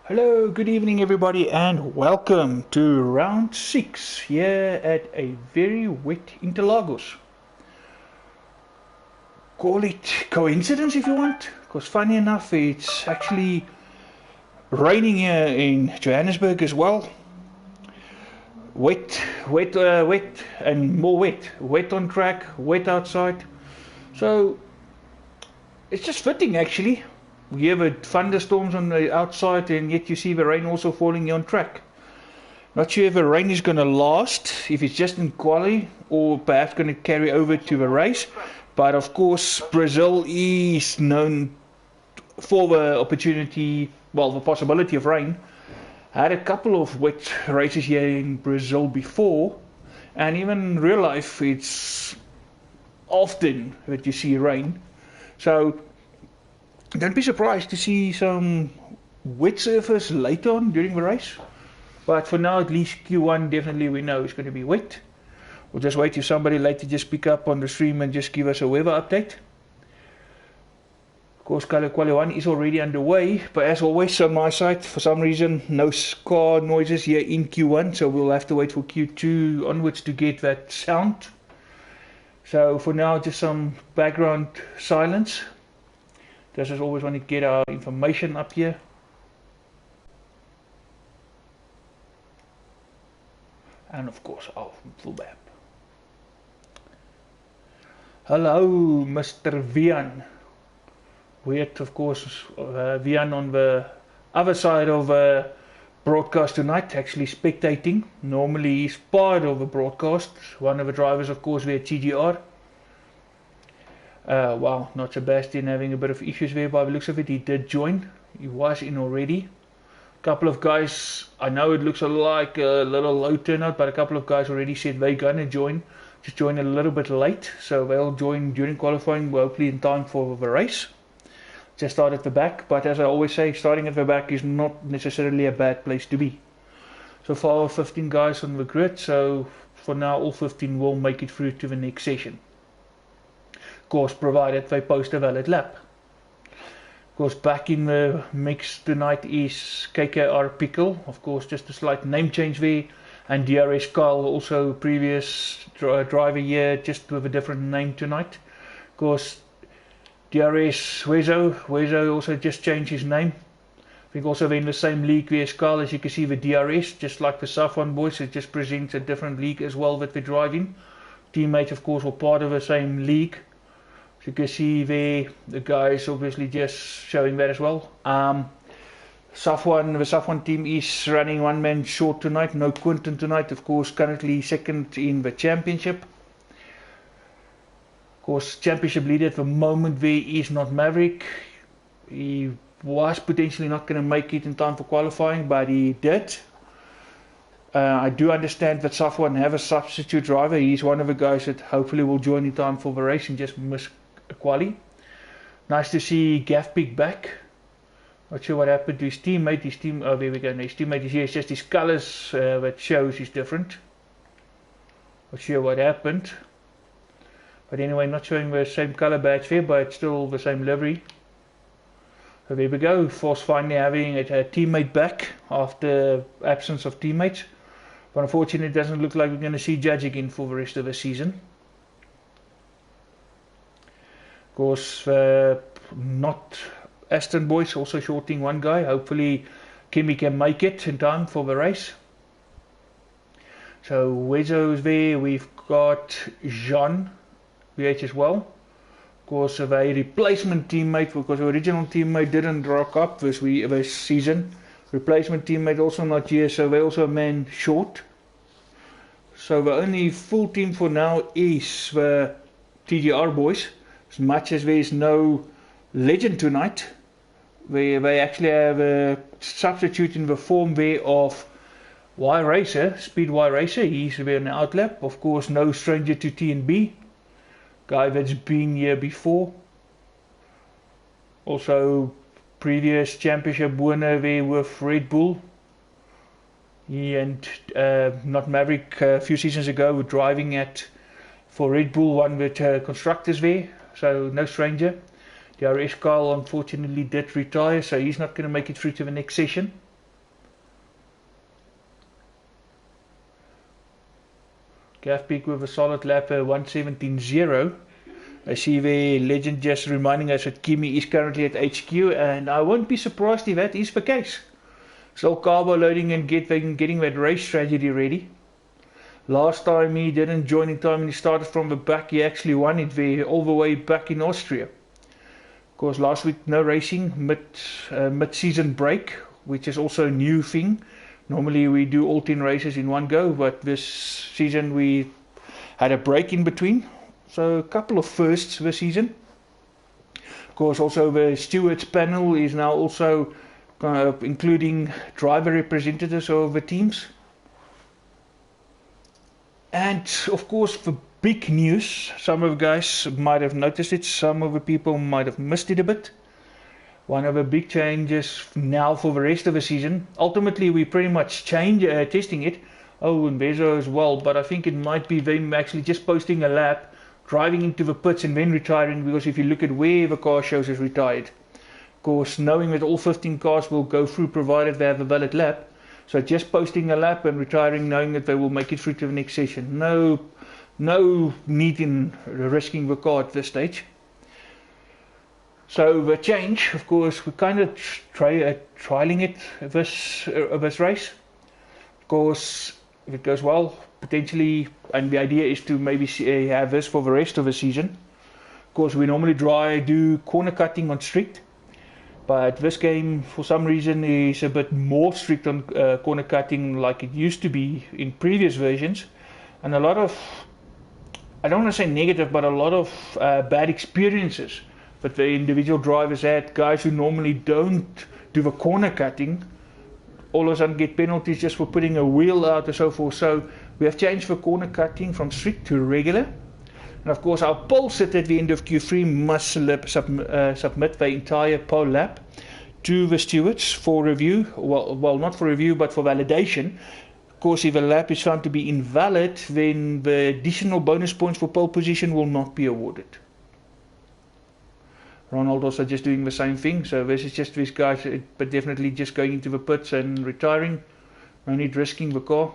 Hello, good evening, everybody, and welcome to round 6 here at a very wet Interlagos. Call it coincidence if you want, because funny enough, it's actually raining here in Johannesburg as well. Wet, wet, and more wet. Wet on track, wet outside. So it's just fitting actually. We have thunderstorms on the outside, and yet you see the rain also falling on track. Not sure if the rain is going to last, if it's just in quali, or perhaps going to carry over to the race. But of course, Brazil is known for the opportunity, well, the possibility of rain. I had a couple of wet races here in Brazil before, and even in real life, it's often that you see rain. So don't be surprised to see some wet surface later on during the race. But for now, at least Q1 definitely we know is going to be wet. We'll just wait if somebody later just pick up on the stream and just give us a weather update. Of course, Color Quali 1 is already underway, but as always on my side, for some reason, no car noises here in Q1, so we'll have to wait for Q2 onwards to get that sound. So for now, just some background silence. Just as always want to get our information up here. And of course our full map. Hello, Mr. Vian. We had, of course, Vian on the other side of broadcast tonight, actually spectating. Normally he's part of the broadcast. One of the drivers, of course, via TGR. Well, not Sebastian having a bit of issues there by the looks of it. He did join. He was in already. A couple of guys, I know it looks like a little low turnout, but a couple of guys already said they're gonna join. Just join a little bit late, so they'll join during qualifying, hopefully in time for the race. Just start at the back, but as I always say, starting at the back is not necessarily a bad place to be. So far 15 guys on the grid, so for now all 15 will make it through to the next session. Of course, provided they post a valid lap. Of course, back in the mix tonight is KKR Pickle. Of course, just a slight name change there. And DRS Carl, also previous driver here, just with a different name tonight. Of course, DRS Wezo also just changed his name. I think also they're in the same league with Carl, as you can see the DRS, just like the Safwan boys, it just presents a different league as well that they're driving. Teammates, of course, were part of the same league. So you can see there, the guys obviously just showing that as well. The Safwan team is running one man short tonight, no Quinton tonight, of course, currently second in the championship. Of course, championship leader at the moment there is not Maverick. He was potentially not going to make it in time for qualifying, but he did. I do understand that Safwan have a substitute driver. He's one of the guys that hopefully will join in time for the race and just miss a quali. Nice to see Gafpik back. Not sure what happened to his teammate. Oh, there we go. No, his teammate is here. It's just his colours that shows he's different. Not sure what happened. But anyway, not showing the same colour badge there, but it's still the same livery. So there we go. Force finally having a teammate back after absence of teammates. But unfortunately, it doesn't look like we're going to see Judge again for the rest of the season. Of course, not Aston boys also shorting one guy. Hopefully, Kimi can make it in time for the race. So Wezo is there. We've got Jean VH as well. Of course, a replacement teammate, because the original teammate didn't rock up this season. Replacement teammate also not here, so they're also a man short. So the only full team for now is the TGR boys. As much as there is no legend tonight, they actually have a substitute in the form there of Y Racer, Speed Y Racer. He's there an outlap. Of course, no stranger to TNB. Guy that's been here before. Also, previous championship winner there with Red Bull. He and not Maverick a few seasons ago were driving for Red Bull, one with constructors there. So no stranger. DRS Carl unfortunately did retire, so he's not going to make it through to the next session. Gav Peak with a solid lap 1:17.0. I see the legend just reminding us that Kimi is currently at HQ, and I won't be surprised if that is the case. Still carbo loading and getting that race strategy ready. Last time he didn't join in time and he started from the back. He actually won it there all the way back in Austria. Of course, last week no racing, mid-season break, which is also a new thing. Normally we do all 10 races in one go, but this season we had a break in between. So a couple of firsts this season. Of course, also the stewards panel is now also including driver representatives of the teams. And of course, the big news, some of the guys might have noticed it, some of the people might have missed it a bit. One of the big changes now for the rest of the season. Ultimately, we pretty much testing it. Oh, and Bezo as well, but I think it might be them actually just posting a lap, driving into the pits and then retiring, because if you look at where the car shows is retired. Of course, knowing that all 15 cars will go through provided they have a valid lap, so just posting a lap and retiring knowing that they will make it through to the next session. No need in risking the car at this stage. So the change, of course, we're kind of trialing it this race. Of course, if it goes well, potentially, and the idea is to maybe have this for the rest of the season. Of course, we normally do corner cutting on strict, but this game for some reason is a bit more strict on corner cutting like it used to be in previous versions, and a lot of, I don't want to say negative, but a lot of bad experiences that the individual drivers had. Guys who normally don't do the corner cutting all of a sudden get penalties just for putting a wheel out and so forth. So we have changed the corner cutting from strict to regular. And of course our pole sitter at the end of Q3 must submit the entire pole lap to the stewards for review. Well, not for review, but for validation. Of course, if a lap is found to be invalid, then the additional bonus points for pole position will not be awarded. Ronald also just doing the same thing. So this is just these guys, but definitely just going into the pits and retiring. No need risking the car.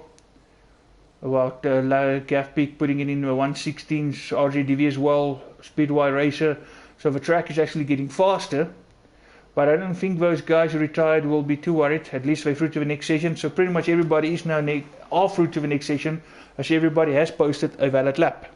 About Gav Peak putting it in the 1:16 RJDV as well, Speedway Racer. So the track is actually getting faster. But I don't think those guys who retired will be too worried. At least they're through to the next session. So pretty much everybody is now through to the next session, as everybody has posted a valid lap.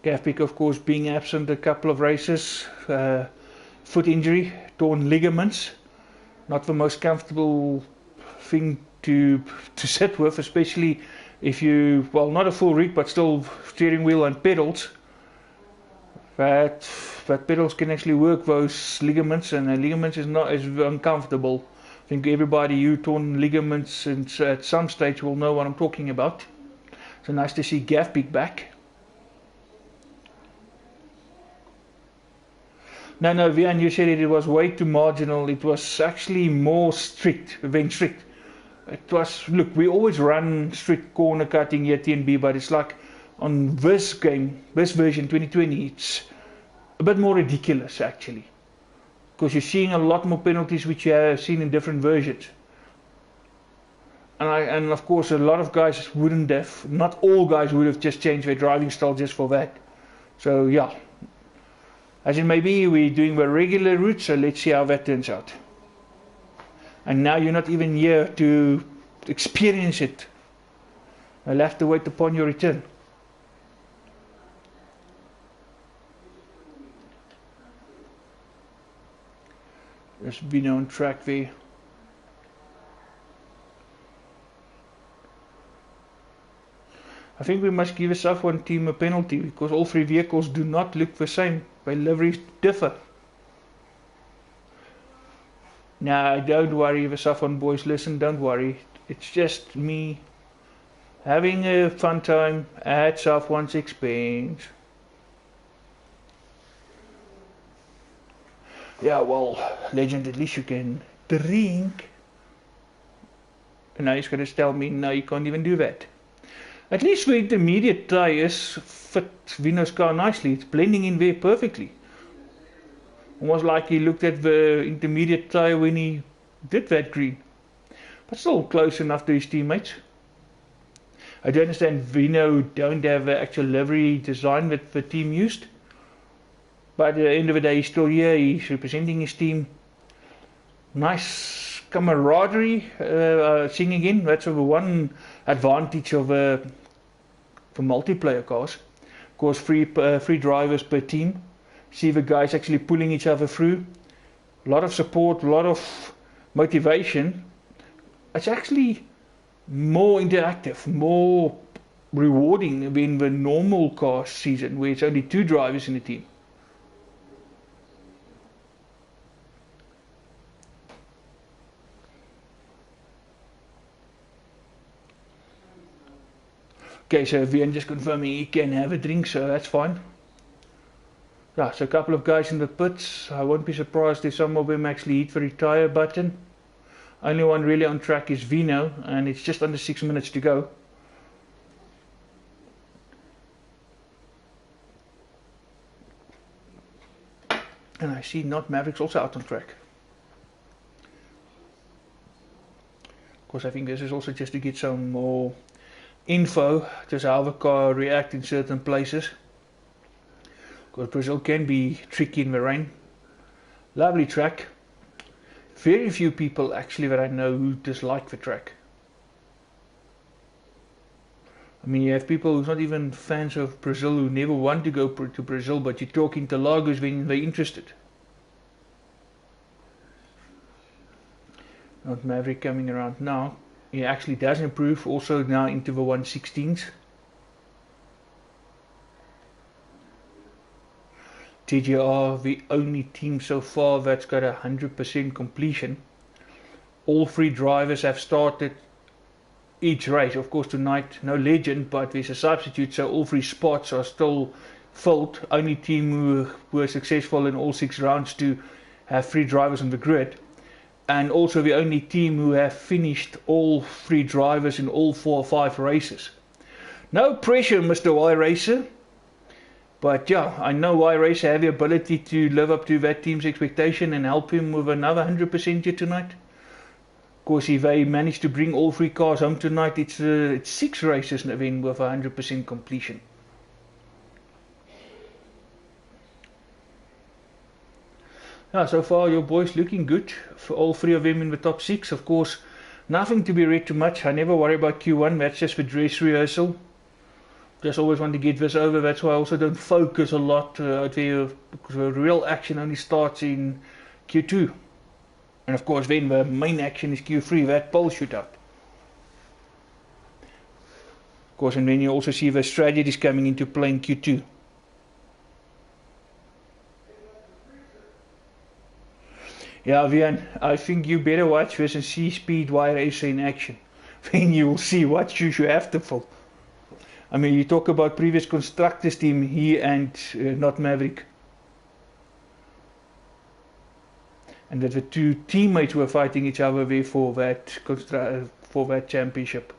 Gav Peak, of course, being absent a couple of races, foot injury, torn ligaments, not the most comfortable thing to sit with, especially if you, well, not a full rig, but still steering wheel and pedals. That pedals can actually work those ligaments, and ligaments is not as uncomfortable. I think everybody who torn ligaments at some stage will know what I'm talking about. So nice to see Gav Peak back. No, Vian, you said it was way too marginal. It was actually more strict than strict. It was, look, we always run strict corner cutting here at TNB, but it's like on this game, this version 2020, it's a bit more ridiculous actually. Because you're seeing a lot more penalties which you have seen in different versions. And of course a lot of guys wouldn't have, not all guys would have just changed their driving style just for that. So yeah. As it may be, we're doing the regular route, so let's see how that turns out. And now you're not even here to experience it. I'll have to wait upon your return. There's been on track there. I think we must give a Safwan team a penalty because all three vehicles do not look the same. Their liveries differ. Nah, don't worry, the Safwan boys, listen, don't worry. It's just me having a fun time at Safwan's expense. Yeah, well, legend, at least you can drink. And now he's going to tell me, no, you can't even do that. At least the intermediate tyres fit Vino's car nicely. It's blending in there perfectly. Almost like he looked at the intermediate tyre when he did that green. But still close enough to his teammates. I do understand Vino don't have an actual livery design that the team used. But at the end of the day, he's still here, he's representing his team. Nice camaraderie, seeing again. That's the one advantage of for multiplayer cars. Of course, free drivers per team. See the guys actually pulling each other through. A lot of support, a lot of motivation. It's actually more interactive, more rewarding than the normal car season where it's only 2 drivers in the team. Okay, so Vian just confirming he can have a drink, so that's fine. Yeah, so a couple of guys in the pits. I won't be surprised if some of them actually hit the retire button. Only one really on track is Vino, and it's just under 6 minutes to go. And I see Not Mavericks also out on track. Of course, I think this is also just to get some more info, just how the car reacts in certain places. Because Brazil can be tricky in the rain. Lovely track. Very few people actually that I know who dislike the track. I mean, you have people who's not even fans of Brazil who never want to go to Brazil, but you talk Interlagos when they're interested. Not Maverick coming around now. He actually does improve also now into the 116s. TGR, the only team so far that's got 100% completion. All 3 drivers have started each race. Of course tonight no legend, but there's a substitute, so all 3 spots are still filled. Only team who were successful in all 6 rounds to have 3 drivers on the grid. And also the only team who have finished all 3 drivers in all 4 or 5 races. No pressure, Mr. Y Racer. But yeah, I know Y Racer have the ability to live up to that team's expectation and help him with another 100% here tonight. Of course, if they manage to bring all 3 cars home tonight, it's 6 races then with 100% completion. Yeah, so far your boys looking good. For all 3 of them in the top 6. Of course, nothing to be read too much. I never worry about Q1. That's just for dress rehearsal. Just always want to get this over. That's why I also don't focus a lot out there, because the real action only starts in Q2. And of course then the main action is Q3, that pole shootout. Of course, and then you also see the strategies coming into play in Q2. Yeah, Vian, I think you better watch this and see Speed Y Racer in action. Then you will see what shoes you have to fill. I mean, you talk about previous constructors team, he and Not Maverick. And that the 2 teammates were fighting each other there for that championship.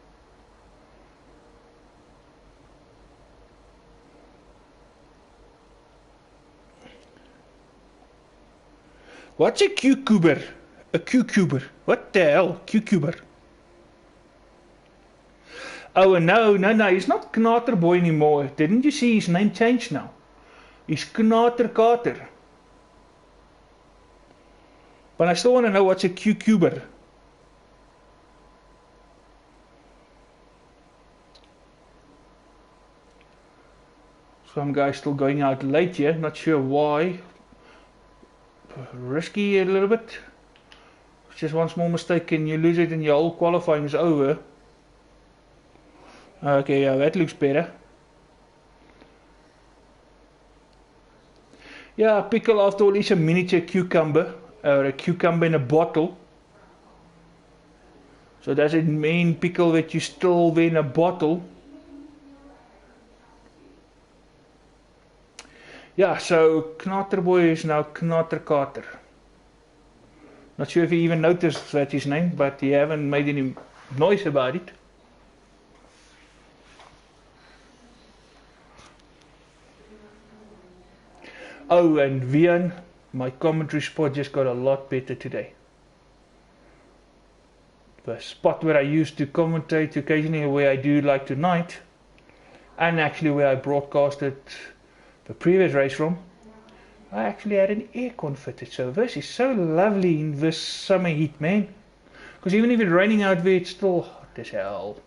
What's a cucumber? A cucumber. What the hell? Cucumber. Oh, no, he's not Knaterboy anymore. Didn't you see his name changed now? He's Knater Carter. But I still want to know what's a cucumber. Some guy still going out late here, not sure why. Risky a little bit. Just one small mistake and you lose it and your whole qualifying is over. Okay, yeah, that looks better. Yeah, pickle after all is a miniature cucumber, or a cucumber in a bottle. So does it mean pickle that you still in a bottle? Yeah, so Knaterboy is now Knater Carter. Not sure if you even noticed that's his name, but you haven't made any noise about it. Oh, and Vian, my commentary spot just got a lot better today. The spot where I used to commentate occasionally, where I do like tonight, and actually where I broadcasted the previous race from, I actually had an aircon fitted. So this is so lovely in this summer heat, man. Because even if it's raining out there, it's still hot as hell.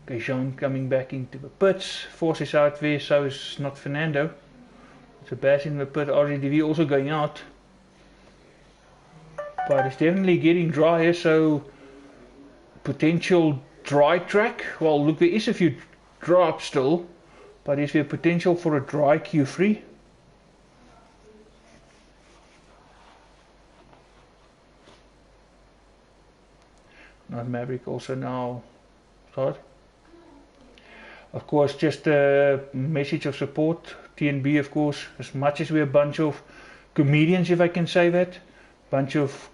Okay, Jean coming back into the pits. Force is out there, so is not Fernando. Sebastian in the pit, RGDV also going out. But it's definitely getting drier, so potential dry track. Well, look, there is a few drops still, but is there potential for a dry Q3? Not Maverick also now start. Of course, just a message of support. TNB, of course, as much as we're a bunch of comedians, if I can say that, bunch of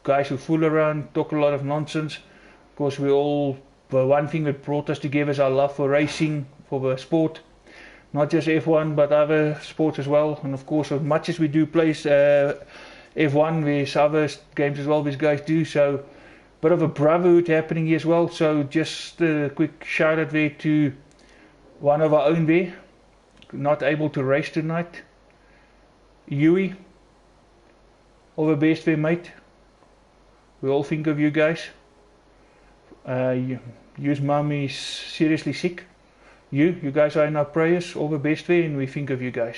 guys who fool around, talk a lot of nonsense. Of course, we all, the one thing that brought us together is our love for racing, for the sport. Not just F1, but other sports as well. And of course, as much as we do play F1, there's other games as well these guys do. So, bit of a brotherhood happening here as well. So, just a quick shout out there to one of our own there, not able to race tonight. Yui, all the best there, mate. We all think of you guys. Yu's mum is seriously sick. You guys are in our prayers. All the best there, and we think of you guys.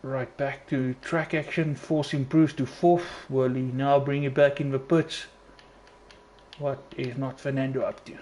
Right, back to track action. Force improves to 4th. Worley now bring it back in the pits. What is not Fernando up to?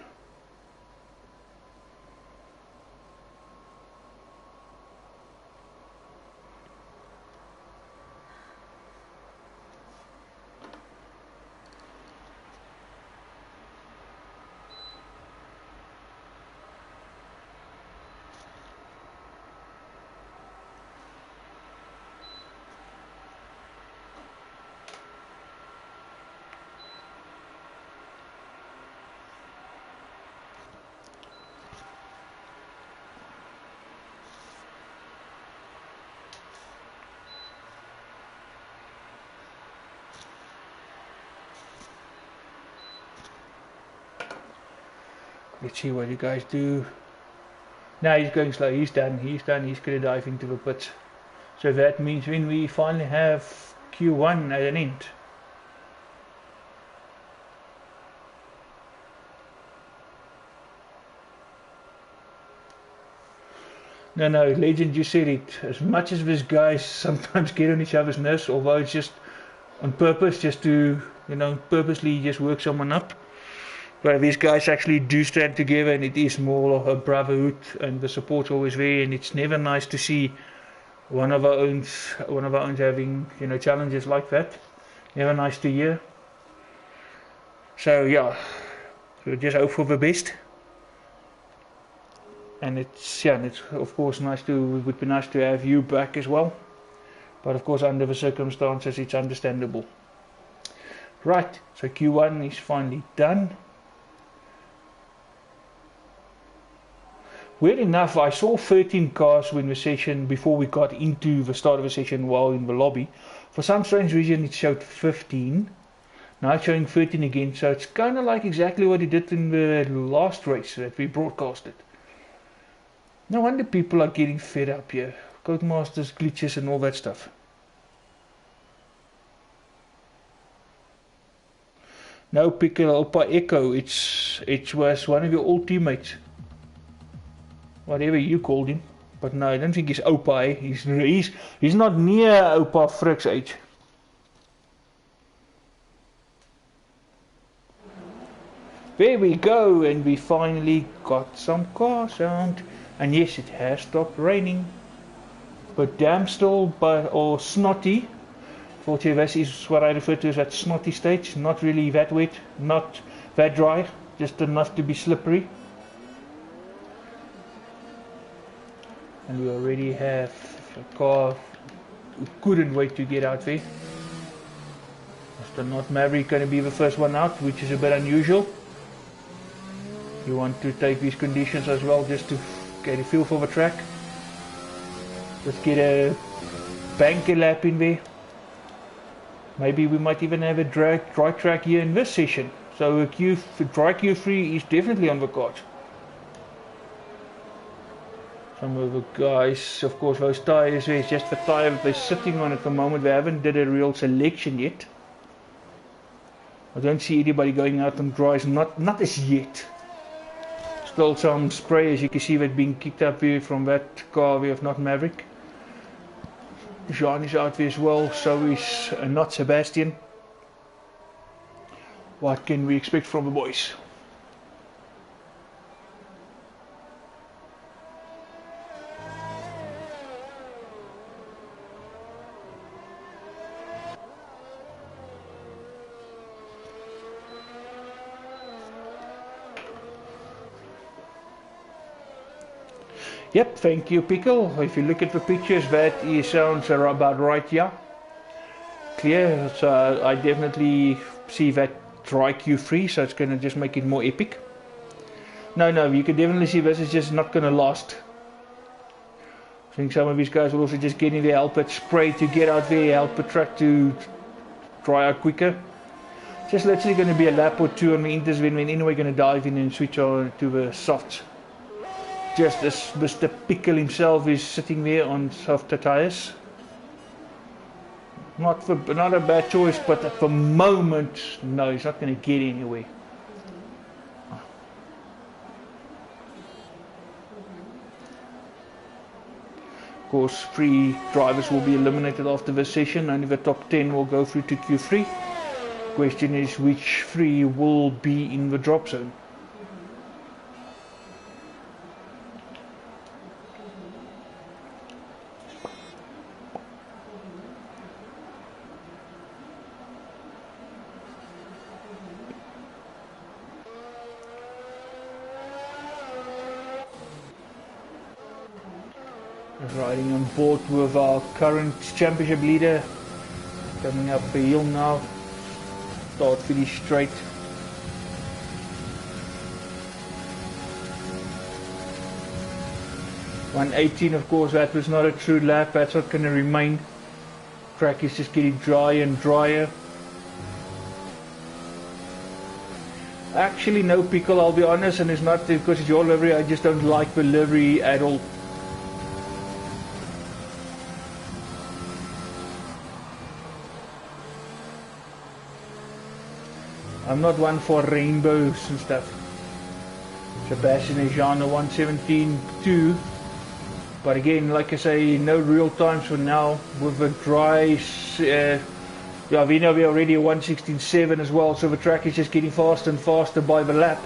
Let's see what you guys do. Now he's going slow. He's done. He's going to dive into the pits. So that means when we finally have Q1 at an end. No, Legend, you said it. As much as these guys sometimes get on each other's nerves, although it's just on purpose, just to, purposely just work someone up. But these guys actually do stand together, and it is more of a brotherhood, and the support's always there, and it's never nice to see one of our own having challenges like that. Never nice to hear. So yeah, we'll just hope for the best. And it's of course it would be nice to have you back as well. But of course, under the circumstances, it's understandable. Right, so Q1 is finally done. Weird enough, I saw 13 cars when the session, before we got into the start of the session while in the lobby. For some strange reason it showed 15. Now it's showing 13 again, so it's kind of like exactly what it did in the last race that we broadcasted. No wonder people are getting fed up here. Codemasters, glitches and all that stuff. No, Piccolo Opa Echo, it was one of your old teammates. Whatever you called him. But no, I don't think he's Opa. He's not near Opa Frick's age. There we go, and we finally got some car sound. And yes, it has stopped raining. But damn still, or snotty. Fortunately, this is what I refer to as that snotty stage. Not really that wet, not that dry, just enough to be slippery. And we already have a car who couldn't wait to get out there. The North Maverick going to be the first one out, which is a bit unusual. You want to take these conditions as well, just to get a feel for the track. Let's get a banker lap in there. Maybe we might even have a dry track here in this session. So a dry Q3 is definitely on the cards. Some of the guys, of course, those tyres, it's just the tyre that they're sitting on at the moment. They haven't did a real selection yet. I don't see anybody going out on dries, not as yet. Still some spray, as you can see, that being kicked up here from that car there of Not Maverick. Jean is out there as well, so is Not Sebastian. What can we expect from the boys? Yep, thank you, Pickle. If you look at the pictures, that sounds about right, yeah. Clear, so I definitely see that dry Q3, so it's going to just make it more epic. No, you can definitely see this is just not going to last. I think some of these guys will also just get in there, help it spray to get out there, help the track to dry out quicker. Just literally going to be a lap or two on the inters when we're anyway going to dive in and switch on to the softs. Just as Mr. Pickle himself is sitting there on softer tyres. Not a bad choice, but at the moment, no, he's not going to get anywhere. Of course, 3 drivers will be eliminated after this session. Only the top 10 will go through to Q3. Question is, which 3 will be in the drop zone? Riding on board with our current championship leader, coming up the hill now, start finish straight. .118, of course, that was not a true lap, that's not going to remain. Track is just getting drier and drier. Actually, no, Pickle, I'll be honest, and it's not because it's your livery, I just don't like the livery at all. I'm not one for rainbows and stuff. Sebastian and Jean are 117 too. But again, like I say, no real times for now. With the dry, yeah, we know we're already at 116.7 as well. So the track is just getting faster and faster by the lap.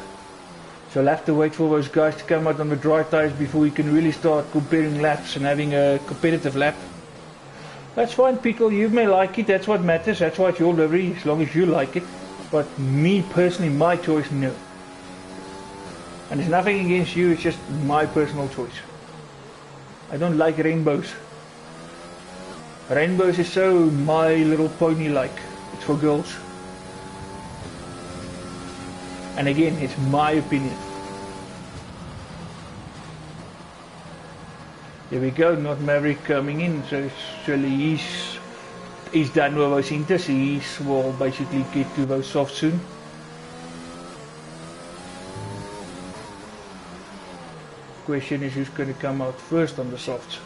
So I'll have to wait for those guys to come out on the dry tyres before we can really start comparing laps and having a competitive lap. That's fine, Pickle, you may like it, that's what matters, that's why it's your livery, as long as you like it. But me personally, my choice, no. And there's nothing against you, it's just my personal choice. I don't like rainbows. Rainbows is so My Little Pony like. It's for girls. And again, it's my opinion. There we go, Not Maverick coming in, so surely he's done with those inters. He will basically get to those softs soon. Question is, who's going to come out first on the softs?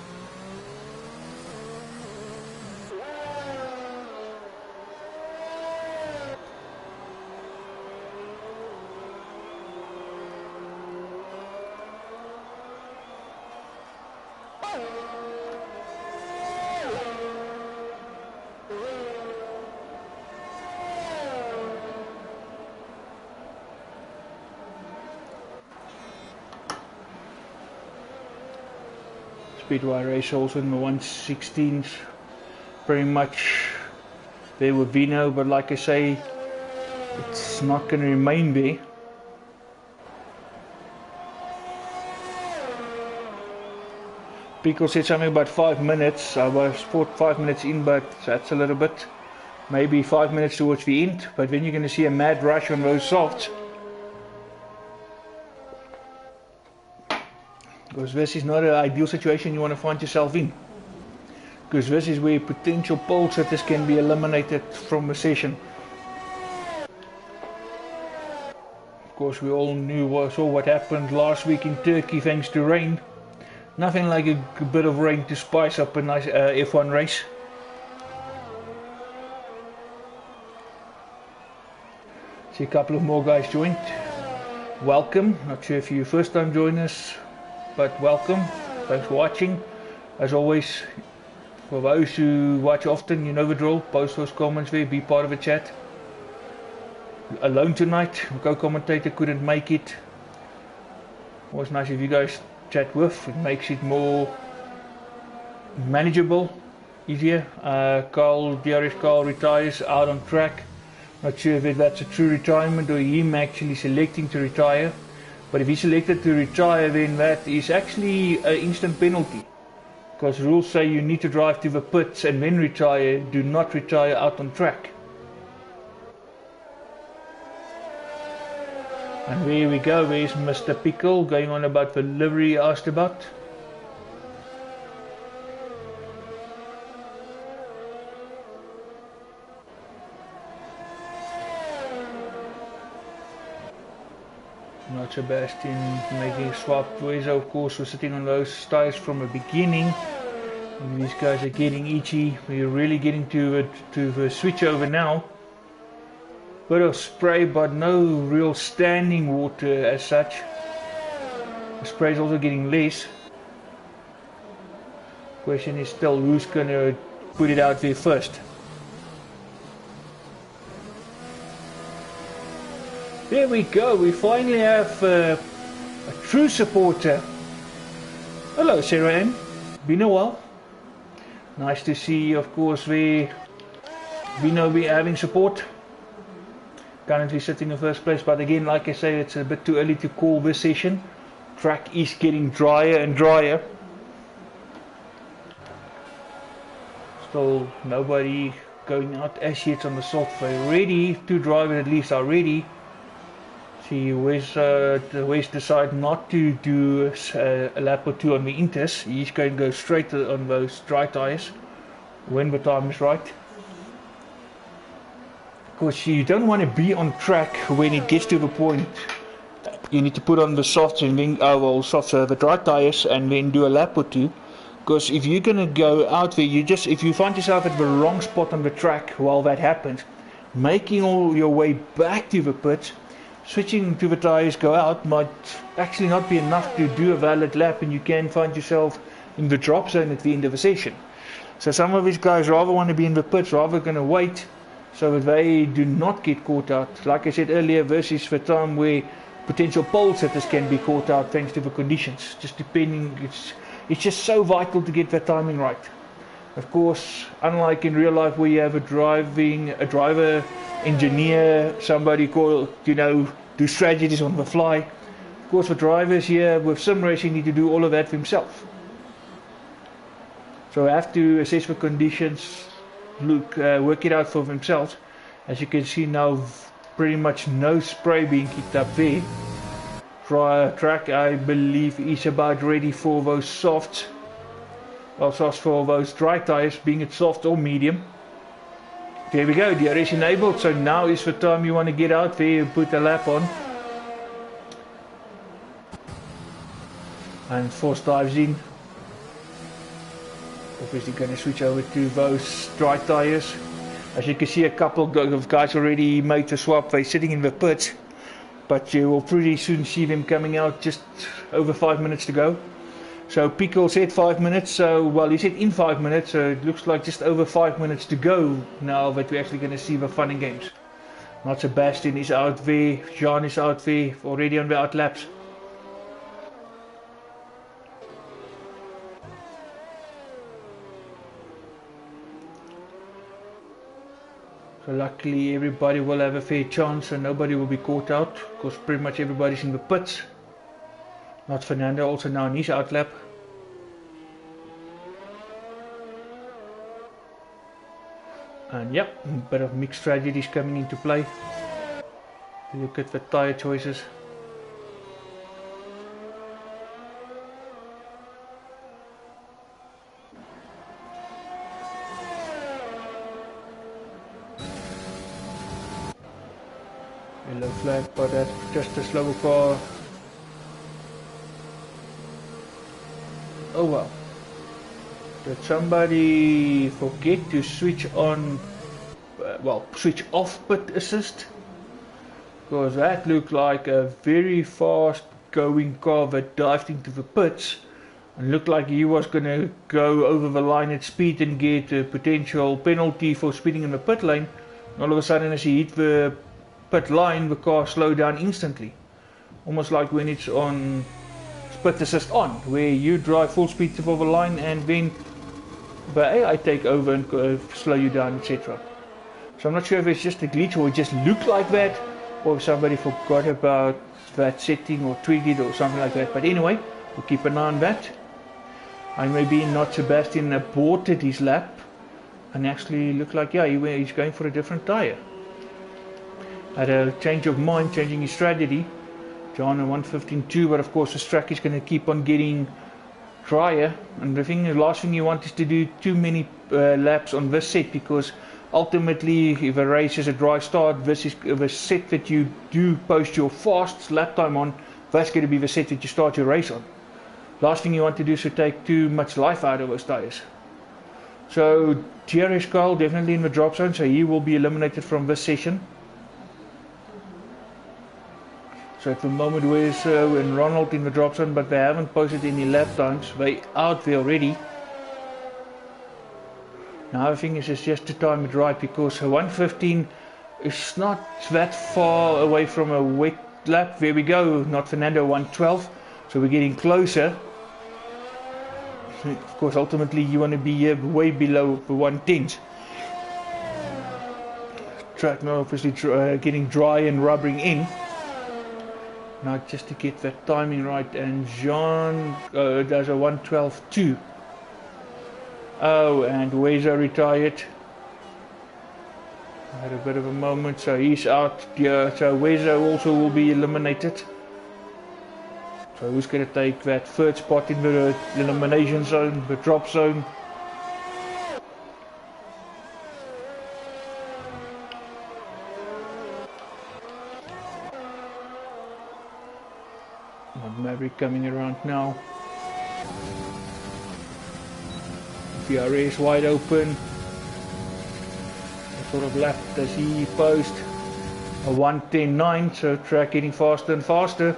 Speedway race also in the 116s, pretty much there with Vino, but like I say, it's not going to remain there. Pickle said something about 5 minutes. I was 5 minutes in, but that's a little bit. maybe 5 minutes towards the end, but then you're going to see a mad rush on those softs. Because this is not an ideal situation you want to find yourself in. Because this is where potential pole sitters can be eliminated from the session. Of course, we all saw what happened last week in Turkey thanks to rain. Nothing like a bit of rain to spice up a nice F1 race. See a couple of more guys joined. Welcome. Not sure if you're first time joining us, but welcome. Thanks for watching. As always, for those who watch often, you know the drill. Post those comments there, be part of the chat. Alone tonight, the co-commentator couldn't make it. Always nice if you guys chat with. It makes it more manageable, easier. DRS Carl retires out on track. Not sure if that's a true retirement or him actually selecting to retire. But if he selected to retire, then that is actually an instant penalty. Because rules say you need to drive to the pits and then retire. Do not retire out on track. And there we go, there's Mr. Pickle going on about the livery he asked about. Not Sebastian making a swap. Wezo, of course, was sitting on those tyres from the beginning. And these guys are getting itchy. We're really getting to the switch over now. Bit of spray, but no real standing water as such. The spray is also getting less. Question is still who's gonna put it out there first. There we go, we finally have a true supporter. Hello Sarah Ann, been a while. Nice to see, of course, we know we're having support. Currently sitting in first place, but again, like I say, it's a bit too early to call this session. Track is getting drier and drier. Still nobody going out as yet on the soft. They're ready, two drivers at least are ready. See, Wes decide not to do a lap or two on the Inters. He's going to go straight on those dry tyres when the time is right. Because you don't want to be on track when it gets to the point. You need to put on the softs and then the dry tires and then do a lap or two. Because if you're gonna go out there, if you find yourself at the wrong spot on the track while that happens, making all your way back to the pits, switching to the tires, go out might actually not be enough to do a valid lap, and you can find yourself in the drop zone at the end of the session. So some of these guys rather want to be in the pits, rather gonna wait, so that they do not get caught out. Like I said earlier, versus the time where potential pole sitters can be caught out thanks to the conditions. Just depending, it's just so vital to get that timing right. Of course, unlike in real life where you have a driver, engineer, somebody called, do strategies on the fly. Of course, the drivers here with sim racing need to do all of that themselves. So I have to assess the conditions, work it out for themselves. As you can see now, pretty much no spray being kicked up there. Track, I believe, is about ready for those softs. Well, softs for those dry tires, being it soft or medium. There we go, DRS enabled. So now is the time you want to get out there and put a lap on. And force dives in. Obviously going to switch over to those dry tires. As you can see, a couple of guys already made the swap. They're sitting in the pits, but you will pretty soon see them coming out. Just over 5 minutes to go. So Pickle said 5 minutes, so well, he said in 5 minutes, so it looks like just over 5 minutes to go now that we're actually going to see the fun and games. Not Sebastian is out there, Jean is out there, already on the out laps. So luckily everybody will have a fair chance and nobody will be caught out, because pretty much everybody's in the pits. Not Fernando, also now in his out lap. And yep, a bit of mixed strategies coming into play. Look at the tyre choices. Yellow flag, but that's just a slower car. Oh well. Did somebody forget to switch on, switch off pit assist? Because that looked like a very fast going car that dived into the pits and looked like he was going to go over the line at speed and get a potential penalty for speeding in the pit lane. And all of a sudden, as he hit the pit line, the car slowed down instantly. Almost like when it's on pit assist on, where you drive full speed to the line and then the AI take over and slow you down, etc. So I'm not sure if it's just a glitch or it just looked like that, or if somebody forgot about that setting or tweaked it or something like that. But anyway, we'll keep an eye on that. And maybe not Sebastian aborted his lap and actually looked like, yeah, he's going for a different tyre. Had a change of mind, changing his strategy. John at 1:15.2, but of course this track is going to keep on getting drier, and the last thing you want is to do too many laps on this set, because ultimately if a race is a dry start, this is the set that you do post your fast lap time on. That's going to be the set that you start your race on. Last thing you want to do is to take too much life out of those tires. So Thierry Schuil definitely in the drop zone, so he will be eliminated from this session. So at the moment Wezo and Ronald in the drop zone, but they haven't posted any lap times. They out there already. Now the thing is, it's just to time it right, because 1:15 is not that far away from a wet lap. There we go, not Fernando, 1:12. So we're getting closer. Of course, ultimately you want to be way below the 110s. Track now obviously getting dry and rubbering in. Now just to get that timing right, and Jean does a 1:12.2. Oh, and Wezo retired. Had a bit of a moment, so he's out. Yeah, so Wezo also will be eliminated. So who's going to take that third spot in the elimination zone, the drop zone? Maverick coming around now. DRS wide open. What sort of lap does he post? A 1:10.9, so track getting faster and faster.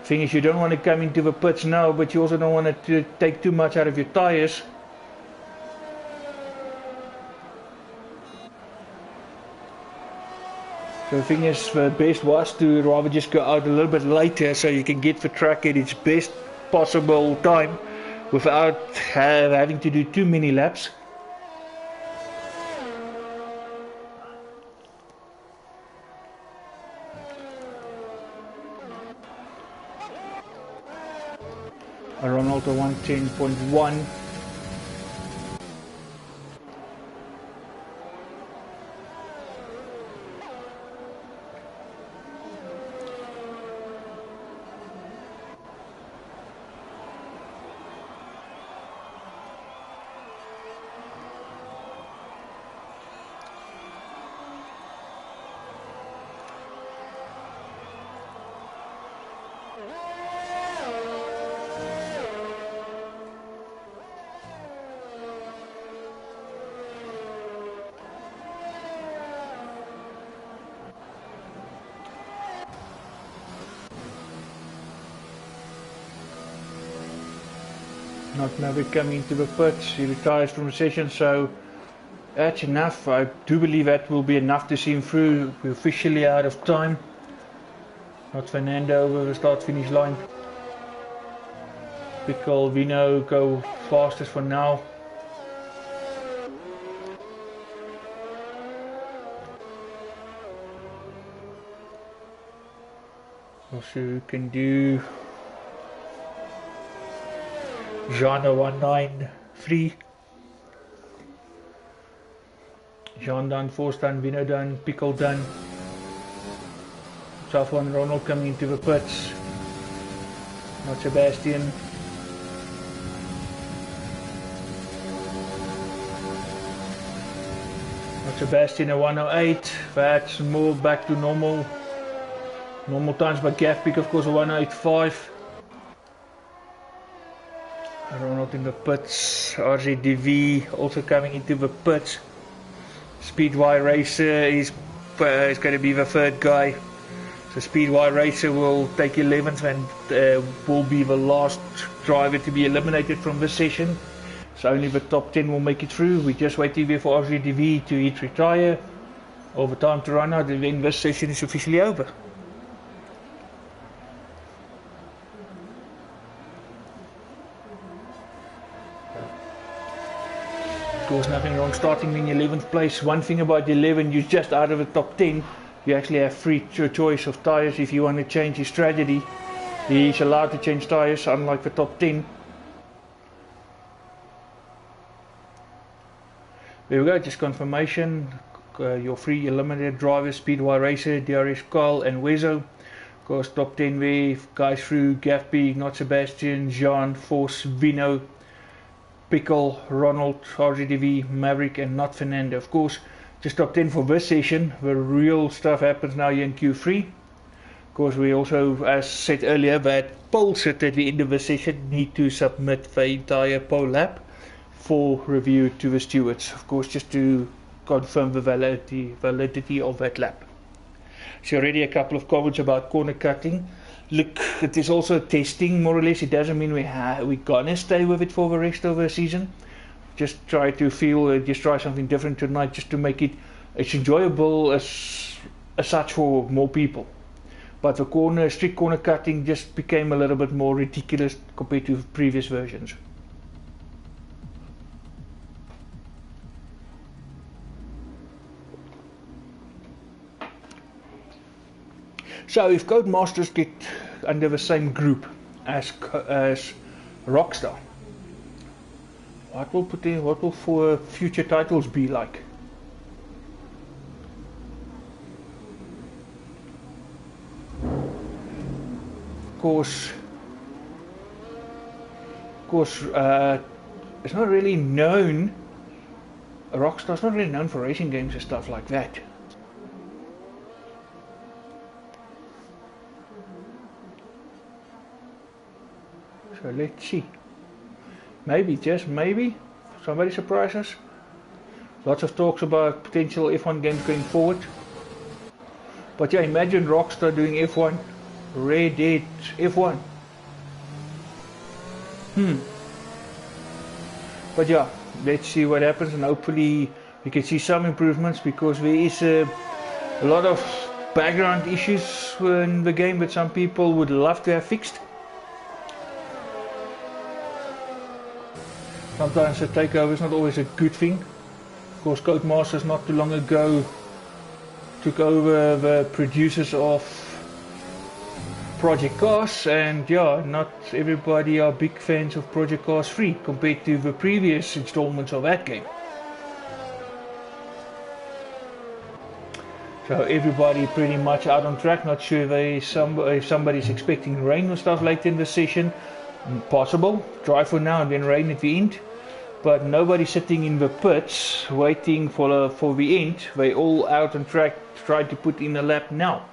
Thing is, you don't want to come into the pits now, but you also don't want to take too much out of your tires. So the thing is, the best was to rather just go out a little bit later, so you can get the track at its best possible time without having to do too many laps. Ronaldo 1:10.1. Not Maverick coming into the pits. He retires from the session, so that's enough. I do believe that will be enough to see him through. We're officially out of time. Not Fernando over the start finish line. Pickle, Vino go fastest for now. We'll see who can do. Jana 193. Jean done, Force done, Vino done, Pickle done. Safwan, Ronald coming into the pits. Not Sebastian. Not Sebastian at 108. That's more back to normal times by Gaffbeek, of course, a 185. Ronald in the pits. RZDV also coming into the pits. Speedway Racer is going to be the third guy. So Speedway Racer will take 11th and will be the last driver to be eliminated from this session. So only the top 10 will make it through. We're just waiting there for RZDV to hit retire. Over time to run out, and then this session is officially over. Of course, nothing wrong starting in 11th place. One thing about 11, you're just out of the top 10. You actually have free choice of tyres if you want to change his strategy. He's allowed to change tyres, unlike the top 10. There we go, just confirmation. Your three eliminated drivers: Speedway Racer, DRS Carl and Wezo. Of course, top 10 there, guys through: Gaffbeek, Not Sebastian, Jean, Force, Vino, Pickle, Ronald, RZDV, Maverick and Not Fernando. Of course, just top 10 for this session. The real stuff happens now here in Q3. Of course, we also, as said earlier, that polls at the end of the session need to submit the entire poll lap for review to the stewards. Of course, just to confirm the validity of that lap. So already a couple of comments about corner cutting. Look, it is also testing, more or less. It doesn't mean we're gonna stay with it for the rest of the season. Just try to just try something different tonight, just to make it as enjoyable as such for more people. But the strict corner cutting just became a little bit more ridiculous compared to previous versions. So if Codemasters get under the same group as Rockstar, what will for future titles be like? Of course, it's not really known. Rockstar's not really known for racing games and stuff like that. So let's see. Maybe, just maybe, somebody surprise us. Lots of talks about potential F1 games going forward. But yeah, imagine Rockstar doing F1. Red Dead F1. But yeah, let's see what happens, and hopefully we can see some improvements, because there is a lot of background issues in the game that some people would love to have fixed. Sometimes a takeover is not always a good thing. Of course, Codemasters not too long ago took over the producers of Project Cars, and yeah, not everybody are big fans of Project Cars 3 compared to the previous installments of that game. So everybody pretty much out on track. Not sure if somebody's expecting rain or stuff later in the session. Possible. Dry for now and then rain at the end. But nobody sitting in the pits waiting for the end. They all out on track, try to put in a lap now.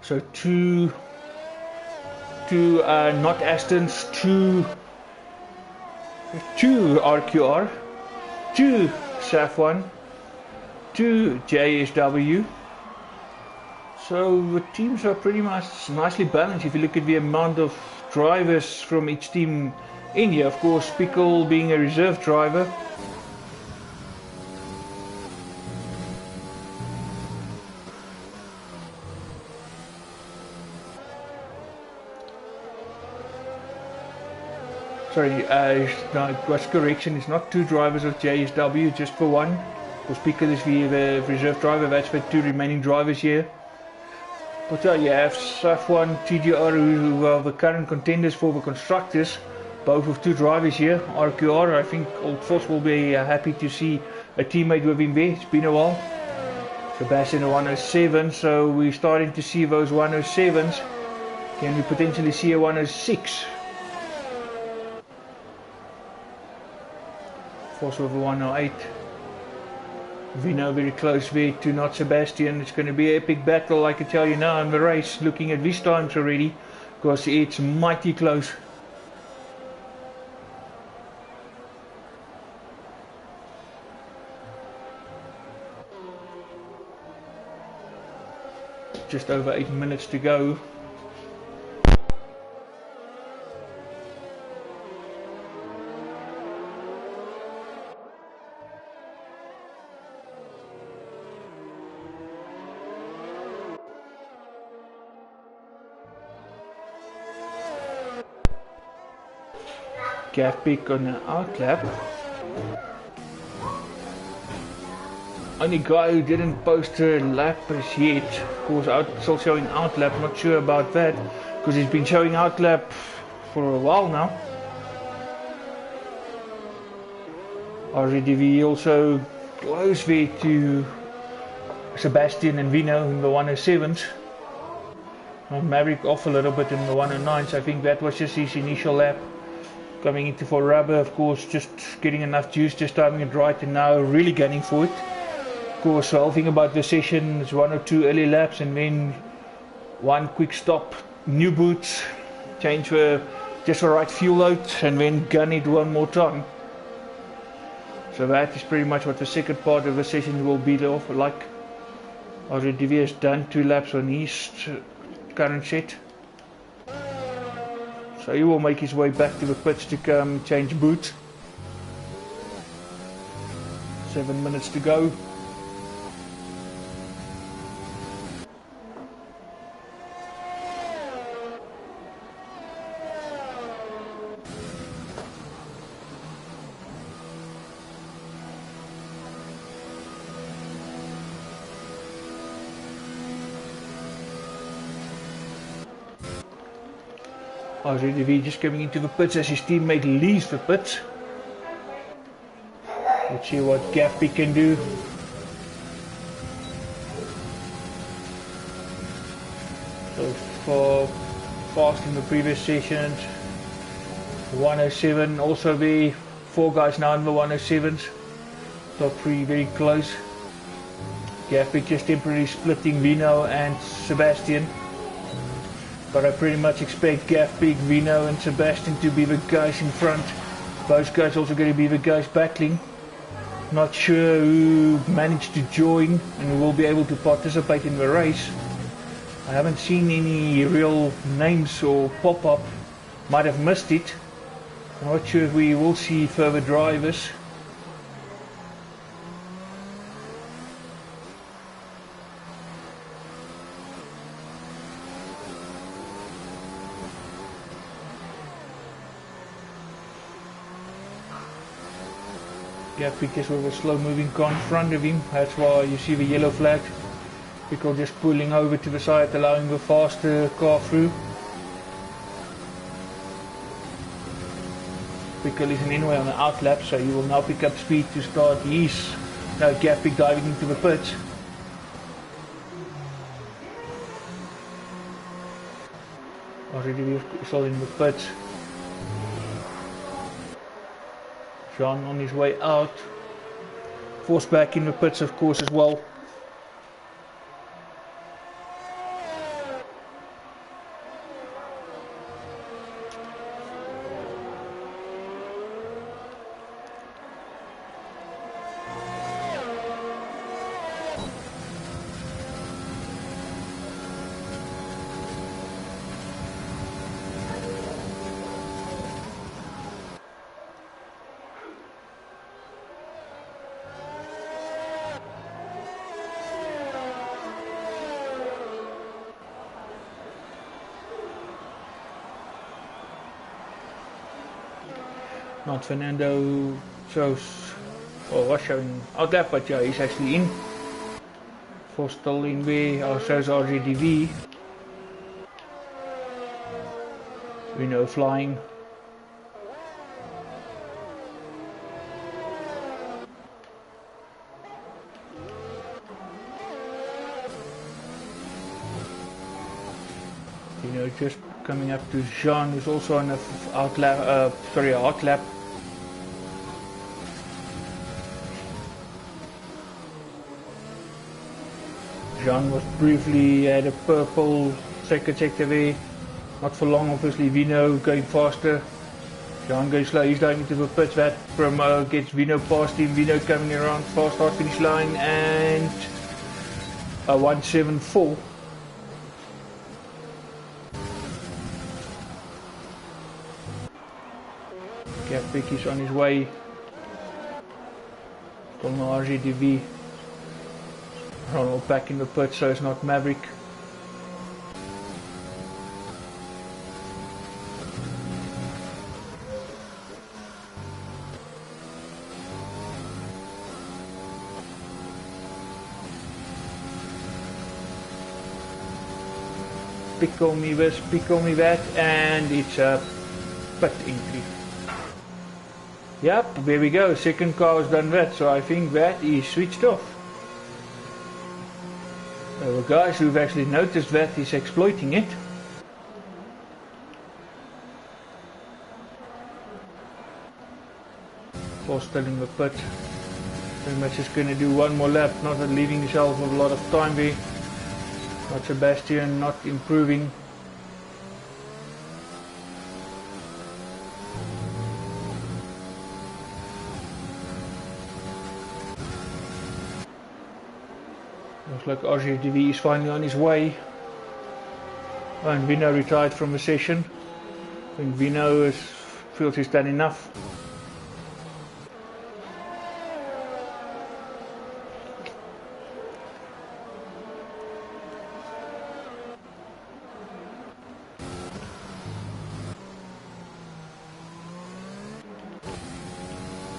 So two not Astons, two RQR, two Safwan, two JSW. So the teams are pretty much nicely balanced if you look at the amount of drivers from each team in here. Of course, Pickle being a reserve driver. Sorry, no, it was correction. It's not 2 drivers of JSW, just for one. Because Pico is the reserve driver, that's the 2 remaining drivers here. But you have Safwan, TGR, who are the current contenders for the constructors. Both with 2 drivers here. RQR, I think Old Foss will be happy to see a teammate with him there. It's been a while. Sebastian a 107, so we're starting to see those 107s. Can we potentially see a 106? Foss with a 108. Vino very close there to not Sebastian. It's going to be an epic battle, I can tell you now in the race. Looking at these times already, because it's mighty close. Just over 8 minutes to go. Gafbik on the outlap. Only guy who didn't post a lap is yet. Of course, still showing outlap. Not sure about that because he's been showing outlap for a while now. RZDV also close there to Sebastian and Vino in the 107s. Maverick off a little bit in the 109s. I think that was just his initial lap. Coming into for rubber, of course, just getting enough juice, just timing it right, and now really gunning for it. Of course, the whole thing about the session is 1 or 2 early laps and then 1 quick stop, new boots, change for just the right fuel load, and then gun it 1 more time. So that is pretty much what the second part of the session will be like. RZDV has done 2 laps on his current set. So he will make his way back to the pits to come change boots. 7 minutes to go. RZDV just coming into the pits as his teammate leaves the pits. Let's see what Gaffy can do. So for fast in the previous sessions, 107, also the 4 guys now in the 107s. Top 3 very close. Gaffy just temporarily splitting Vino and Sebastian. But I pretty much expect Gaffbig, Vino and Sebastian to be the guys in front. Those guys also going to be the guys battling. Not sure who managed to join and who will be able to participate in the race. I haven't seen any real names or pop up. Might have missed it. I'm not sure if we will see further drivers. Gaffik is with a slow moving car in front of him, that's why you see the yellow flag. Pickle just pulling over to the side, allowing the faster car through. Pickle is anyway on the outlap, so he will now pick up speed to start his Gaffik diving into the pits. Already still in the pits. Jean on his way out. Forced back in the pits, of course, as well. Not Fernando shows, or was showing out lap, but yeah, he's actually in. For still in way, shows RJDV. We know flying. You know, just coming up to Jean, who's also on a hot lap. Jean was briefly had a purple second sector there. Not for long, obviously. Vino going faster. Jean going slow. He's going into the pits. That promo gets Vino past him. Vino coming around fast start finish line and a 174. Gapik is on his way. Still no RGDV. Ronald back in the pit, so it's not Maverick. Pickle me this, pickle me that, and it's a pit entry. Yep, there we go. Second car has done that, so I think that is switched off. The guys who've actually noticed that is exploiting it. Paul still in the pit. Pretty much just going to do one more lap, not leaving himself a lot of time there. Not Sebastian, not improving. Looks like RJDV is finally on his way. And Vino retired from the session. I think Vino feels he's done enough.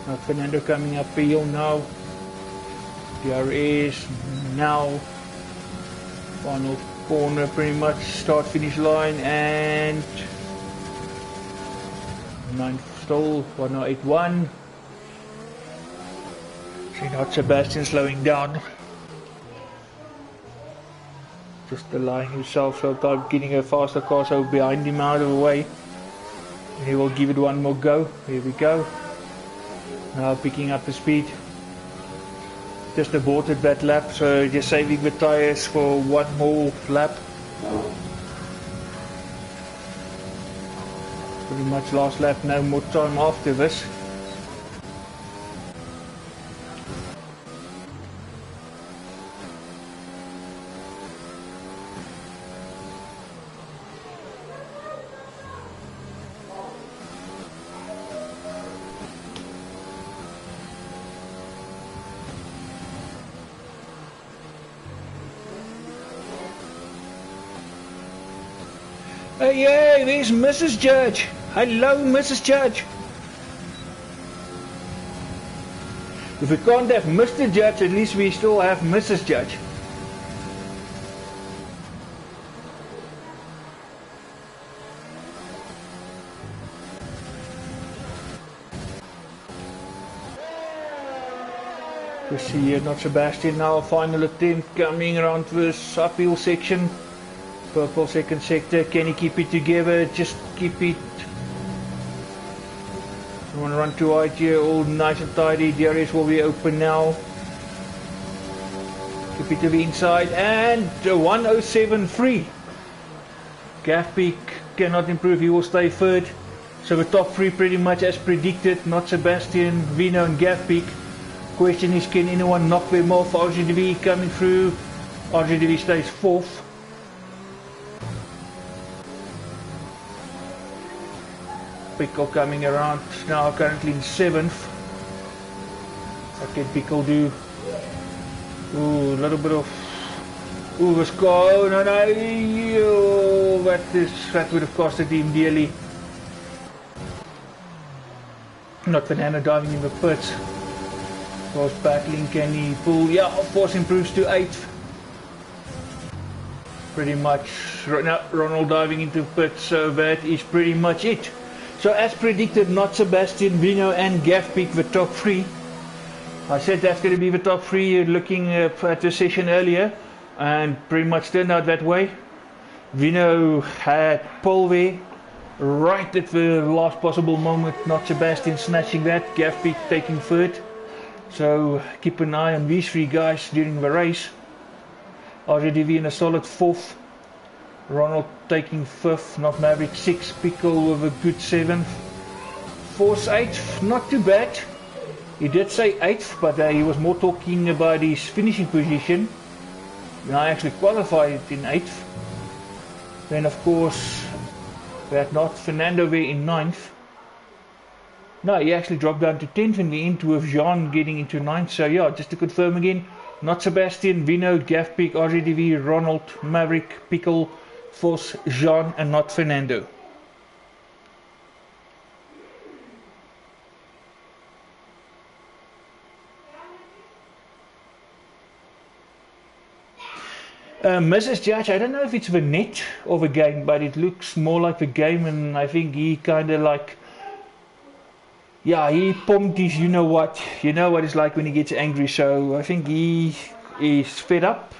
Now Fernando coming up hill now. DRS now. Final corner, pretty much start finish line, and 9 still 1081. See not Sebastian slowing down. Just allowing himself so time getting a faster car, so behind him out of the way. He will give it one more go. Here we go. Now picking up the speed. Just aborted that lap, so just saving the tires for one more lap. Pretty much last lap, no more time after this. Hey, there's Mrs. Judge. Hello, Mrs. Judge. If we can't have Mr. Judge, at least we still have Mrs. Judge. We see here, not Sebastian now, final attempt coming around this uphill section. Purple second sector, can he keep it together? Just keep it. Don't want to run too hard here, all nice and tidy. DRS will be open now. Keep it to the inside, and 107.3. Gapik cannot improve, he will stay third. So the top three pretty much as predicted, not Sebastian, Vino and Gapik. Question is, can anyone knock them off? RGDV coming through. RGDV stays fourth. Pickle coming around now, currently in 7th. What can Pickle do? Ooh, a little bit of. Ooh, this car. Oh, no, no. Oh, that would have costed him dearly. Not Fernando diving in the pits. Was battling, can he pull? Yeah, of course, improves to 8th. Pretty much Ronald diving into pits, so that is pretty much it. So as predicted, not Sebastian, Vino and Gav picked the top 3. I said that's going to be the top 3 looking at the session earlier, and pretty much turned out that way. Vino had pole there right at the last possible moment, not Sebastian snatching that, Gav picked taking 3rd. So keep an eye on these 3 guys during the race. RJDV in a solid 4th. Ronald taking 5th, not Maverick 6th, Pickle with a good 7th. Force 8th, not too bad. He did say 8th, but he was more talking about his finishing position. I actually qualified in 8th. Then of course we had not Fernando there in 9th. No, he actually dropped down to 10th in the end with Jean getting into 9th. So yeah, just to confirm again, not Sebastian, Vino, Gav Pick, RJDV, Ronald, Maverick, Pickle, Vos, Jean, and not Fernando. Mrs. Judge, I don't know if it's the net of a game, but it looks more like the game, and I think he kind of like, yeah, he pumped his, you know what it's like when he gets angry, so I think he is fed up.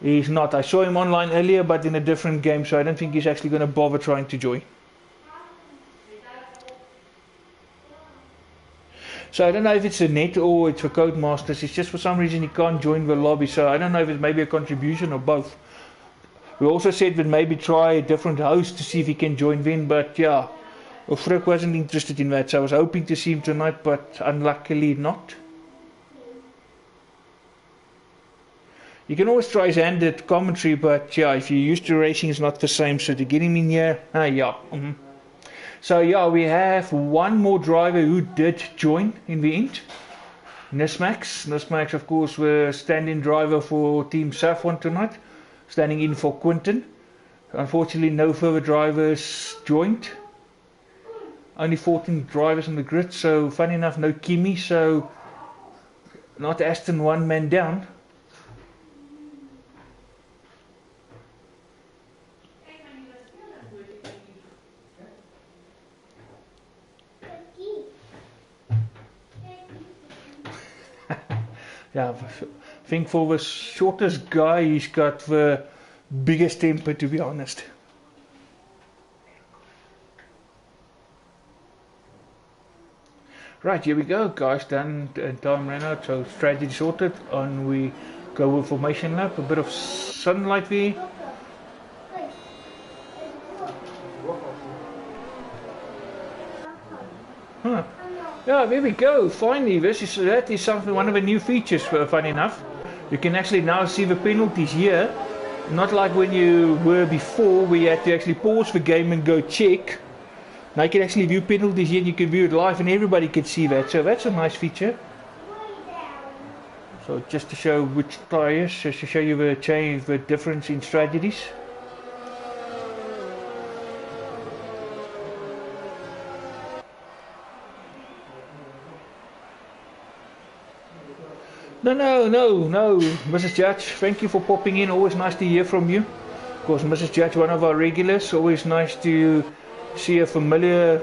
He's not. I saw him online earlier, but in a different game, so I don't think he's actually going to bother trying to join. So I don't know if it's a net or it's for Codemasters. It's just for some reason he can't join the lobby, so I don't know if it's maybe a contribution or both. We also said that maybe try a different host to see if he can join then, but yeah, Frick wasn't interested in that, so I was hoping to see him tonight, but unluckily not. You can always try his hand at commentary, but yeah, if you're used to racing, it's not the same, so to get him in here, yeah. So yeah, we have one more driver who did join in the end. Nismax. Nismax, of course, were stand-in driver for Team Safwan tonight, standing in for Quinton. Unfortunately, no further drivers joined. Only 14 drivers on the grid, so funny enough, no Kimi, so not Aston one man down. Yeah, I think for the shortest guy, he's got the biggest temper, to be honest. Right, here we go, guys. Done time ran out, so strategy sorted. On we go with formation lap. A bit of sunlight there. Huh. Yeah, there we go. Finally, that is something. One of the new features. Funny enough, you can actually now see the penalties here. Not like when you were before, where you had to actually pause the game and go check. Now you can actually view penalties here, and you can view it live, and everybody can see that. So that's a nice feature. So just to show which tires, just to show you the change, the difference in strategies. No, Mrs. Judge, thank you for popping in. Always nice to hear from you. Of course, Mrs. Judge, one of our regulars. Always nice to see a familiar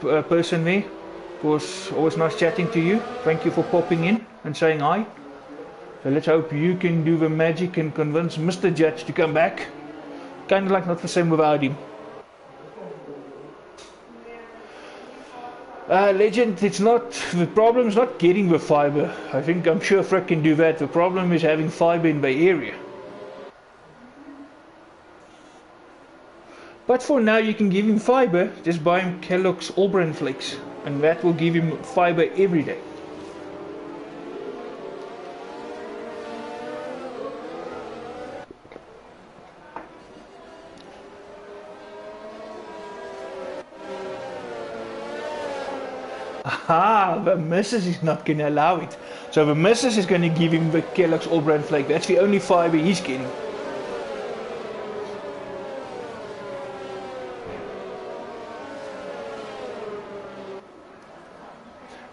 person there. Of course, always nice chatting to you. Thank you for popping in and saying hi. So let's hope you can do the magic and convince Mr. Judge to come back. Kind of like not the same without him. Legend, it's not, the problem is not getting the fiber. I'm sure Frick can do that. The problem is having fiber in the area. But for now you can give him fiber, just buy him Kellogg's All Bran Flakes, and that will give him fiber every day. Aha, the missus is not going to allow it. So the missus is going to give him the Kellogg's All Bran Flake. That's the only fiber he's getting.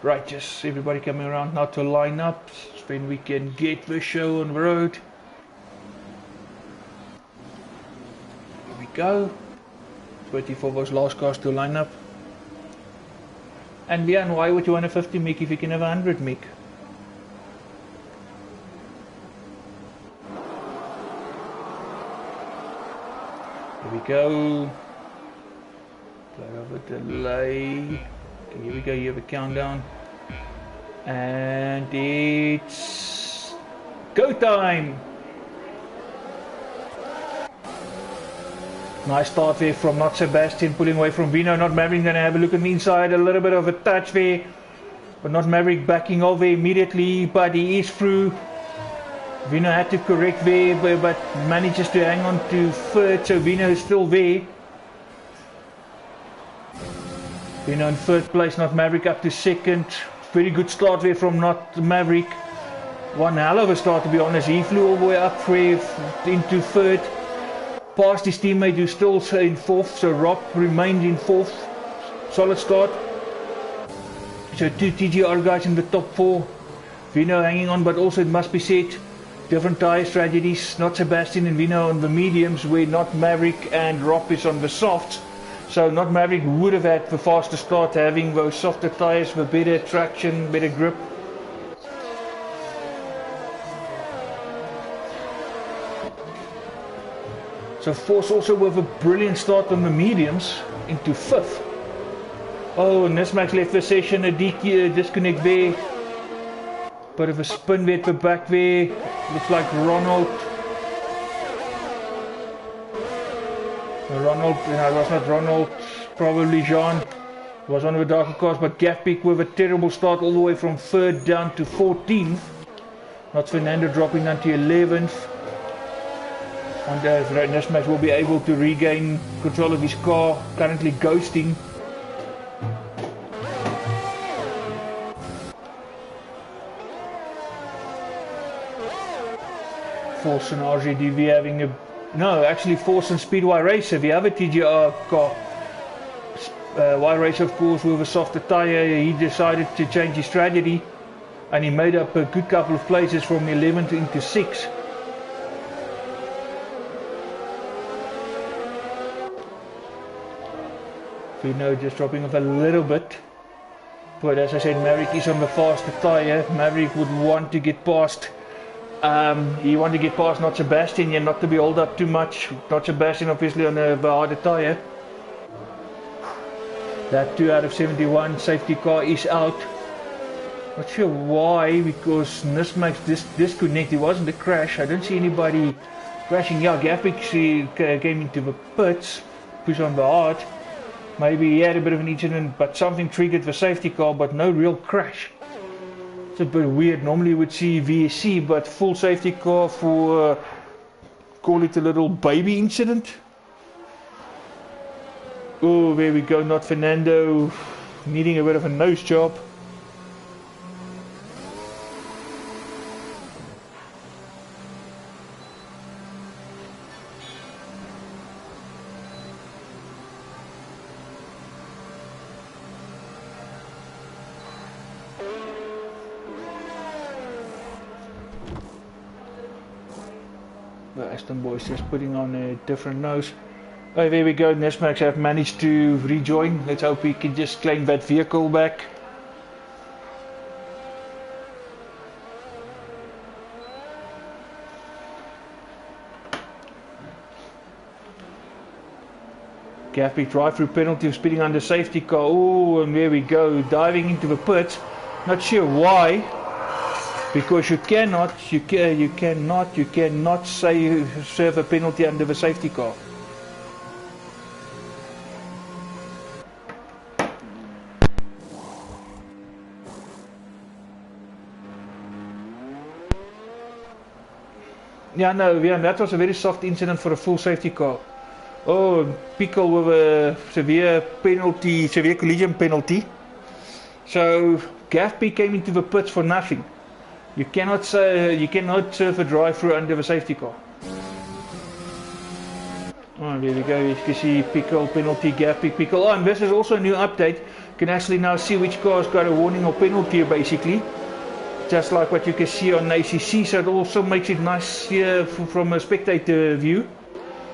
Right, just everybody coming around now to line up, then we can get the show on the road. Here we go. Waiting for those last cars to line up. And yeah, and why would you want a 50 meg if you can have a 100 meg? Here we go. Play over delay. Okay, here we go, you have a countdown. And it's go time! Nice start there from Not Sebastian, pulling away from Vino. Not Maverick going to have a look on the inside, a little bit of a touch there. But Not Maverick backing over immediately, but he is through. Vino had to correct there, but manages to hang on to third, so Vino is still there. Vino in third place, Not Maverick up to second. Very good start there from Not Maverick. One hell of a start, to be honest. He flew all the way up there into third. Past his teammate who's still in fourth, so Rob remained in fourth. Solid start. So two TGR guys in the top four. Vino hanging on, but also it must be said, different tyre strategies. Not Sebastian and Vino on the mediums, where Not Maverick and Rob is on the softs. So Not Maverick would have had the faster start, having those softer tyres with better traction, better grip. So Force also with a brilliant start on the mediums into fifth. Oh, Nismax left the session, a disconnect there. Bit of a spin there at the back there. Looks like Ronald. No, it was not Ronald, probably Jean. It was one of the darker cars, but Gafpik with a terrible start all the way from third down to 14th. Not Fernando dropping down to 11th. And Nismax will be able to regain control of his car, currently ghosting. Force and RGDV having a... No, actually Force and Speedway Racer, the other TGR car. Y Racer, of course, with a softer tyre, he decided to change his strategy. And he made up a good couple of places from 11th into 6th. Vino just dropping off a little bit, but as I said, Maverick is on the faster tyre. Maverick would want to get past, he wanted to get past Not Sebastian and not to be held up too much. Not Sebastian obviously on a harder tyre. That 2 out of 71 safety car is out. Not sure why, because Nismax disconnect. It wasn't a crash. I don't see anybody crashing. Yeah, Gafpik came into the pits, push on the hard. Maybe he had a bit of an incident, but something triggered the safety car, but no real crash. It's a bit weird. Normally you would see VSC, but full safety car for, call it a little baby incident. Oh, there we go, Not Fernando, needing a bit of a nose job. The Aston boys just putting on a different nose. Oh, there we go. Nismax have managed to rejoin. Let's hope we can just claim that vehicle back. Gafpik drive-through penalty of speeding under safety car. Oh, and there we go. Diving into the pits. Not sure why. Because you cannot serve a penalty under the safety car. Yeah, that was a very soft incident for a full safety car. Oh, Pickle with a severe collision penalty. So Gafpik came into the pits for nothing. You cannot serve a drive-through under the safety car. Oh, there we go. You can see Pickle, penalty, Gav-Pick, Pickle. Oh, and this is also a new update. You can actually now see which car's got a warning or penalty, basically. Just like what you can see on ACC, so it also makes it nice here from a spectator view.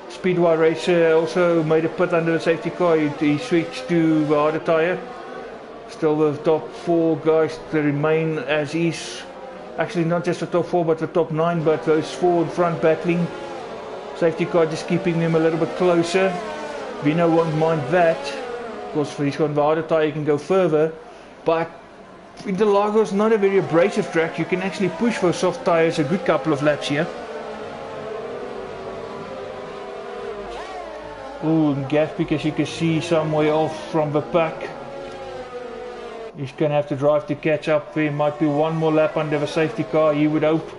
Speedway Racer also made a pit under the safety car. He switched to the harder tyre. Still the top 4 guys that remain as is. Actually not just the top 4 but the top 9, but those 4 in front battling. Safety car just keeping them a little bit closer. Vino won't mind that. Of course, for he's got the harder tyre, he can go further. But Interlagos is not a very abrasive track. You can actually push those soft tyres a good couple of laps here. Ooh, Gav-Pick, as you can see, some way off from the pack. He's going to have to drive to catch up. There might be one more lap under the safety car, you would hope.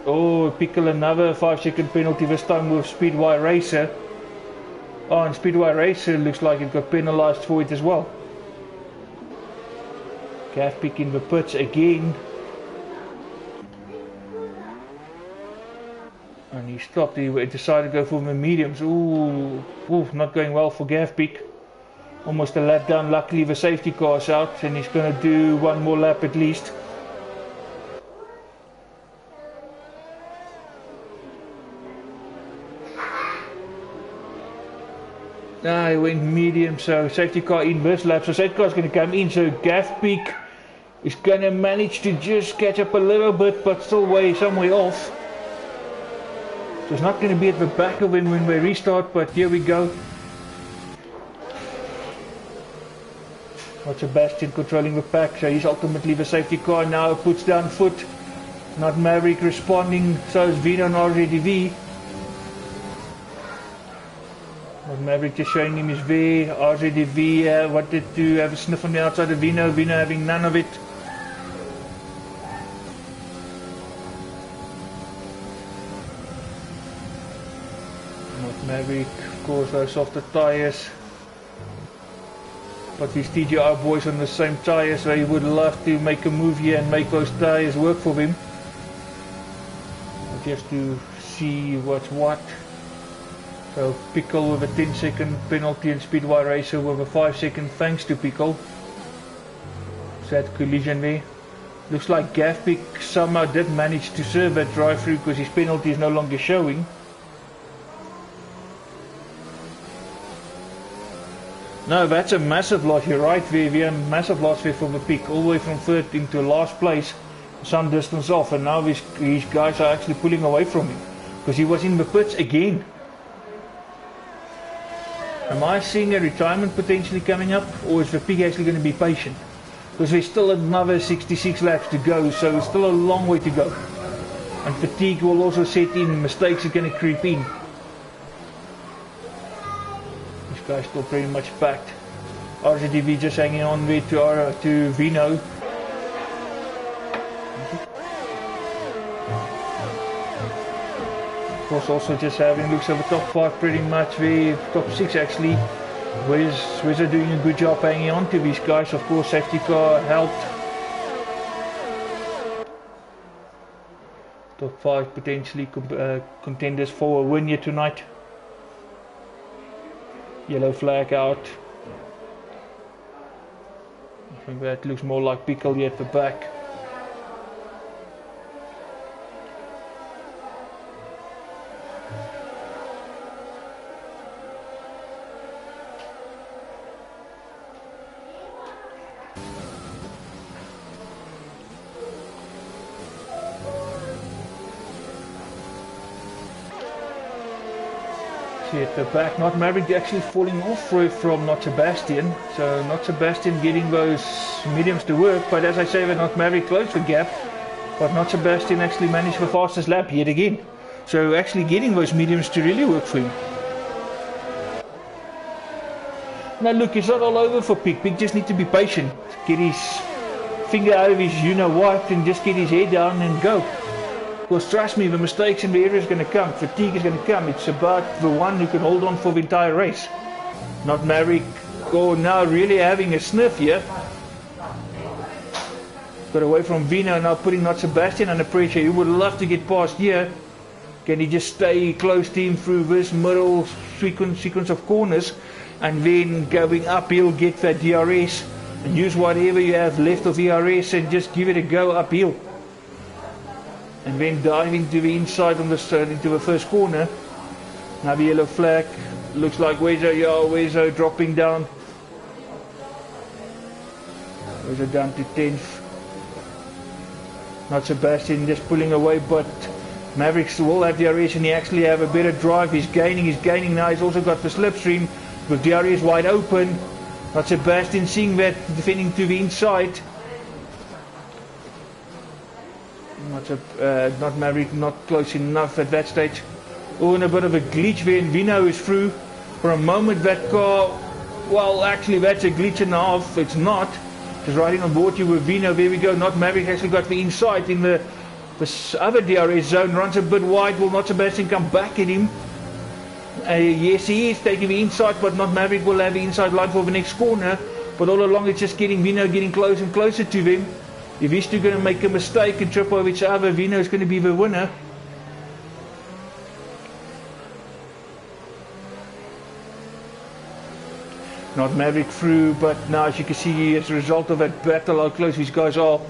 Oh, Pickle, another 5-second penalty, this time with Speedway Racer. Oh, and Speedway Racer looks like it got penalised for it as well. Gav-Pick in the pits again. And he stopped, he decided to go for the mediums. Ooh, not going well for Gav-Pick. Almost a lap down, luckily the safety car's out and he's going to do one more lap at least. He went medium, so safety car in this lap, so safety car's going to come in, so Gav-Pick is going to manage to just catch up a little bit but still some way off. So it's not going to be at the back of him when we restart, but here we go. Not Sebastian controlling the pack, so he's ultimately the safety car now, puts down foot. Not Maverick responding, so is Vino and RZDV. Not Maverick just showing him his V. RZDV wanted to have a sniff on the outside of Vino, Vino having none of it. Not Maverick, of course, those softer tyres. But these TGR boys on the same tyres, so he would love to make a move here and make those tyres work for him. Just to see what's what. So Pickle with a 10-second penalty and Speedway Racer with a 5-second thanks to Pickle. Sad collision there. Looks like Gav-Pick somehow did manage to serve that drive through because his penalty is no longer showing. No, that's a massive loss. You're right there, massive loss there for the Pick, all the way from third into last place, some distance off, and now his guys are actually pulling away from him because he was in the pits again. Am I seeing a retirement potentially coming up, or is the Pick actually going to be patient? Because there's still another 66 laps to go, so it's still a long way to go. And fatigue will also set in, mistakes are going to creep in. Guys still pretty much packed. RZDV just hanging on there to Vino. Of course, also just having looks over top 5 pretty much there, top 6 actually. Wiz are doing a good job hanging on to these guys. Of course, safety car helped. Top 5 potentially contenders for a win here tonight. Yellow flag out. I think that looks more like Pickle here at the back. At the back, Not Maverick actually falling off from Not Sebastian, so Not Sebastian getting those mediums to work, but as I say, with Not Maverick closed the gap, but Not Sebastian actually managed the fastest lap yet again, so actually getting those mediums to really work for him. Now look, it's not all over for Pick. Pick just need to be patient, get his finger out of his you-know-what and just get his head down and go. Because trust me, the mistakes in the area is going to come, fatigue is going to come. It's about the one who can hold on for the entire race. Not Maverick, now really having a sniff here. Got away from Vino, now putting Not Sebastian under pressure. He would love to get past here. Can he just stay close to him through this middle sequence of corners, and then going uphill, get that DRS, and use whatever you have left of ERS and just give it a go uphill. And then dive into the inside on into the first corner. Now the yellow flag. Looks like Wezo dropping down. Wezo down to 10th. Not Sebastian just pulling away, but Mavericks will have DRS and he actually have a better drive. He's gaining now. He's also got the slipstream with DRS wide open. Not Sebastian seeing that, defending to the inside. Not Maverick, not close enough at that stage. Oh, and a bit of a glitch there, and Vino is through. For a moment that car, well actually that's a glitch and a half, it's not. Just riding on board you with Vino, there we go. Not Maverick actually got the inside in the other DRS zone, runs a bit wide, will not Sebastian come back at him. Yes, he is taking the inside, but not Maverick will have the inside line for the next corner. But all along it's just getting Vino getting closer and closer to them. If he's still going to make a mistake and trip over each other, Vino is going to be the winner. Not Maverick through, but now as you can see as a result of that battle how close these guys are,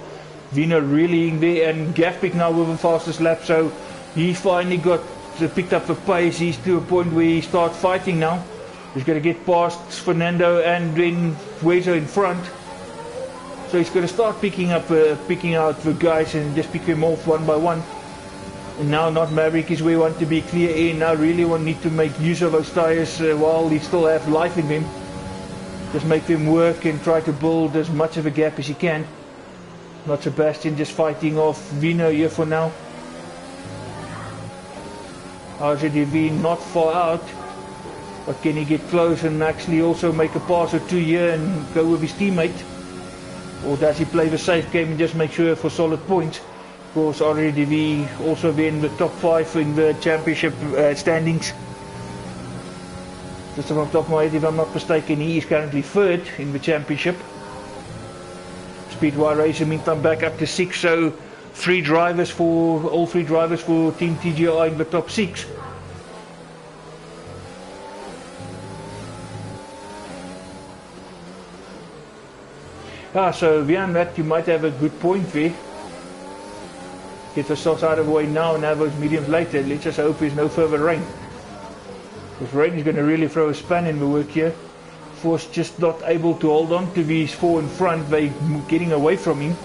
Vino really in there, and Gafpick now with the fastest lap, so he finally picked up the pace. He's to a point where he starts fighting now. He's going to get past Fernando and then Wezo in front. So he's going to start picking out the guys and just pick them off one by one. And now not Maverick is where we want to be clear in. Now really need to make use of those tyres while they still have life in them. Just make them work and try to build as much of a gap as you can. Not Sebastian just fighting off Vino here for now. RZDV not far out, but can he get close and actually also make a pass or two here and go with his teammate? Or does he play the safe game and just make sure for solid points? Of course RZDV also in the top 5 in the championship standings. Just off the top of my head, if I'm not mistaken, he is currently 3rd in the championship. Speedway Racer meantime back up to 6, so all three drivers for Team TGR in the top 6. So beyond that you might have a good point there. Get the softs out of the way now and have those mediums later. Let's just hope there's no further rain. Because rain is going to really throw a span in the work here. Force just not able to hold on to these 4 in front. They're getting away from him.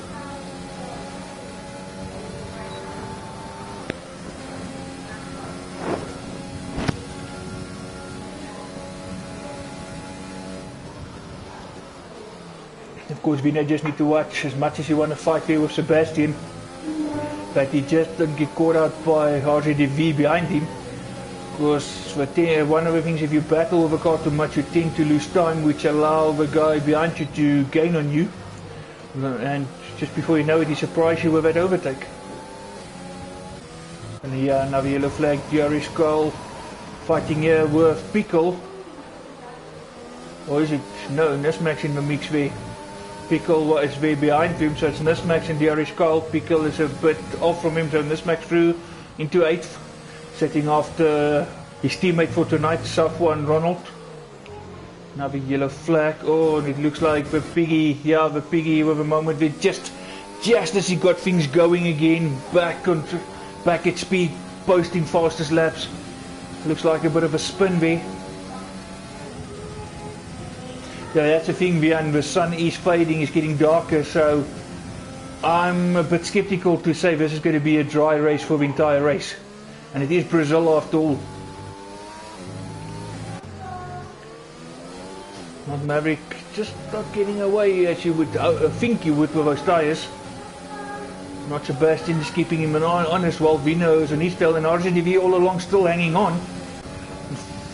Of course, Vino just need to watch as much as you want to fight here with Sebastian, that he just don't get caught out by RZDV behind him. Because one of the things, if you battle with a car too much, you tend to lose time, which allow the guy behind you to gain on you. And just before you know it, he surprises you with that overtake. And here another yellow flag, DRS Carl fighting here with Pickle. Or is it? No, Nismax in the mix there. Pickle is way behind him, so it's Nismax and DRS Carl. Pickle is a bit off from him, so Nismax through into 8th. Setting after his teammate for tonight, Safwan Ronald. Another yellow flag. Oh, and it looks like the piggy. Yeah, the piggy with a moment there, just as he got things going again, back at speed, posting fastest laps. Looks like a bit of a spin there. Yeah, that's the thing, Vian. The sun is fading, it's getting darker, so I'm a bit skeptical to say this is going to be a dry race for the entire race. And it is Brazil after all. Not Maverick, just not getting away as you would think you would with those tyres. Not Sebastian just keeping him honest while Vino is on his tail, and RZDV all along still hanging on.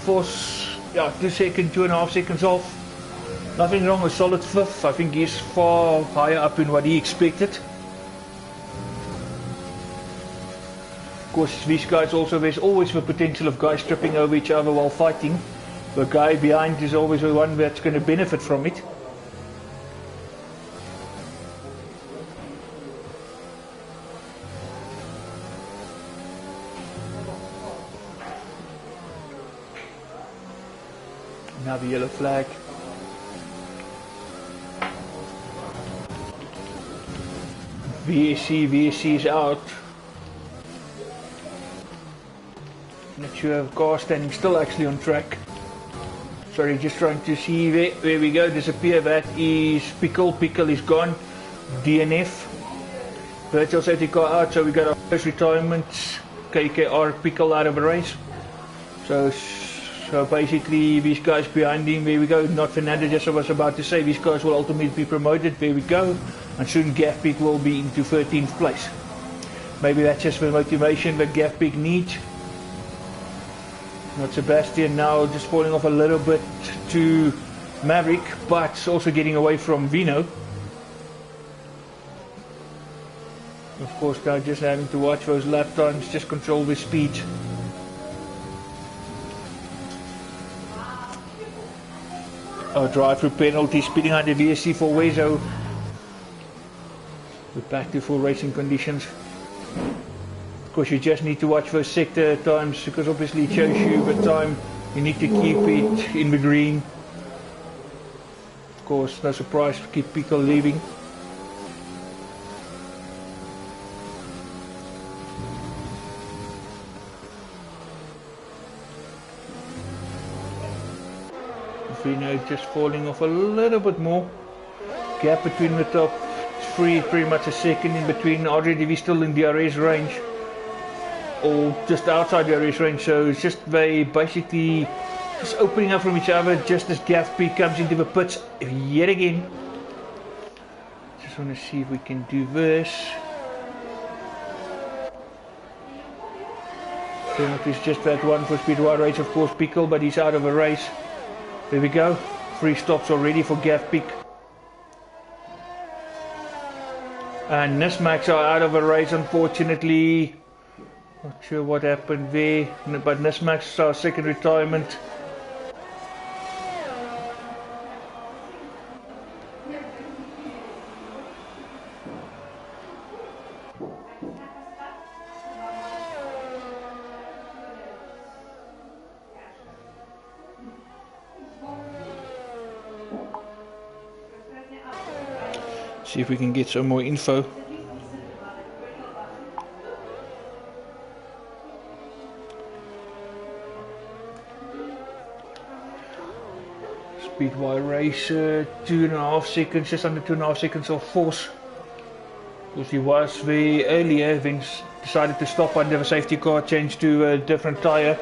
Force, yeah, 2.5 seconds off. Nothing wrong with solid 5th. I think he's far higher up in what he expected. Of course, these guys also, there's always the potential of guys tripping over each other while fighting. The guy behind is always the one that's going to benefit from it. another yellow flag. VSC is out. Not sure if car standing still actually on track. Sorry, just trying to see where we go. Disappear. That is Pickle. Pickle is gone. DNF. Virtual safety car out. So we got our first retirement. KKR Pickle out of a race. So basically these guys behind him, there we go. Not Fernando, just I was about to say, these guys will ultimately be promoted. There we go. And soon Gafpik will be into 13th place. Maybe that's just the motivation that Gafpik needs. Not Sebastian now, just falling off a little bit to Maverick, but also getting away from Vino. Of course, now just having to watch those lap times, just control the speed. Oh, drive-through penalty, speeding under VSC for Wezo. We're back to full racing conditions. Of course, you just need to watch those sector times, because obviously it shows you the time. You need to keep it in the green. Of course, no surprise to keep people leaving. Vino just falling off a little bit more. Gap between the top three, pretty much a second in between. RJDV still in DRS range, or just outside DRS range, so it's just they basically just opening up from each other just as Gafpik comes into the pits yet again. Just want to see if we can do this. Penalty's just that one for Speedway race, of course, Pickle, but he's out of a race. There we go, 3 stops already for Gafpik. And Nismax are out of a race, unfortunately. Not sure what happened there, but Nismax is our second retirement. See if we can get some more info. Speedway race, 2.5 seconds, just under 2.5 seconds of force. Because he was very earlier, then decided to stop under the safety car, changed to a different tyre.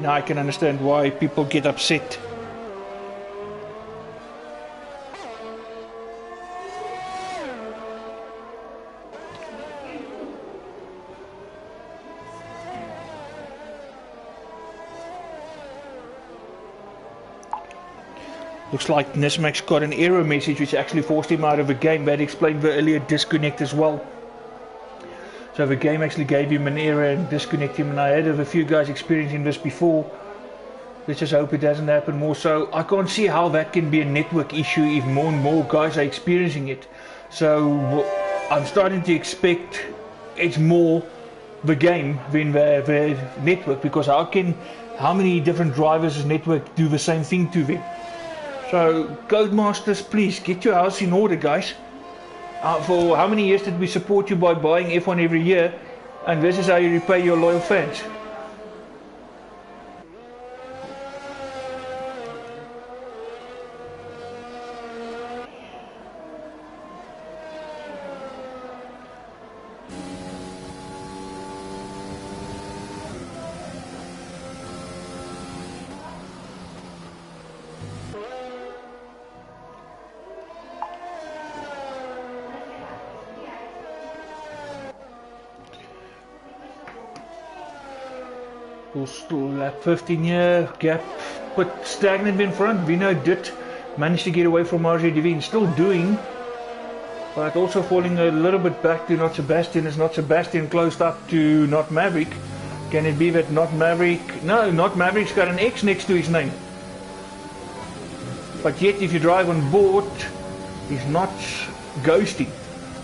Now I can understand why people get upset. Looks like Nismax got an error message which actually forced him out of the game. That explained the earlier disconnect as well. So the game actually gave him an error and disconnected him, and I heard of a few guys experiencing this before. Let's just hope it doesn't happen more. So I can't see how that can be a network issue if more and more guys are experiencing it. So I'm starting to expect it's more the game than the network, because how many different drivers' network do the same thing to them? So Codemasters, please get your house in order, guys. For how many years did we support you by buying F1 every year, and this is how you repay your loyal fans? Still lap 15 here, gap put stagnant in front. Vino did manage to get away from RJDV and still doing but also falling a little bit back to Not Sebastian. Is Not Sebastian closed up to Not Maverick? Can it be that Not Maverick... No, Not Maverick's got an X next to his name. But yet if you drive on board, he's not ghosting.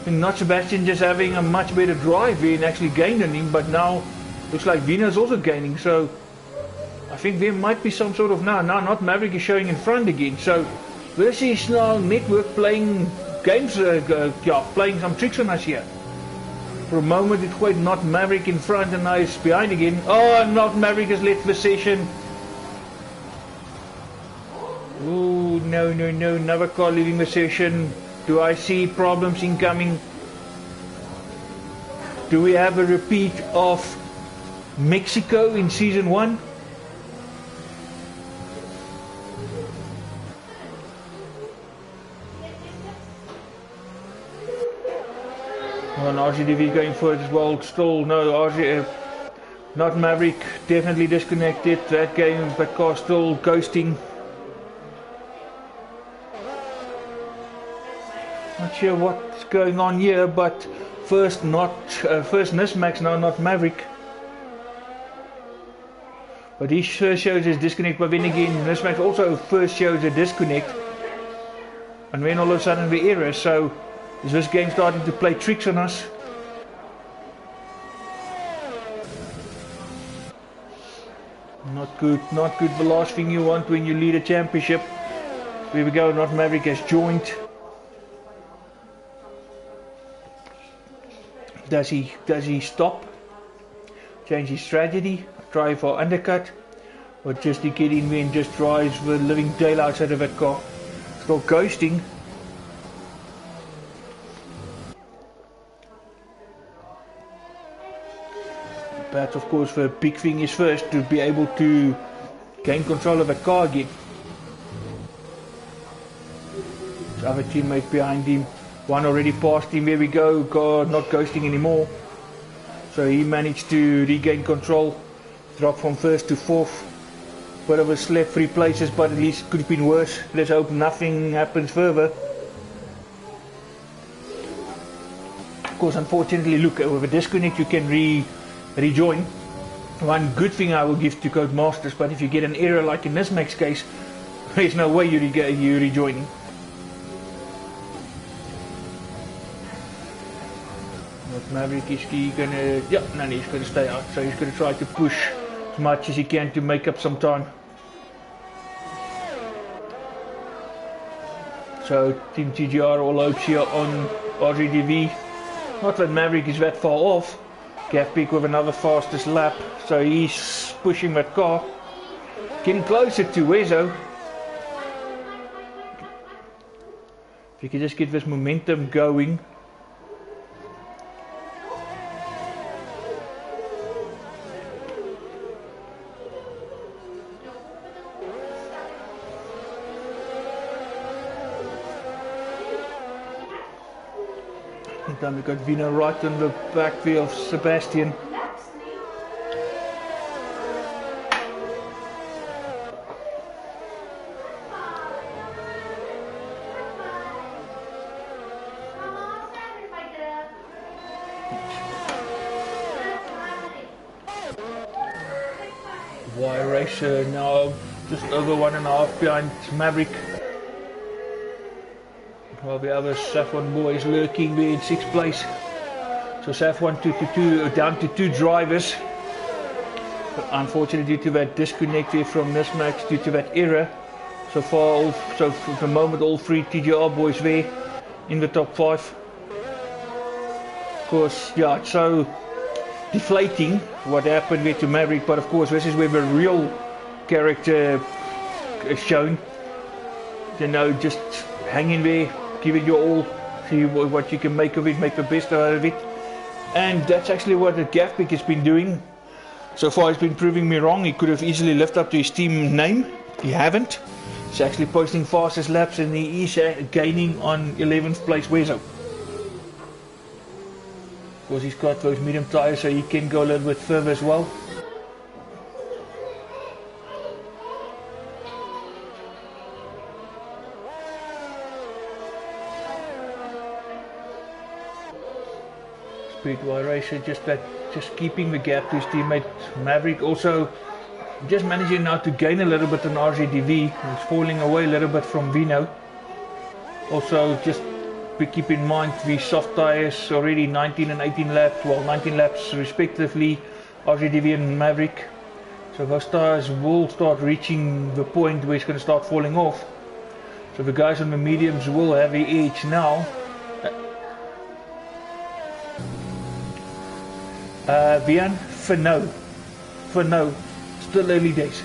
And Not Sebastian just having a much better drive and actually gained on him, but now looks like Vino's also gaining, so I think there might be some sort of... Now Not Maverick is showing in front again, so this is now Network playing games, playing some tricks on us here. For a moment it quite Not Maverick in front and now he's behind again. Oh, Not Maverick has left the session. Oh, no, another car leaving the session. Do I see problems incoming? Do we have a repeat of Mexico in season 1? And RGDV going for it as well. Still no Not Maverick, definitely disconnected that game, but car still ghosting. Not sure what's going on here, but first Nismax, now Not Maverick. But he first shows his disconnect, but then again Nismax also first shows a disconnect. And then all of a sudden the error, so is this game starting to play tricks on us? Not good, the last thing you want when you lead a championship. Here we go, Not Maverick has joined. Does he stop? Change his strategy? Try for undercut? Or just to get in there and just drives the living daylights out of that car? Still ghosting. But of course the big thing is first to be able to gain control of the car again. His other teammate behind him. One already passed him, there we go, car not ghosting anymore. So he managed to regain control, drop from first to fourth. Bit of a slip, 3 places, but at least it could have been worse. Let's hope nothing happens further. Of course, unfortunately, look, with a disconnect you can rejoin. One good thing I will give to Codemasters, but if you get an error like in this Max case, there's no way you're rejoining. Maverick, is he gonna... Yeah, no, he's gonna stay out, so he's gonna try to push as much as he can to make up some time. So Team TGR all hopes here on RGDV. Not that Maverick is that far off. Gafpeak with another fastest lap, so he's pushing that car. Getting closer to Wezo. If you can just get this momentum going. Then we got Vino right on the back wheel of Sebastian. Y Racer now just over 1.5 behind Maverick. While the other Safwan boys lurking there in 6th place. So Safwan down to 2 drivers. But unfortunately, due to that disconnect there from Nismax, due to that error, so far, so for the moment, all 3 TGR boys there in the top 5. Of course, yeah, it's so deflating what happened there to Maverick, but of course, this is where the real character is shown. You know, just hang in there. Give it your all, see what you can make of it, make the best out of it. And that's actually what the Gafpeak has been doing. So far he's been proving me wrong. He could have easily lived up to his team name. He haven't. He's actually posting fastest laps and he is gaining on 11th place Wezo. Of course he's got those medium tires so he can go a little bit further as well. Speedway Racer, just keeping the gap to his teammate Maverick. Also just managing now to gain a little bit on RZDV. He's falling away a little bit from Vino. Also just keep in mind the soft tyres already 19 and 18 laps, well 19 laps respectively, RZDV and Maverick. So those tyres will start reaching the point where it's going to start falling off. So the guys on the mediums will have the edge now. Vian, for now, still early days.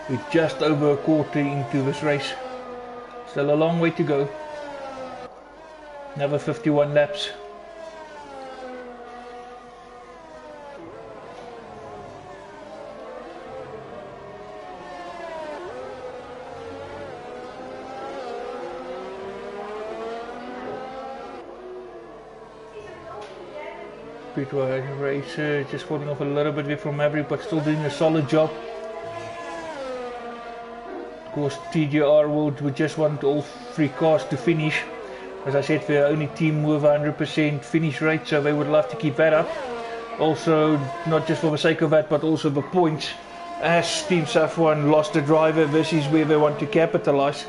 We're just over a quarter into this race. Still a long way to go. Another 51 laps. Speedway Racer just falling off a little bit there from Maverick, but still doing a solid job. Of course, TGR would just want all three cars to finish. As I said, they're only team with 100% finish rate, so they would love to keep that up. Also, not just for the sake of that, but also the points. As Team Safwan lost a driver, this is where they want to capitalize.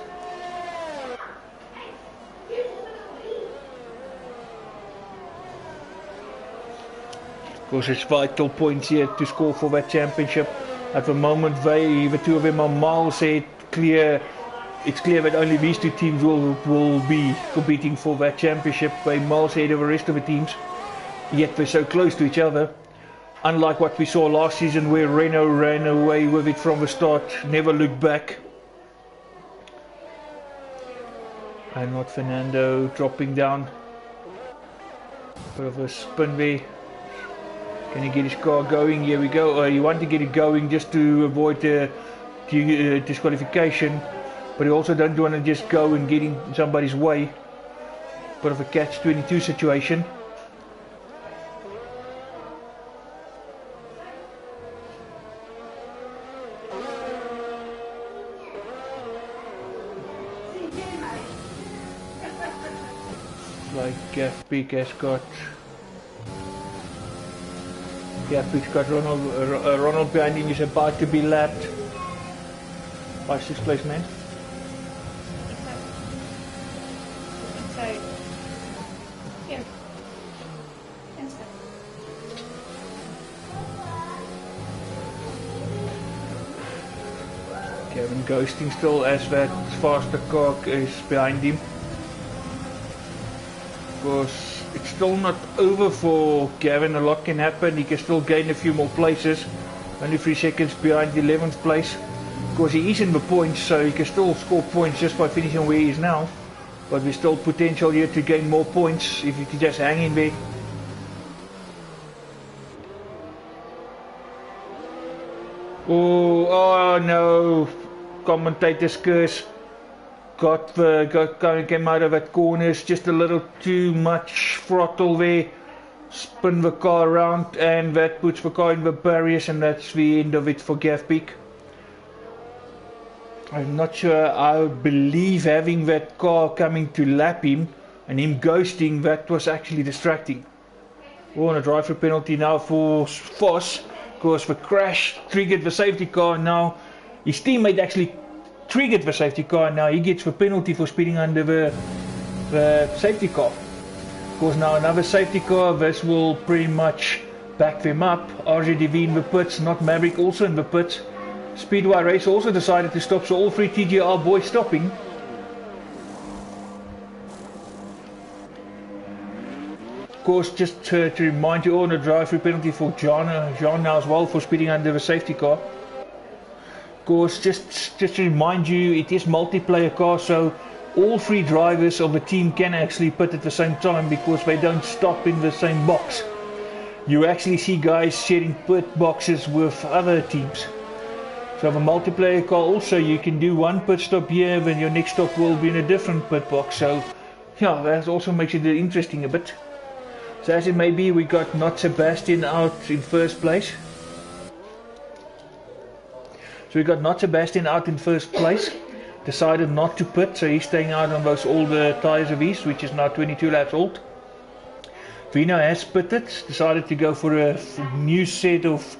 Of course, it's vital points here to score for that championship. At the moment, the two of them are miles ahead. It's clear that only these two teams will be competing for that championship. They're miles ahead of the rest of the teams, yet they're so close to each other. Unlike what we saw last season, where Renault ran away with it from the start, never looked back. And not Fernando dropping down. Bit of a spin there. Can he get his car going? Here we go. You want to get it going just to avoid disqualification, but you also don't want to just go and get in somebody's way. Bit of a catch-22 situation. Like Gaffbeek has got. Gaffbeek's got Ronald behind him. He's about to be lapped by 6th place man. So, yeah. Kevin ghosting still as that faster car is behind him. Of course, it's still not over for Gavin. A lot can happen. He can still gain a few more places. Only 3 seconds behind the 11th place. Of course, he is in the points, so he can still score points just by finishing where he is now. But there's still potential here to gain more points if you can just hang in there. Oh no! Commentator's curse. Came out of that corners, just a little too much throttle there. Spin the car around, and that puts the car in the barriers, and that's the end of it for Gaffbeek. I'm not sure. I believe having that car coming to lap him and him ghosting, that was actually distracting. Oh, and a driver penalty now for Vos. Of course, the crash triggered the safety car. Now his teammate actually triggered the safety car. Now he gets the penalty for speeding under the safety car. Of course, now another safety car. This will pretty much back them up. RZDV in the pits, not Maverick also in the pits. Speedway Race also decided to stop, so all 3 TGR boys stopping. Of course, just to remind you, on a drive-through penalty for Jean now as well for speeding under the safety car. Of course, just to remind you, it is multiplayer car, so all 3 drivers of the team can actually pit at the same time because they don't stop in the same box. You actually see guys sharing pit boxes with other teams. So the multiplayer car also, you can do one pit stop here, then your next stop will be in a different pit box. So yeah, that also makes it interesting a bit. So as it may be, we got Not Sebastian out in first place. So we got Not Sebastian out in first place. decided not to pit, so he's staying out on those older tyres of his, which is now 22 laps old. Vino has pitted, decided to go for a new set of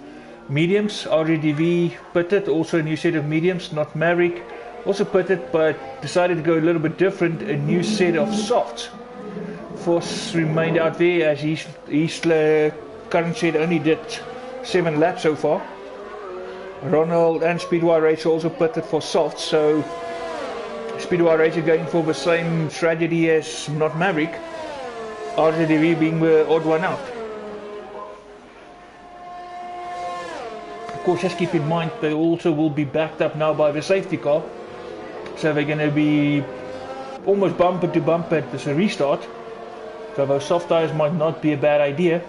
mediums. RGDV pitted, also a new set of mediums. Not Maverick, also pitted, but decided to go a little bit different, a new set of softs. Force remained out there as his current set only did 7 laps so far. Ronald and Speedway Racer also pitted for softs, so Speedway Racer going for the same strategy as Not Maverick, RGDV being the odd one out. Of course, just keep in mind they also will be backed up now by the safety car, so they're going to be almost bumper to bumper at this restart. So those soft tyres might not be a bad idea,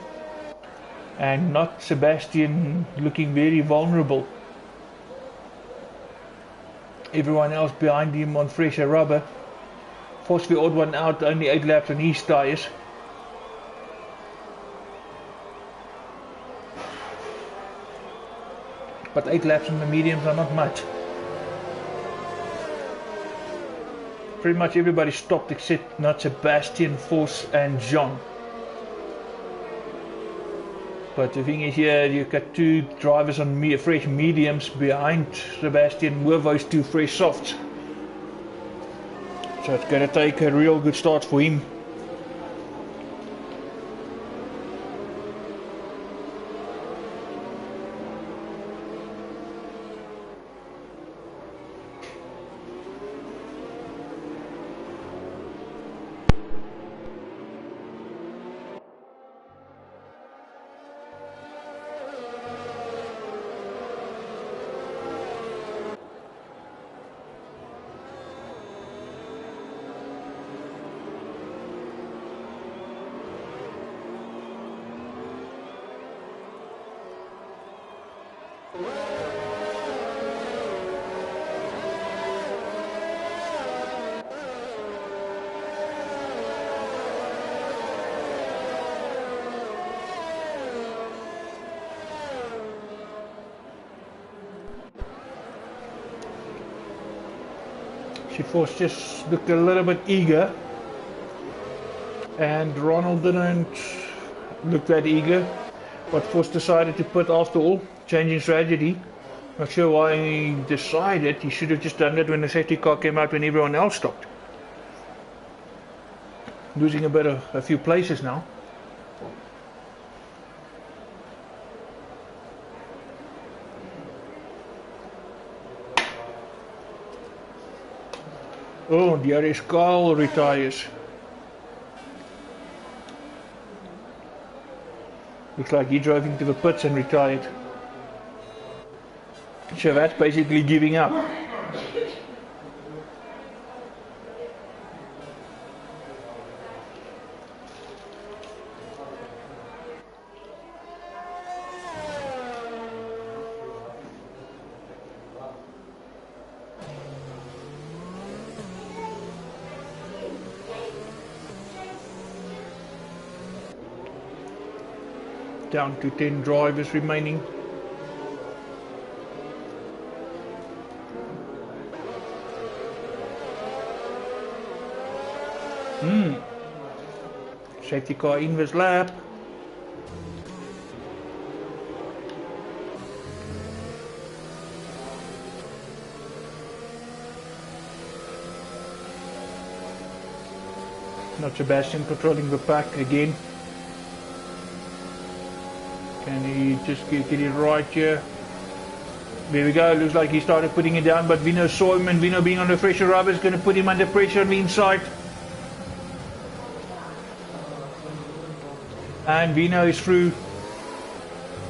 and not Sebastian looking very vulnerable. Everyone else behind him on fresher rubber. Forced the odd one out, only 8 laps on his tyres. But 8 laps on the mediums are not much. Pretty much everybody stopped except not Sebastian, Force and Jean. But the thing is here, you've got 2 drivers on fresh mediums behind Sebastian with those 2 fresh softs. So it's going to take a real good start for him. Force just looked a little bit eager, and Ronald didn't look that eager, but Force decided to put after all, changing strategy. Not sure why he decided. He should have just done that when the safety car came out when everyone else stopped. Losing a few places now. Oh, Darius Carl retires. Looks like he drove into the pits and retired. So that's basically giving up. Down to 10 drivers remaining. Safety car in this lap. Not Sebastian controlling the pack again. Can he just get it right here? There we go. Looks like he started putting it down, but Vino saw him, and Vino being on the fresher rubber is going to put him under pressure on the inside. And Vino is through.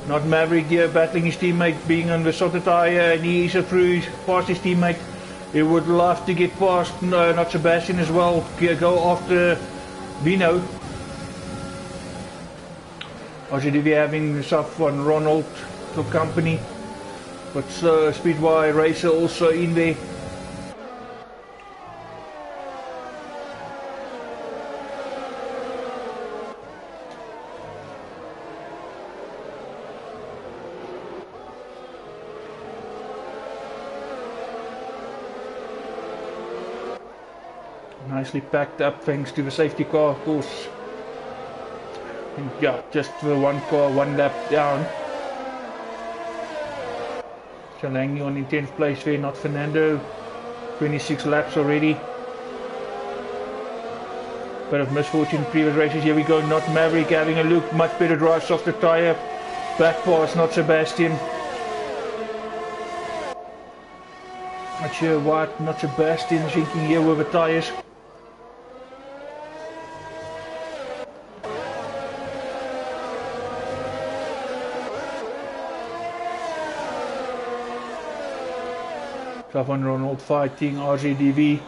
Not Maverick here battling his teammate, being on the softer tyre, and he is through past his teammate. He would love to get past, no, not Sebastian as well, go after Vino. RGDV having stuff on Ronald for company, but Speedway Racer also in there. Nicely packed up thanks to the safety car, of course. And yeah, just the one car, one lap down. So Lange on in 10th place there, not Fernando. 26 laps already. Bit of misfortune in previous races. Here we go, not Maverick having a look. Much better drive, softer tyre. Back pass, not Sebastian. Not sure what, not Sebastian thinking here with the tyres. Van Ronald fighting RZDV.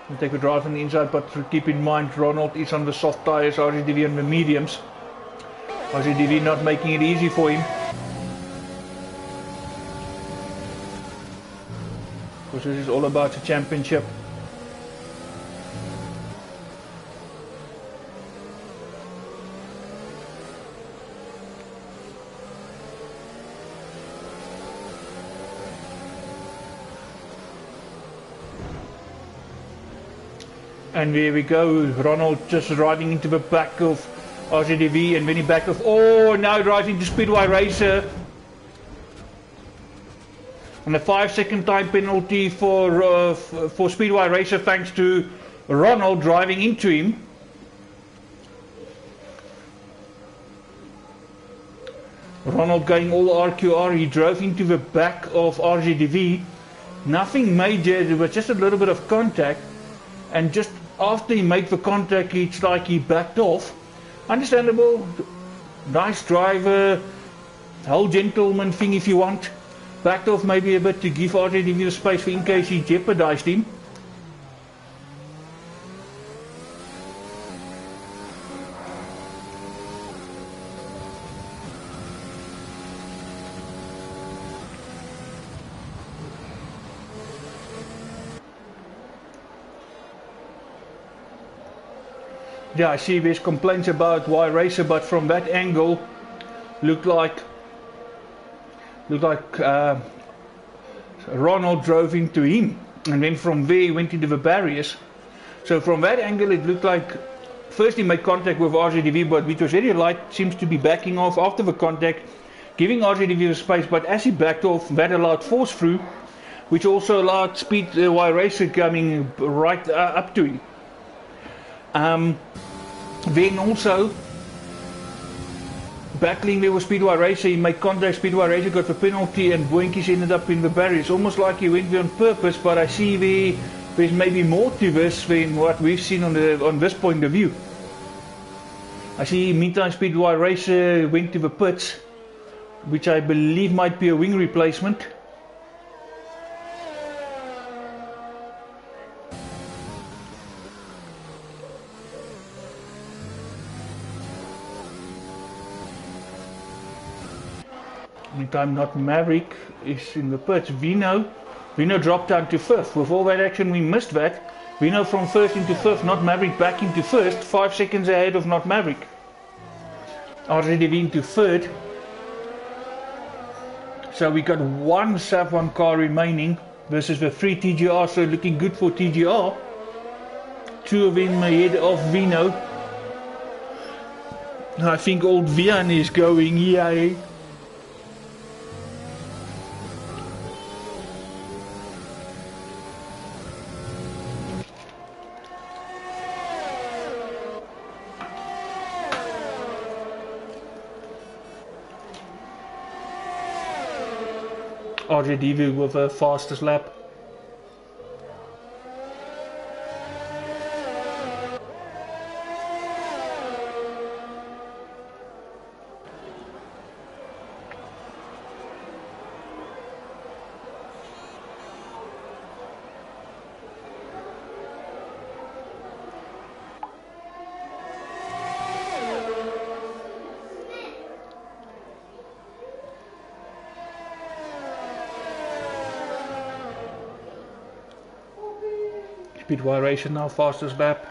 We'll take a drive on the inside, but keep in mind Ronald is on the soft tyres, RZDV on the mediums. RZDV not making it easy for him. Because this is all about the championship. And there we go, Ronald just riding into the back of RZDV and then he back of, oh, now riding to Speedway Racer. And a 5-second time penalty for Speedway Racer thanks to Ronald driving into him. Ronald going all RQR, he drove into the back of RZDV. Nothing major, there was just a little bit of contact. And just after he made the contact, it's like he backed off. Understandable, nice driver, whole gentleman thing if you want. Backed off maybe a bit to give RZDV the space for in case he jeopardized him. Yeah, I see there's complaints about why Racer, but from that angle, looked like Ronald drove into him, and then from there he went into the barriers. So from that angle, it looked like first he made contact with RZDV, but which was very light, seems to be backing off after the contact, giving RZDV the space. But as he backed off, that allowed force through, which also allowed Speedway Racer coming right up to him. Then also battling there with Speedway Racer, he made contact, Speedway Racer got the penalty and Boinkies ended up in the barriers. Almost like he went there on purpose, but I see there's maybe more to this than what we've seen on this point of view. I see meantime Speedway Racer went to the pits, which I believe might be a wing replacement. Meantime, not Maverick is in the pits. Vino dropped down to 5th. With all that action, we missed that. Vino from 1st into 5th, not Maverick back into 1st, 5 seconds ahead of not Maverick. RZDV into 3rd. So we got one SAF1 car remaining versus the 3 TGR, so looking good for TGR. 2 of them ahead of Vino. I think old Vian is going, yeah. RZDV with the fastest lap. Speedway Racer now fastest lap.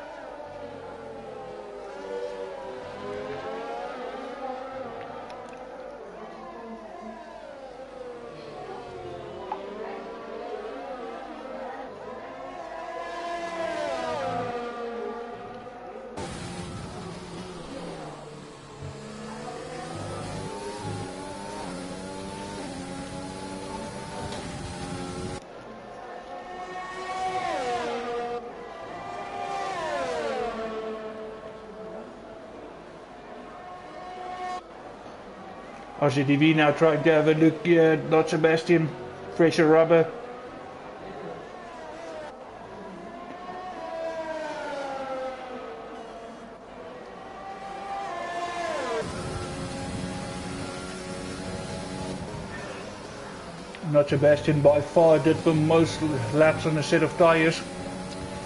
RZDV now trying to have a look here, not Sebastian, fresher rubber. Not Sebastian by far did the most laps on a set of tyres.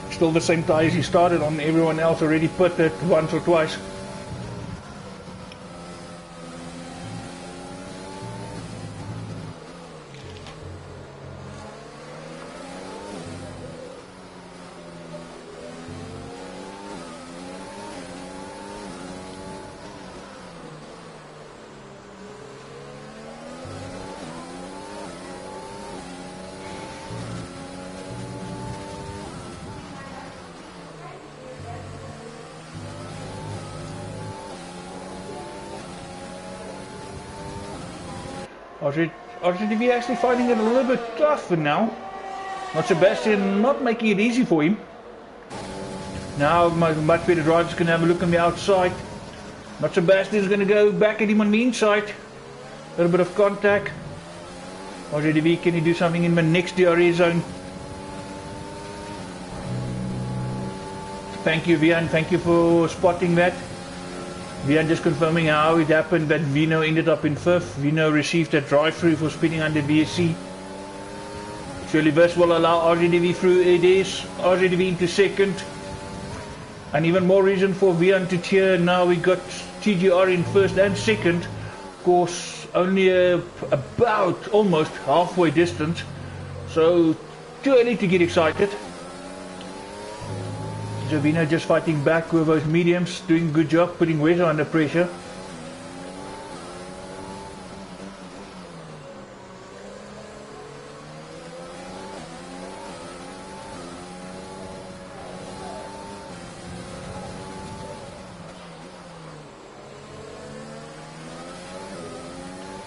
Still the same tyres he started on, everyone else already pitted once or twice. RZDV actually finding it a little bit tougher now. Not Sebastian not making it easy for him. Now much better drivers can have a look on the outside. Not Sebastian is going to go back at him on the inside. A little bit of contact. RZDV, can he do something in the next DRS zone? Thank you, Vian. Thank you for spotting that. Vian just confirming how it happened that Vino ended up in 5th. Vino received a drive-through for speeding under VSC. Surely this will allow RZDV through. It is RZDV into 2nd. And even more reason for Vian to cheer. Now we got TGR in 1st and 2nd. Of course, only about almost halfway distance. So, too early to get excited. Vino just fighting back with those mediums, doing a good job putting Wezo under pressure.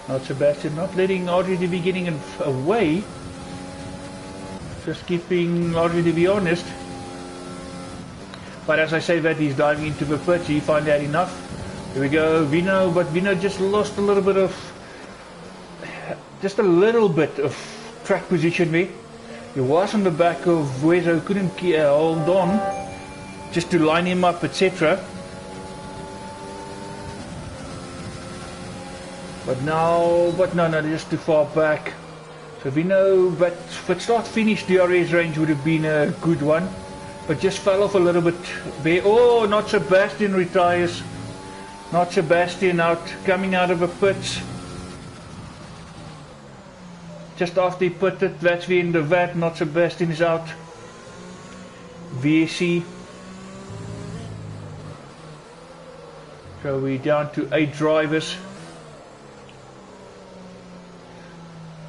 Not Sebastian, not letting RZDV getting away. Just keeping RZDV honest. But as I say that, he's diving into the pits, he found that enough. Here we go, Vino, but Vino just lost a little bit of track position there. He was on the back of Wezo, couldn't hold on just to line him up, etc. But no, just too far back. So Vino, but start-finish DRS range would have been a good one. But just fell off a little bit there. Oh, not Sebastian retires. Not Sebastian coming out of the pits. Just after he pitted, that's the end of that. Not Sebastian is out. VSC. So we're down to 8 drivers.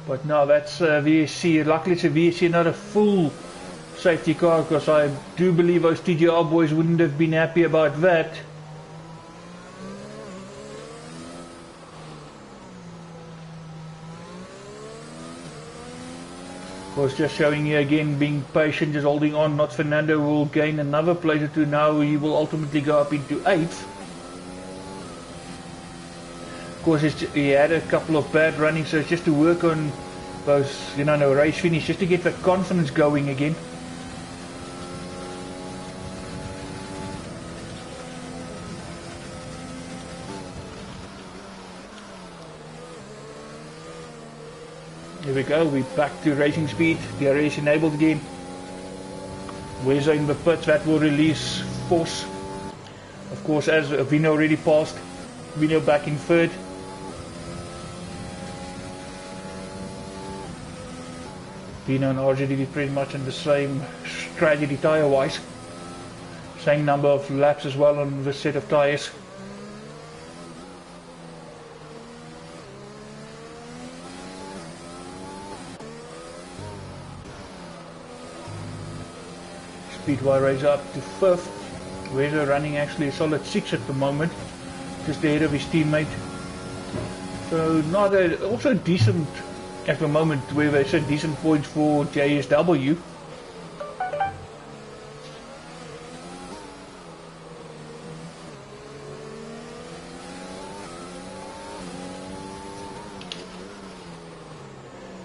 But no, that's VSC. Luckily it's a VSC, not a full safety car, because I do believe those TGR boys wouldn't have been happy about that. Of course, just showing you again, being patient, just holding on. Not Fernando will gain another place or two now. He will ultimately go up into 8th. Of course, he had a couple of bad runnings, so it's just to work on those, no race finish, just to get the confidence going again. Here we go, we're back to racing speed. DRS enabled again. Wezo in the pits, that will release force. Of course, as Vino already passed, Vino back in 3rd. Vino and RZDV pretty much in the same strategy tyre wise. Same number of laps as well on the set of tyres. Speedway race up to 5th. Wezo running actually a solid 6 at the moment, just ahead of his teammate. So also decent at the moment, where they said decent points for JSW.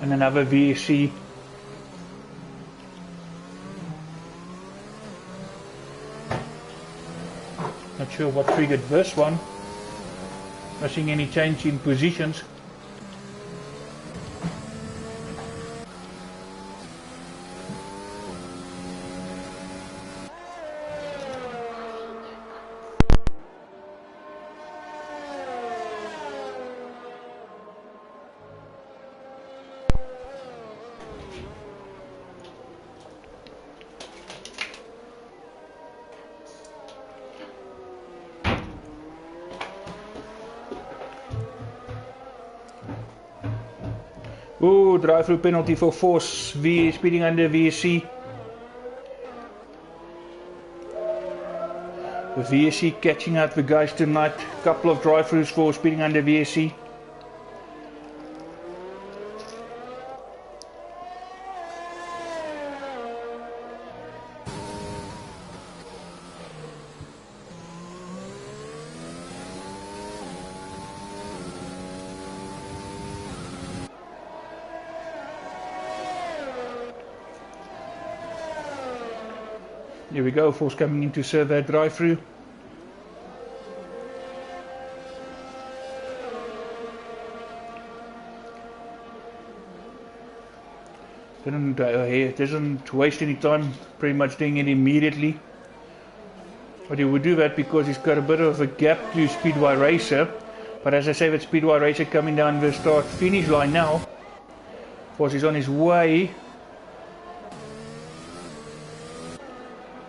and another VSC. Not sure what triggered this one. Not seeing any change in positions. Oh, drive-through penalty for Force V speeding under VSC. The VSC catching out the guys tonight. Couple of drive-throughs for speeding under VSC. Here we go, Force coming in to serve that drive-through. Doesn't waste any time, pretty much doing it immediately. But he would do that because he's got a bit of a gap to Speedway Racer. But as I say, with Speedway Racer coming down the start-finish line now, Force is on his way.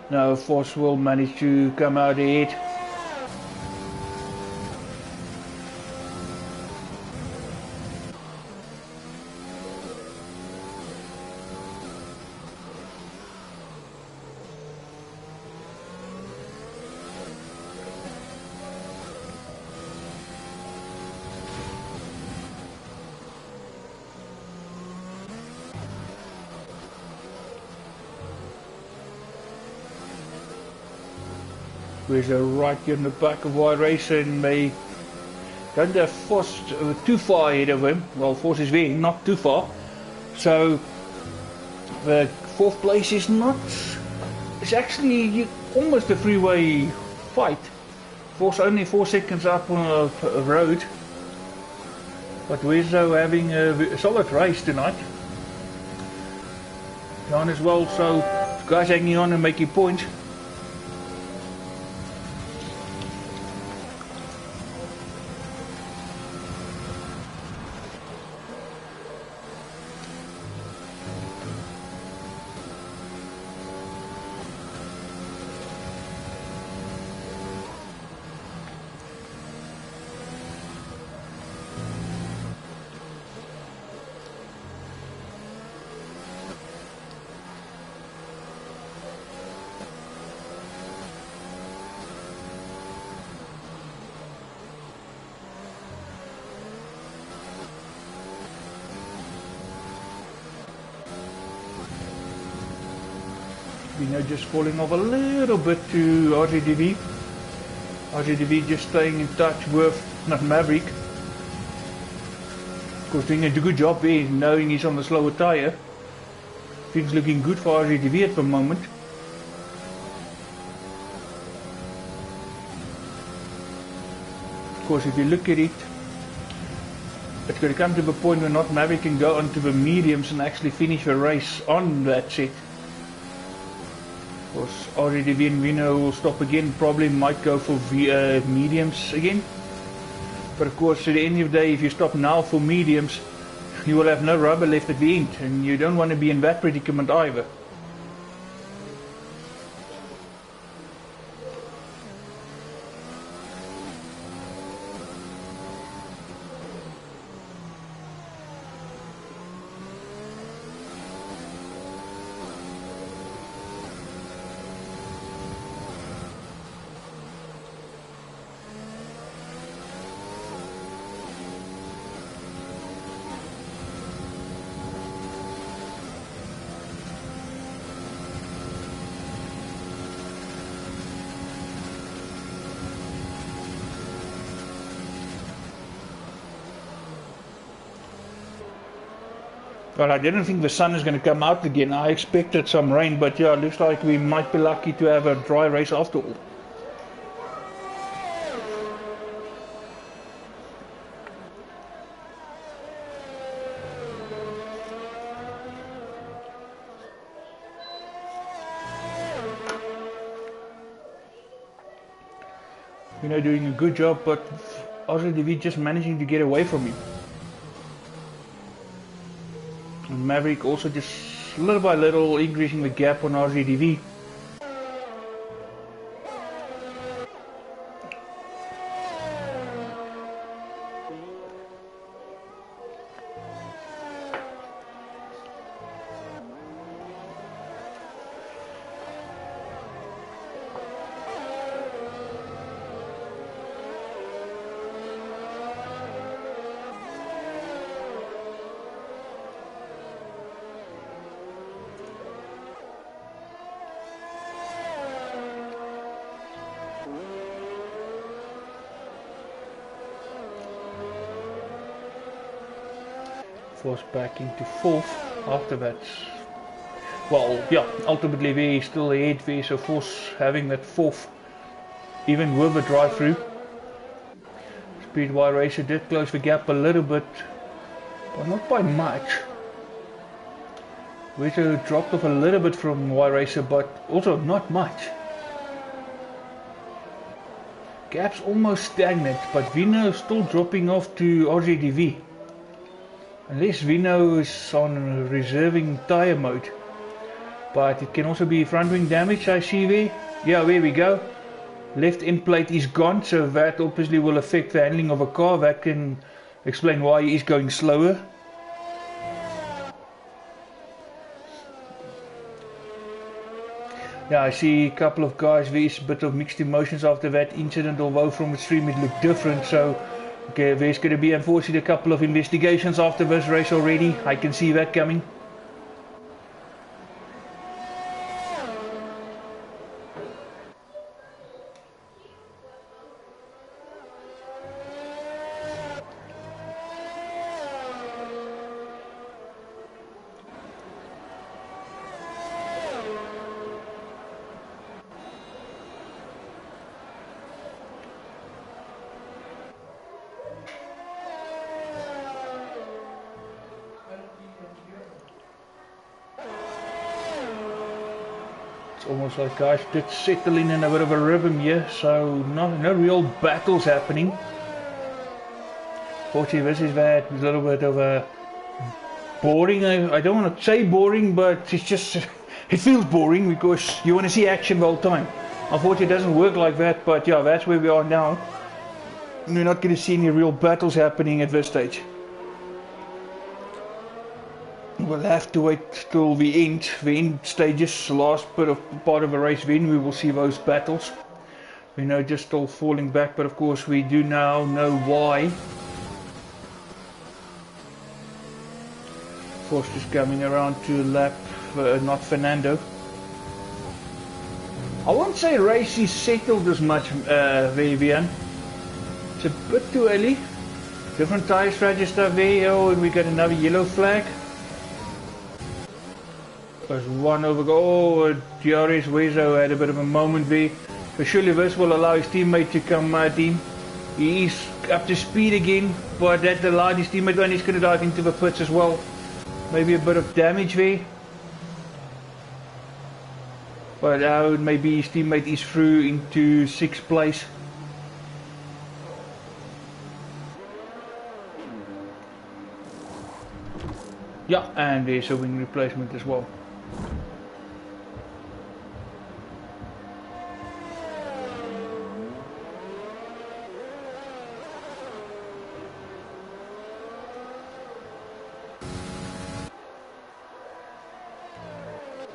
Now Force will manage to come out ahead. There's a right here in the back of Y Racer, and they don't have Force too far ahead of him. Well, Force is there, not too far. So the fourth place is not. It's actually almost a three-way fight. Force only 4 seconds up on a road. But Wezo having a solid race tonight. John as well, so guys hanging on and making points. You know, just falling off a little bit to RJDV. RJDV just staying in touch with not Maverick. Of course, doing a good job there, knowing he's on the slower tyre. Things looking good for RJDV at the moment. Of course, if you look at it, it's going to come to the point where not Maverick can go onto the mediums and actually finish the race on that set. Of course, RJDV and Vino will stop again, probably might go for mediums again. But of course, at the end of the day, if you stop now for mediums, you will have no rubber left at the end, and you don't want to be in that predicament either. Well, I didn't think the sun is going to come out again. I expected some rain, but yeah, it looks like we might be lucky to have a dry race after all. You know, doing a good job, but RZDV just managing to get away from him. And Maverick also just little by little increasing the gap on RZDV. Force back into fourth after that. Well, yeah, ultimately we still ahead there, so Force having that fourth, even with the drive-through. Speedway Racer did close the gap a little bit, but not by much. Racer dropped off a little bit from Y Racer, but also not much. Gap's almost stagnant, but Vino still dropping off to RZDV. Unless Vino is on reserving tyre mode. But it can also be front wing damage, I see there. Yeah, there we go. Left end plate is gone, so that obviously will affect the handling of a car. That can explain why he is going slower. Yeah, I see a couple of guys, there's a bit of mixed emotions after that incident, although from the stream it looked different, so okay, there's going to be unfortunately a couple of investigations after this race already. I can see that coming. Almost like guys did settle in a bit of a rhythm here, so no real battles happening. Fortunately, this is that little bit of a boring. I don't want to say boring, but it's just it feels boring because you want to see action the whole time. Unfortunately, it doesn't work like that, but yeah, that's where we are now. We're not going to see any real battles happening at this stage. We'll have to wait till the end stages, last bit of part of the race, then we will see those battles. We know just still falling back, but of course we do now know why. Force is coming around to lap, not Fernando. I won't say race is settled as much, Vivian. It's a bit too early. Different tyre strategy stuff there, oh, and we got another yellow flag. There's one over, oh, DRS Wezo had a bit of a moment there. But surely this will allow his teammate to come at him. He is up to speed again, but that allowed his teammate, and he's going to dive into the pits as well. Maybe a bit of damage there. But now maybe his teammate is through into 6th place. Yeah, and there's a wing replacement as well.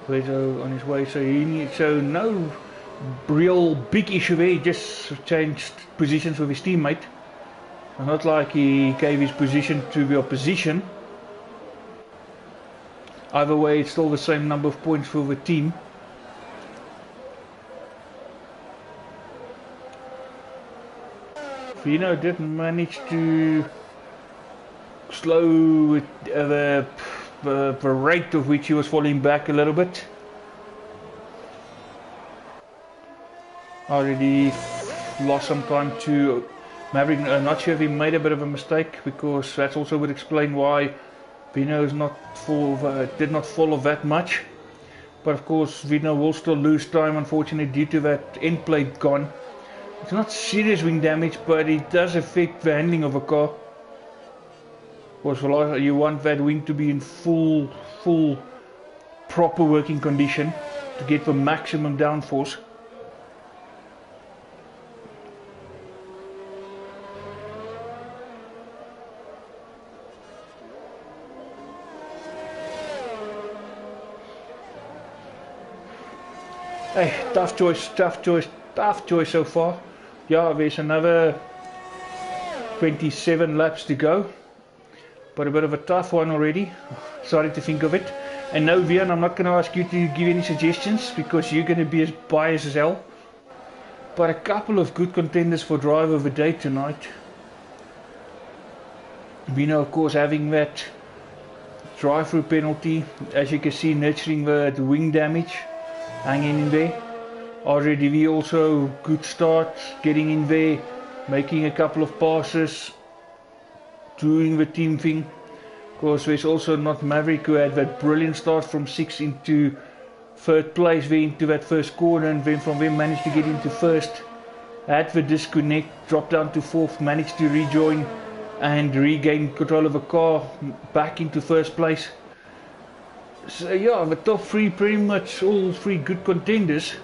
Wezo on his way, so no real big issue there. He just changed positions with his teammate. Not like he gave his position to the opposition. Either way, it's still the same number of points for the team. Vino did manage to slow the the rate of which he was falling back a little bit. Already lost some time to Maverick. Not sure if he made a bit of a mistake, because that also would explain why Vino is not did not fall off that much. But of course Vino will still lose time, unfortunately, due to that end plate gone. It's not serious wing damage, but it does affect the handling of a car. Of course, you want that wing to be in full proper working condition to get the maximum downforce. Hey, tough choice so far. Yeah, there's another 27 laps to go, but a bit of a tough one already. Sorry to think of it. And no, Vian, I'm not going to ask you to give any suggestions, because you're going to be as biased as hell. But a couple of good contenders for driver of the day tonight. Vino, of course, having that drive-through penalty, as you can see, nurturing the wing damage, hanging in there. RJDV also good start, getting in there, making a couple of passes, doing the team thing. Of course, there's also not Maverick, who had that brilliant start from 6th into 3rd place, there into that first corner, and then from there managed to get into 1st. Had the disconnect, dropped down to 4th, managed to rejoin and regain control of the car, back into 1st place. So yeah, the top 3, pretty much all 3 good contenders.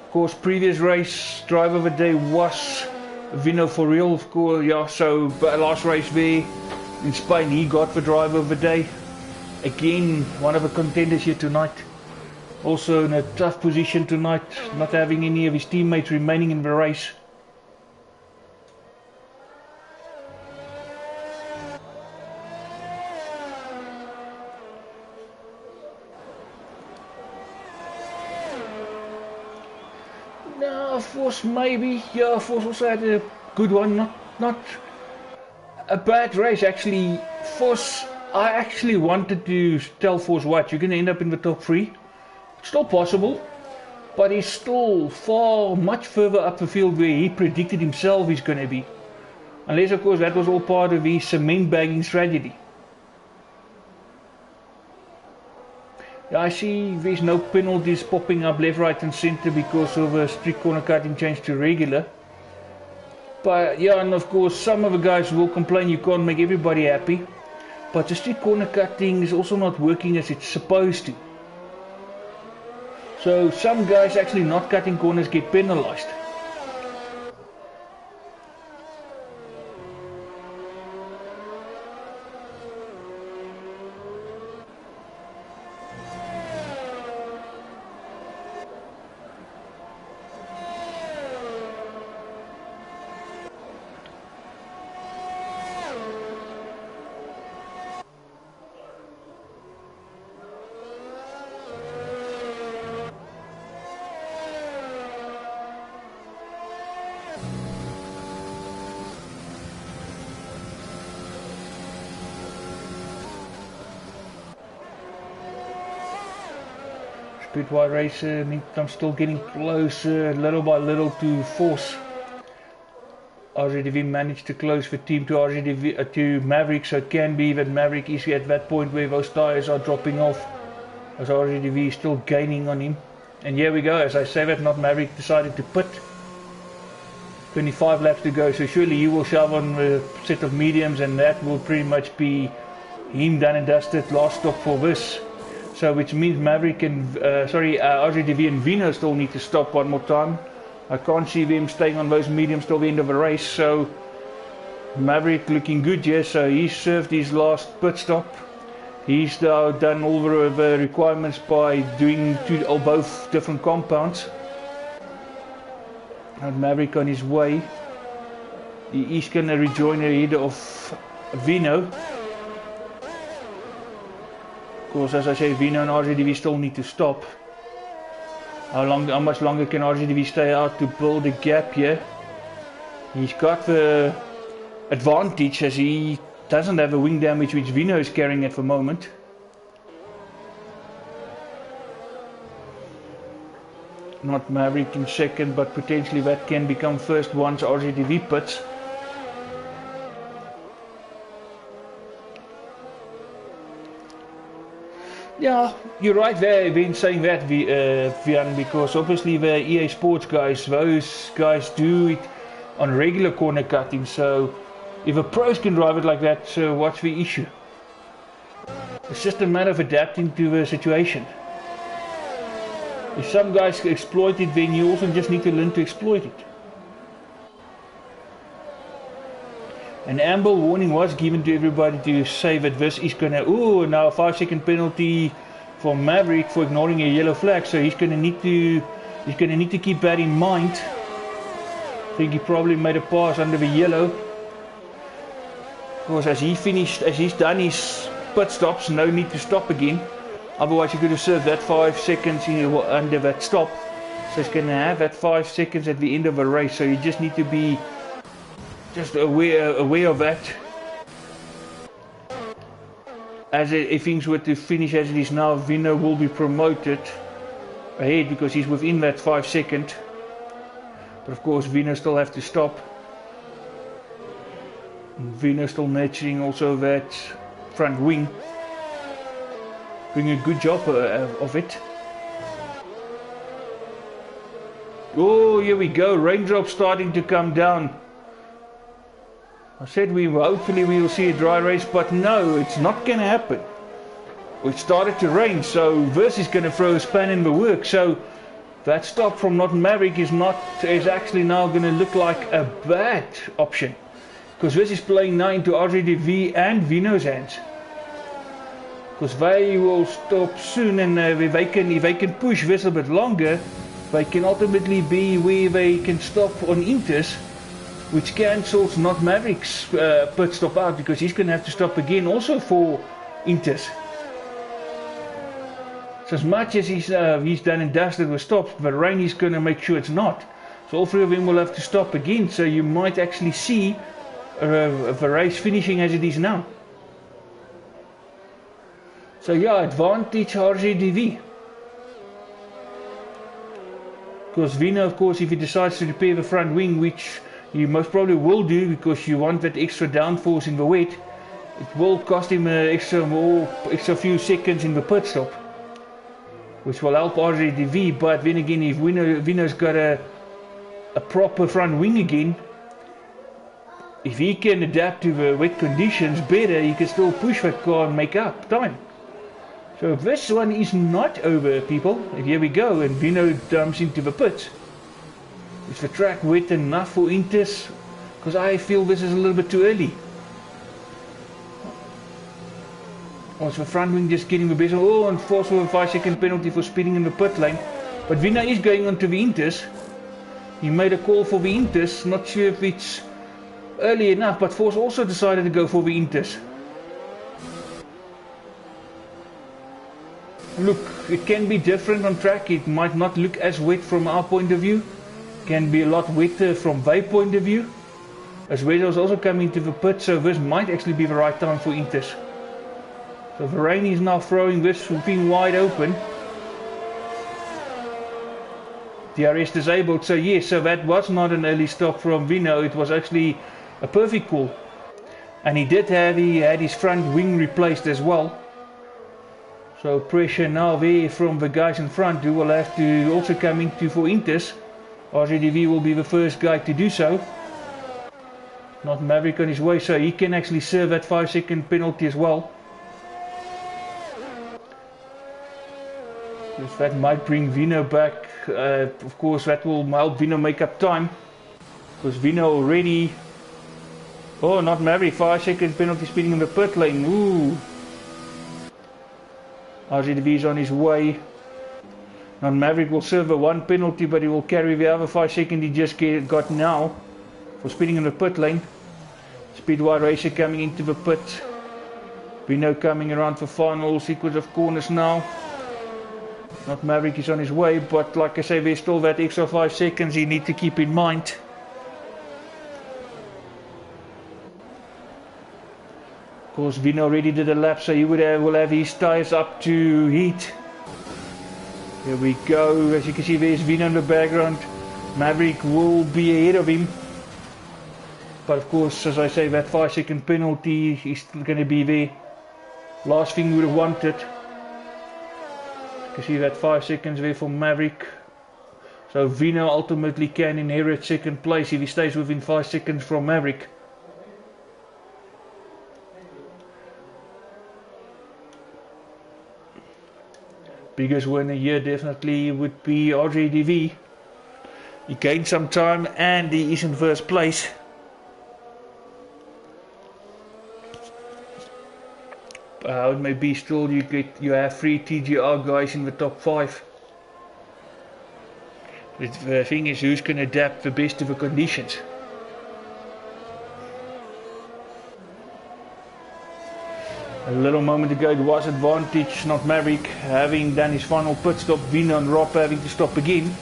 Of course, previous race driver of the day was Vino for real, of course. Yeah, so last race there in Spain, he got the driver of the day. Again, one of the contenders here tonight. Also in a tough position tonight, not having any of his teammates remaining in the race. Force maybe, yeah, Force also had a good one, not a bad race actually. Force, I actually wanted to tell Force what, you're going to end up in the top 3. It's still possible, but he's still much further up the field where he predicted himself he's going to be. Unless of course that was all part of his cement bagging strategy. Yeah, I see there's no penalties popping up left, right and centre because of a strict corner cutting change to regular. But yeah, and of course some of the guys will complain you can't make everybody happy. But the strict corner cutting is also not working as it's supposed to. So some guys actually not cutting corners get penalised. Good wide racer, I'm still getting closer little by little to Force. RJDV managed to close the team to to Maverick, so it can be that Maverick is at that point where those tyres are dropping off, as RJDV is still gaining on him. And here we go, as I say that, not Maverick decided to pit. 25 laps to go, so surely he will shove on a set of mediums, and that will pretty much be him done and dusted, last stop for this. So which means Maverick and RJDV and Vino still need to stop one more time. I can't see them staying on those mediums till the end of the race. So Maverick looking good here. So he's served his last pit stop. He's now done all the requirements by doing both different compounds. And Maverick on his way. He's going to rejoin ahead of Vino. Of course, as I say, Vino and RJDV still need to stop. How much longer can RJDV stay out to build a gap here? He's got the advantage as he doesn't have a wing damage, which Vino is carrying at the moment. Not Maverick in second, but potentially that can become first once RZDV pits. Yeah, you're right there in saying that, Vian, because obviously the EA Sports guys, those guys do it on regular corner cutting, so if a pros can drive it like that, so what's the issue? It's just a matter of adapting to the situation. If some guys exploit it, then you also just need to learn to exploit it. An amble warning was given to everybody to say that this is gonna, now a 5-second penalty for Maverick for ignoring a yellow flag, so he's gonna need to keep that in mind. I think he probably made a pass under the yellow. Because as he's done his pit stops, no need to stop again. Otherwise, you could have served that 5 seconds under that stop. So he's going to have that 5 seconds at the end of a race. So you just need to be just aware of that. If things were to finish as it is now, Vino will be promoted ahead because he's within that 5 second. But of course, Vino still have to stop. Vino still nurturing also that front wing. Doing a good job of it. Oh, here we go. Raindrops starting to come down. I said hopefully we will see a dry race, but no, it's not going to happen. It started to rain, so this is going to throw a span in the works. So that stop from Not Maverick is actually now going to look like a bad option, because this is playing now into RZDV and Vino's hands. Because they will stop soon, and if they can push this a bit longer, they can ultimately be where they can stop on Inters, which cancels Not Maverick's pit stop out, because he's going to have to stop again also for Inters. So as much as he's done and dusted with stops, but rain is going to make sure it's not. So all three of them will have to stop again, so you might actually see the race finishing as it is now. So yeah, advantage RZDV. Because Vino, of course, if he decides to repair the front wing, which he most probably will do because you want that extra downforce in the wet, it will cost him an extra few seconds in the pit stop, which will help RZDV. But then again, if Vino's got a proper front wing again, if he can adapt to the wet conditions better, he can still push that car and make up time. So this one is not over, people. And here we go, and Vino dumps into the pits. Is the track wet enough for Inters? Because I feel this is a little bit too early. Or is the front wing just getting the best? Oh, and force for a 5-second penalty for speeding in the pit lane. But Vino is going on to the Inters. He made a call for the Inters. Not sure if it's early enough, but Force also decided to go for the Inters. Look, it can be different on track. It might not look as wet from our point of view. It can be a lot wetter from their point of view. As well as also coming to the pit, so this might actually be the right time for Inters. So the rain is now throwing this thing wide open. DRS disabled, so yes, so that was not an early stop from Vino. It was actually a perfect call. And he had his front wing replaced as well. So pressure now there from the guys in front who will have to also come into for Inters. RZDV will be the first guy to do so. Not Maverick on his way, so he can actually serve that 5-second penalty as well. Because that might bring Vino back. Of course that will help Vino make up time. Because Vino already... Oh, not Maverick, 5-second penalty speeding in the pit lane. Ooh. RZDV is on his way. Now Maverick will serve a 1 penalty, but he will carry the other 5 seconds he just got now for speeding in the pit lane. Speedway Racer coming into the pit. Vino coming around for final sequence of corners now. Not Maverick is on his way, but like I say, there's still that extra 5 seconds you need to keep in mind. Of course, Vino already did a lap, so he will have his tyres up to heat. Here we go. As you can see, there's Vino in the background. Maverick will be ahead of him. But of course, as I say, that 5-second penalty is still going to be there. Last thing we would have wanted. You can see that 5 seconds there for Maverick. So Vino ultimately can inherit second place if he stays within 5 seconds from Maverick. Biggest winner here definitely would be RJDV. He gained some time and he is in first place. It may be still you have 3 TGR guys in the top 5. But the thing is, who's going to adapt the best to the conditions? A little moment ago it was advantage, not Maverick, having done his final pit stop. Vino and Rob having to stop again.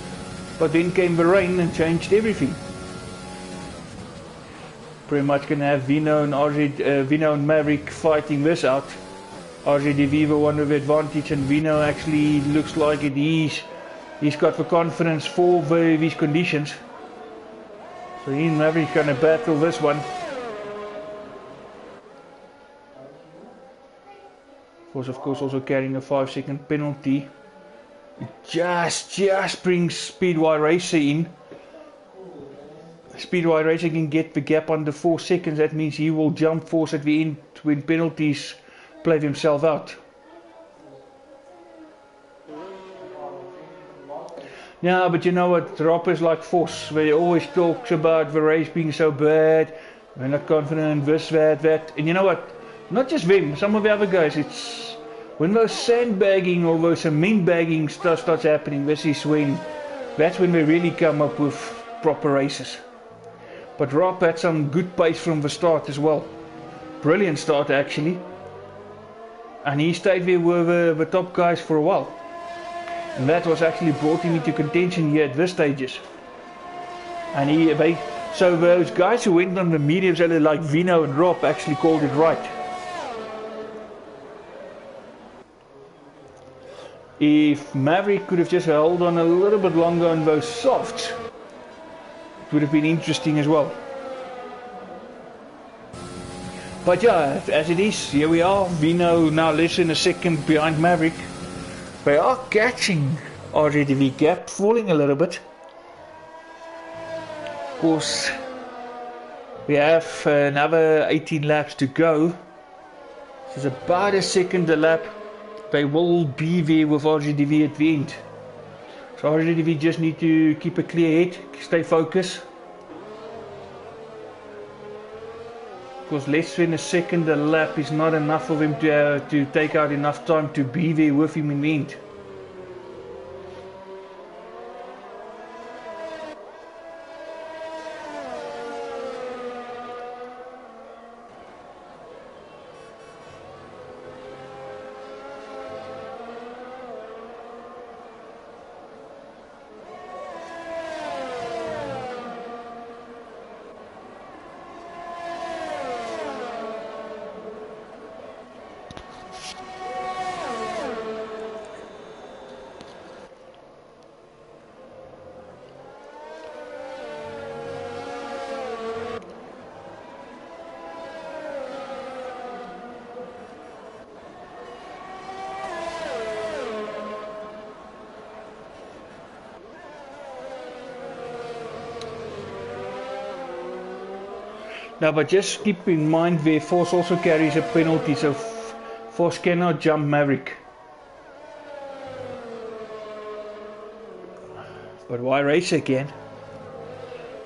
But then came the rain and changed everything. Pretty much going to have Vino and Maverick fighting this out. RJDV the one with the advantage, and Vino actually looks like it. He's got the confidence for these conditions. So he and Maverick going to battle this one. Was of course also carrying a 5-second penalty. Just brings Speedway Racer in. Speedway Racer can get the gap under 4 seconds. That means he will jump force at the end when penalties play himself out. Yeah, but you know what, Rob is like Vos, where he always talks about the race being so bad, we're not confident, this, that, and you know what, not just them, some of the other guys, it's when those sandbagging or those cement bagging stuff starts happening, that's when they really come up with proper races. But Rob had some good pace from the start as well, brilliant start actually. And he stayed there with the top guys for a while. And that was actually brought him into contention here at this stages. And so those guys who went on the mediums, like Vino and Rob, actually called it right. If Maverick could have just held on a little bit longer on those softs, it would have been interesting as well. But yeah, as it is, here we are. Vino now less than a second behind Maverick. They are catching RJDV gap, falling a little bit. Of course, we have another 18 laps to go. It's about a second a lap. They will be there with RJDV at the end. So RJDV just need to keep a clear head, stay focused. Because less than a second a lap is not enough for him to take out enough time to be there with him in the end. Now, but just keep in mind where Vos also carries a penalty, so Vos cannot jump Maverick. But why race again?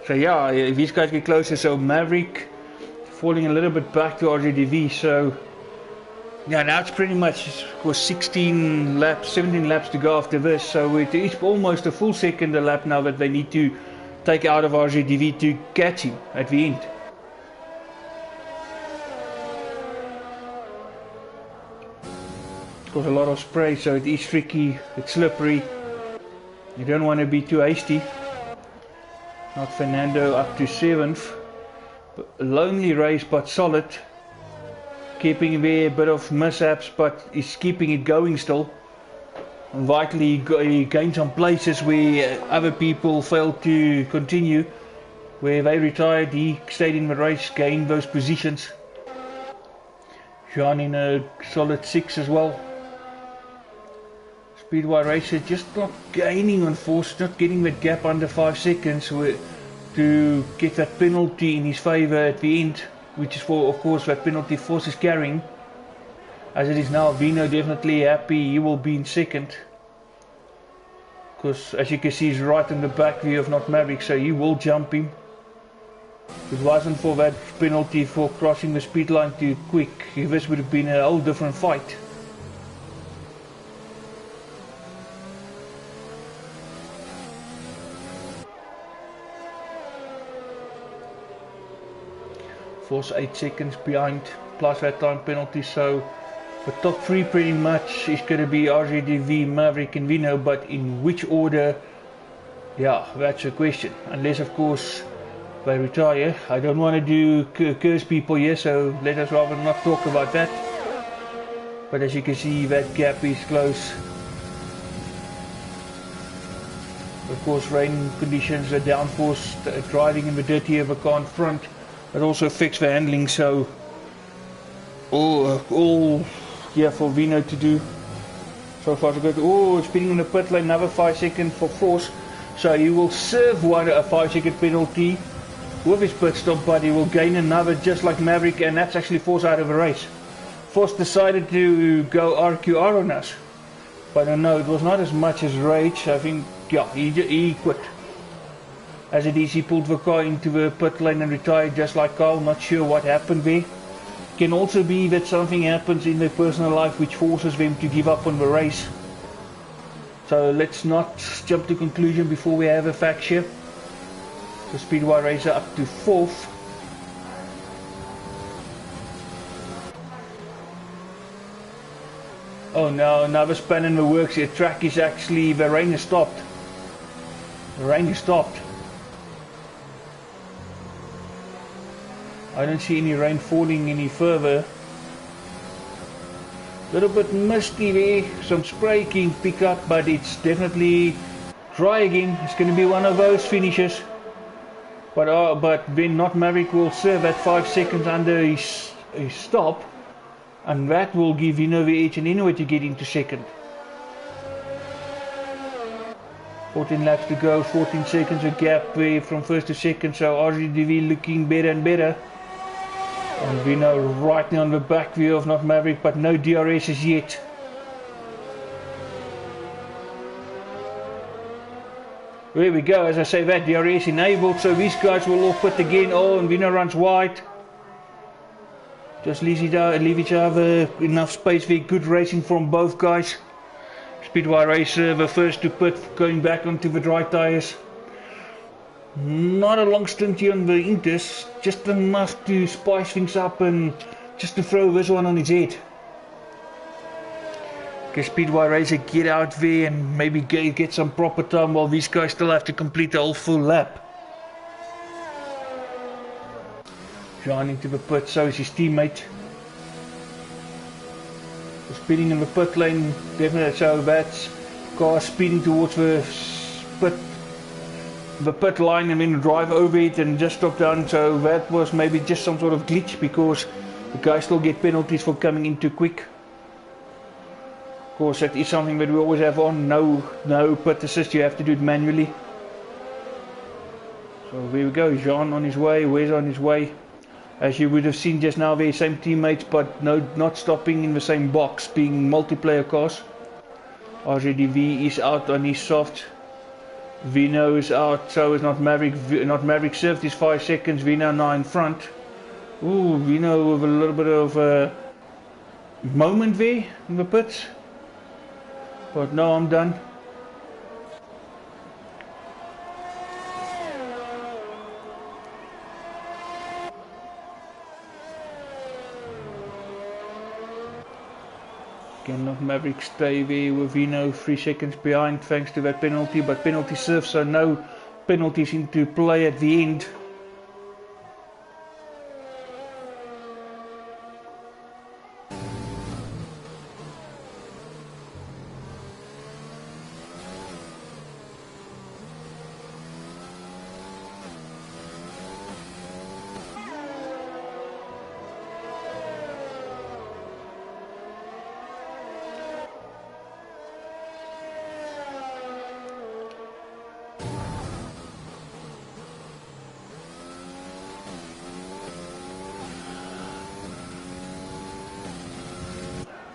So yeah, if these guys get closer, so Maverick falling a little bit back to RJDV, so yeah, now it's pretty much 16 laps, 17 laps to go after this, so it is almost a full second a lap now that they need to take out of RJDV to catch him at the end. Got a lot of spray, so it is tricky, it's slippery. You don't want to be too hasty. Not Fernando up to 7th. Lonely race but solid. keeping there a bit of mishaps, but he's keeping it going still. And vitally, he gained some places where other people failed to continue. Where they retired, he stayed in the race, gained those positions. Jean in a solid 6 as well. Speedway Racer just not gaining on force, not getting that gap under 5 seconds to get that penalty in his favour at the end, which is for, of course, that penalty Force is carrying. As it is now, Vino definitely happy he will be in second. Because as you can see, he's right in the back view of Not Maverick, so he will jump him. If it wasn't for that penalty for crossing the speed line too quick, this would have been a whole different fight. Force 8 seconds behind, plus that time penalty, so the top 3 pretty much is going to be RZDV, Maverick and Vino, but in which order, yeah, that's a question. Unless of course they retire. I don't want to do curse people here, so let us rather not talk about that. But as you can see, that gap is close. Of course, rain conditions, the downforce, driving in the dirty of a car in front, it also affects the handling, so all yeah, for Vino to do. So far so good. Oh, speeding in the pit lane, another 5 seconds for Force, so he will serve a 5 second penalty with his pit stop, but he will gain another just like Maverick, and that's actually Force out of the race. Force decided to go RQR on us, but I know it was not as much as rage. I think, yeah, he quit. As it is, he pulled the car into the pit lane and retired just like Carl. Not sure what happened there. Can also be that something happens in their personal life which forces them to give up on the race. So let's not jump to conclusion before we have a fact check. The Speedway Racer up to 4th. Oh no, another span in the works. The track is actually, the rain has stopped. The rain has stopped. I don't see any rain falling any further. A little bit misty there, some spray can pick up, but it's definitely dry again. It's going to be one of those finishes. But then Not Maverick will serve that 5 seconds under his stop, and that will give Vino the edge and anyway to get into second. 14 laps to go, 14 seconds a gap there from first to second, so RZDV looking better and better. And Vino right now on the back view of Not Maverick, but no DRS as yet. There we go, as I say, that DRS enabled, so these guys will all put again. Oh, and Vino runs wide. Just leave each other enough space for good racing from both guys. Speedway Racer, the first to pit, going back onto the dry tyres. Not a long stint here on the Inters, just enough to spice things up and just to throw this one on its head. Okay, Speedway Racer, get out there and maybe get some proper time while these guys still have to complete the whole full lap. Jean into the pit, so is his teammate. Speeding in the pit lane, definitely, so that's car speeding towards the pit line and then drive over it and just stop down, so that was maybe just some sort of glitch because the guys still get penalties for coming in too quick. Of course, that is something that we always have on, no pit assist, you have to do it manually. So there we go, Jean on his way, Wes on his way. As you would have seen just now, they're same teammates, but not stopping in the same box, being multiplayer cars. RZDV is out on his soft. Vino is out, so is Not Maverick. Not Maverick served his 5 seconds, Vino now in front. Ooh, Vino with a little bit of a moment there in the pits. But no, I'm done. Can Not Maverick stay there with Vino 3 seconds behind thanks to that penalty, but penalty served, so no penalties into play at the end.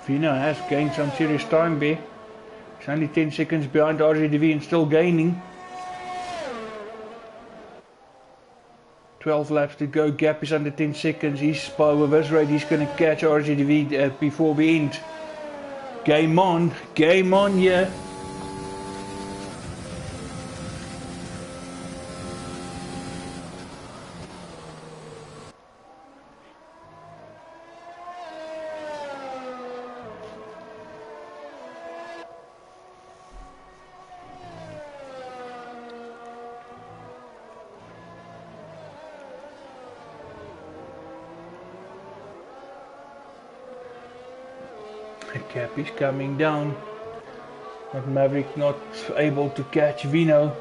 Vino has gained some serious time there. He's only 10 seconds behind RZDV and still gaining. 12 laps to go, gap is under 10 seconds. He's with his rate, he's going to catch RZDV before we end. Game on here. The gap is coming down, but Maverick not able to catch Vino.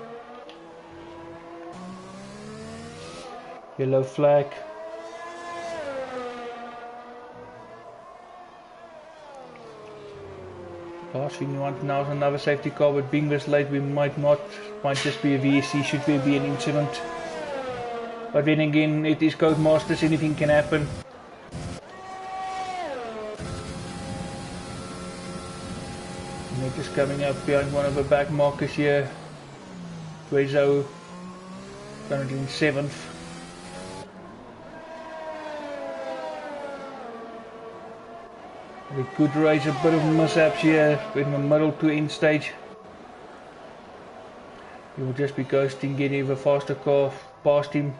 Yellow flag. Last thing you want now is another safety car, but being this late we might just be a VSC, should there be an incident. But then again, it is Codemasters, anything can happen. Nick is coming up behind one of the back markers here. Guezo currently in 7th. We could raise a bit of mishaps here in the middle to end stage. He will just be ghosting, getting the faster car past him.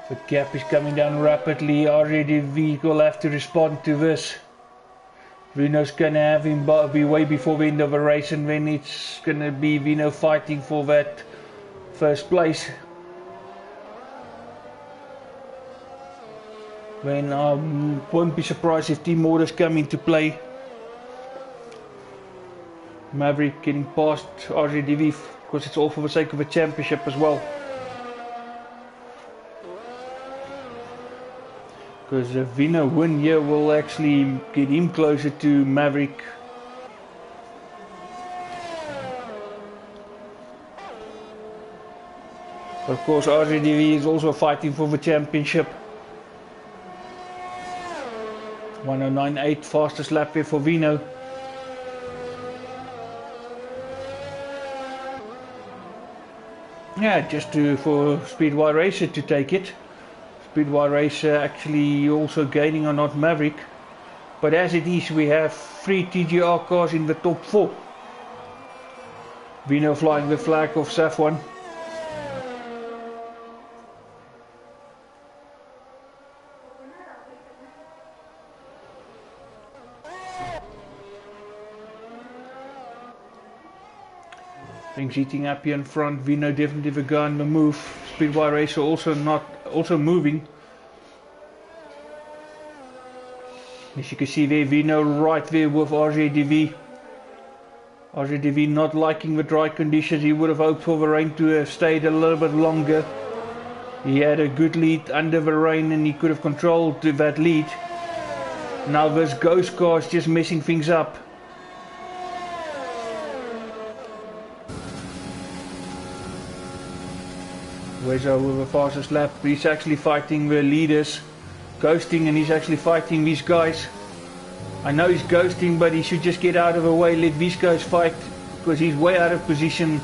The gap is coming down rapidly. RZDV will have to respond to this. Vino's gonna have him be way before the end of the race, and then it's gonna be Vino fighting for that first place. Then I won't be surprised if team orders come into play. Maverick getting past RZDV because it's all for the sake of a championship as well. Because a Vino win here will actually get him closer to Maverick. Of course, RZDV is also fighting for the championship. 109.8 fastest lap here for Vino. Yeah, just for Speedway Racer to take it. Speedway Racer actually also gaining on not Maverick. But as it is, we have 3 TGR cars in the top 4. Vino flying the flag of Safwan. Things heating up here in front. Vino definitely the guy on the move. Speedway Racer also moving. As you can see there, Vino right there with RZDV. RZDV not liking the dry conditions. He would have hoped for the rain to have stayed a little bit longer. He had a good lead under the rain and he could have controlled that lead. Now this ghost car is just messing things up. Guezo with the fastest lap. He's actually fighting the leaders. Ghosting, and he's actually fighting these guys. I know he's ghosting, but he should just get out of the way, let these guys fight, because he's way out of position.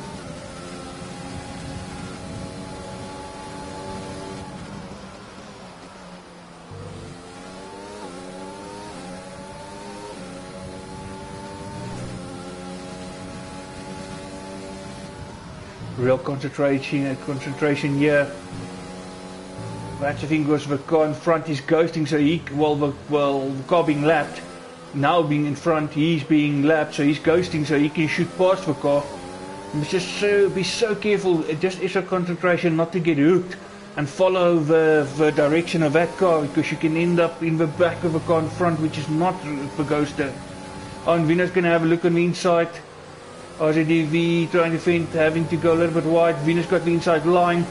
Real concentration here. That's the thing, because the car in front is ghosting, so the car being lapped, now being in front, he's being lapped, so he's ghosting, so he can shoot past the car. You just be so careful. It just is a concentration not to get hooked and follow the direction of that car, because you can end up in the back of the car in front, which is not the ghoster. And Vino's gonna have a look on the inside. RZDV trying to feint, having to go a little bit wide. Vino's got the inside line.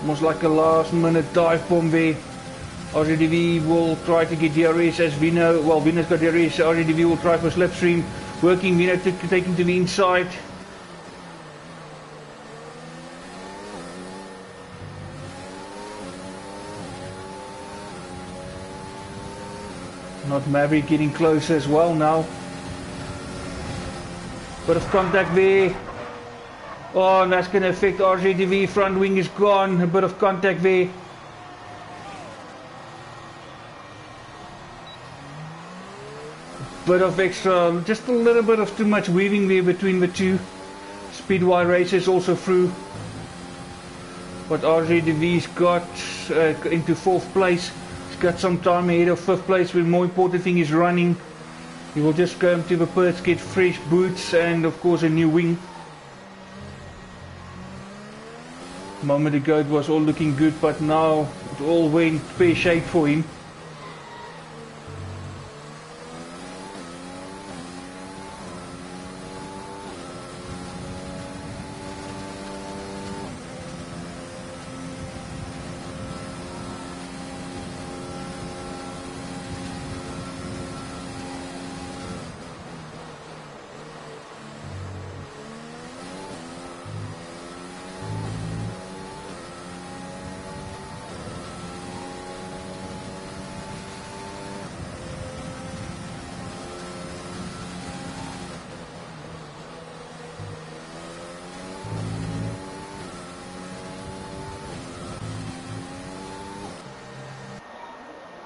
Almost like a last minute dive bomb there. RZDV will try to get DRS as Vino, well, Vino's got DRS, RZDV will try for slipstream, working Vino to take him to the inside. Not Maverick getting closer as well now. Bit of contact there. Oh, and that's going to affect RZDV. Front wing is gone. A bit of contact there. Bit of extra, just a little bit of too much weaving there between the two. Speedway races also through. But RZDV's got into 4th place. He's got some time ahead of 5th place. The more important thing is running. He will just go to the pits, get fresh boots and of course a new wing. A moment ago it was all looking good, but now it all went pear-shaped for him.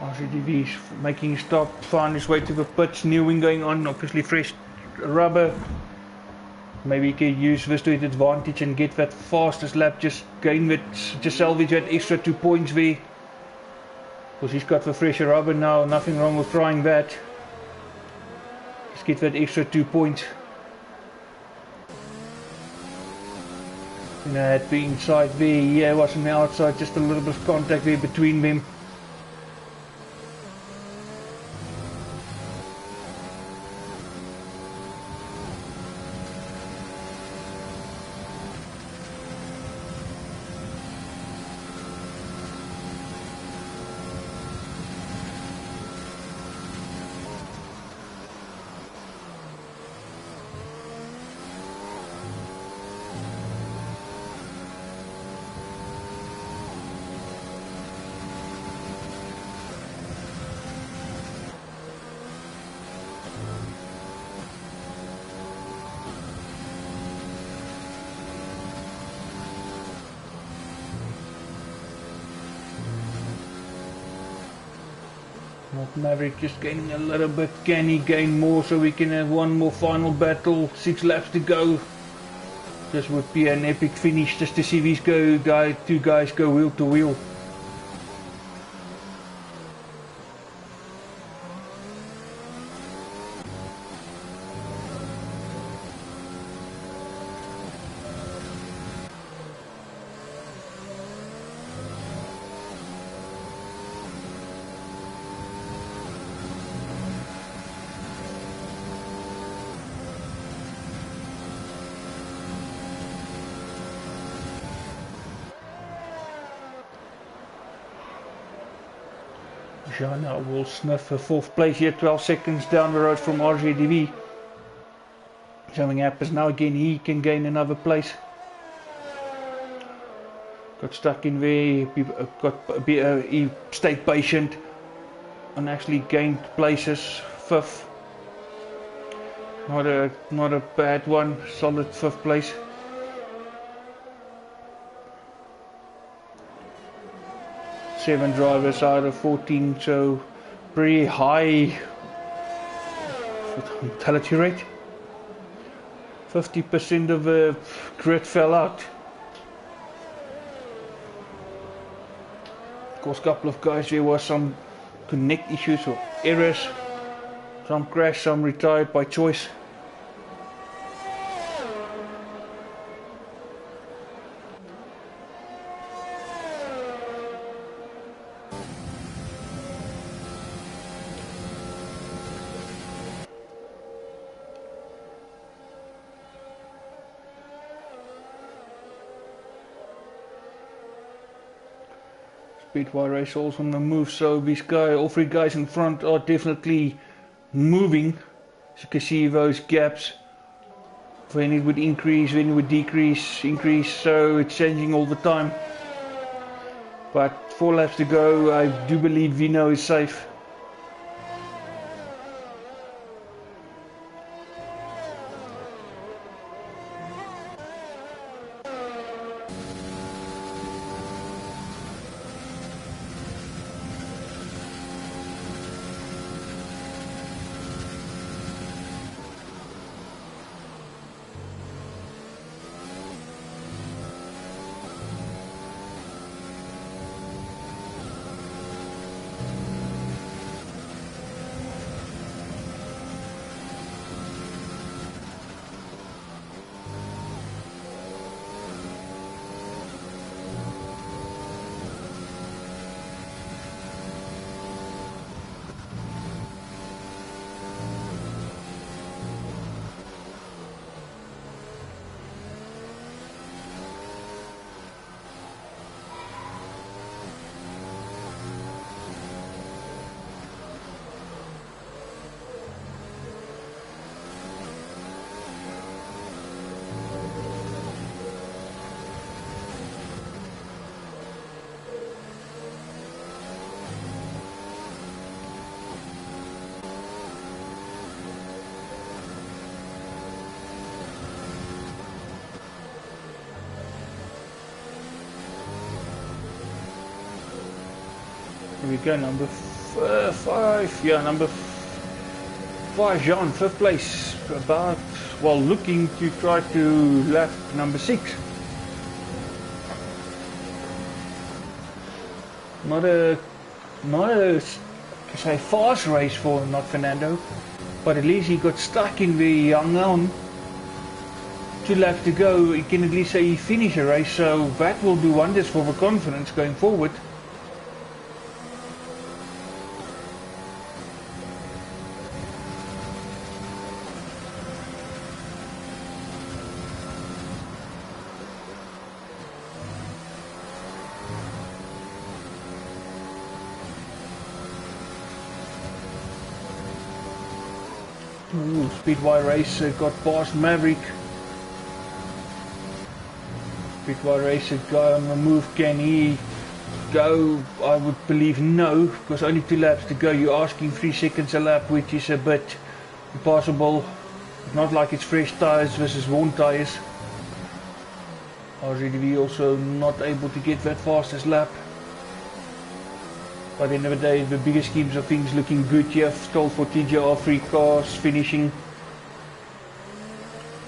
RZDV is making a stop, find his way to the pits, new wing going on, obviously fresh rubber. Maybe he can use this to his advantage and get that fastest lap, just gain that, just salvage that extra 2 points there. Because he's got the fresher rubber now, nothing wrong with trying that. Just get that extra 2 points. And at the inside there, yeah, it was on the outside, just a little bit of contact there between them. Maverick just gaining a little bit. Can he gain more so we can have one more final battle? 6 laps to go. This would be an epic finish just to see these two guys go wheel to wheel. Jana will sniff for 4th place here, 12 seconds down the road from RZDV. Something happens now again, he can gain another place. Got stuck in there, he stayed patient and actually gained places. 5th. Not a bad one, solid 5th place. Seven drivers out of 14, so pretty high fatality rate. 50% of the grid fell out. Of course, a couple of guys, there was some connect issues or errors. Some crashed, some retired by choice. Speedway race also on the move, so these guys, all 3 guys in front are definitely moving. As you can see those gaps, when it would increase, when it would decrease, increase, so it's changing all the time. But 4 laps to go, I do believe Vino is safe. Here we go, number 5. Yeah, number 5, Jean, 5th place. About, well, looking to try to lap number 6. Not a say fast race for not Fernando, but at least he got stuck in the hung on. 2 laps to go, he can at least say he finished a race, so that will do wonders for the confidence going forward. Ooh, Speedway Racer got past Maverick. Speedway Racer guy on the move, can he go? I would believe no, because only 2 laps to go. You're asking 3 seconds a lap, which is a bit impossible. Not like it's fresh tyres versus worn tyres. RZDV also not able to get that fastest lap. By the end of the day, the bigger schemes of things looking good here. Still for TJR 3 cars finishing,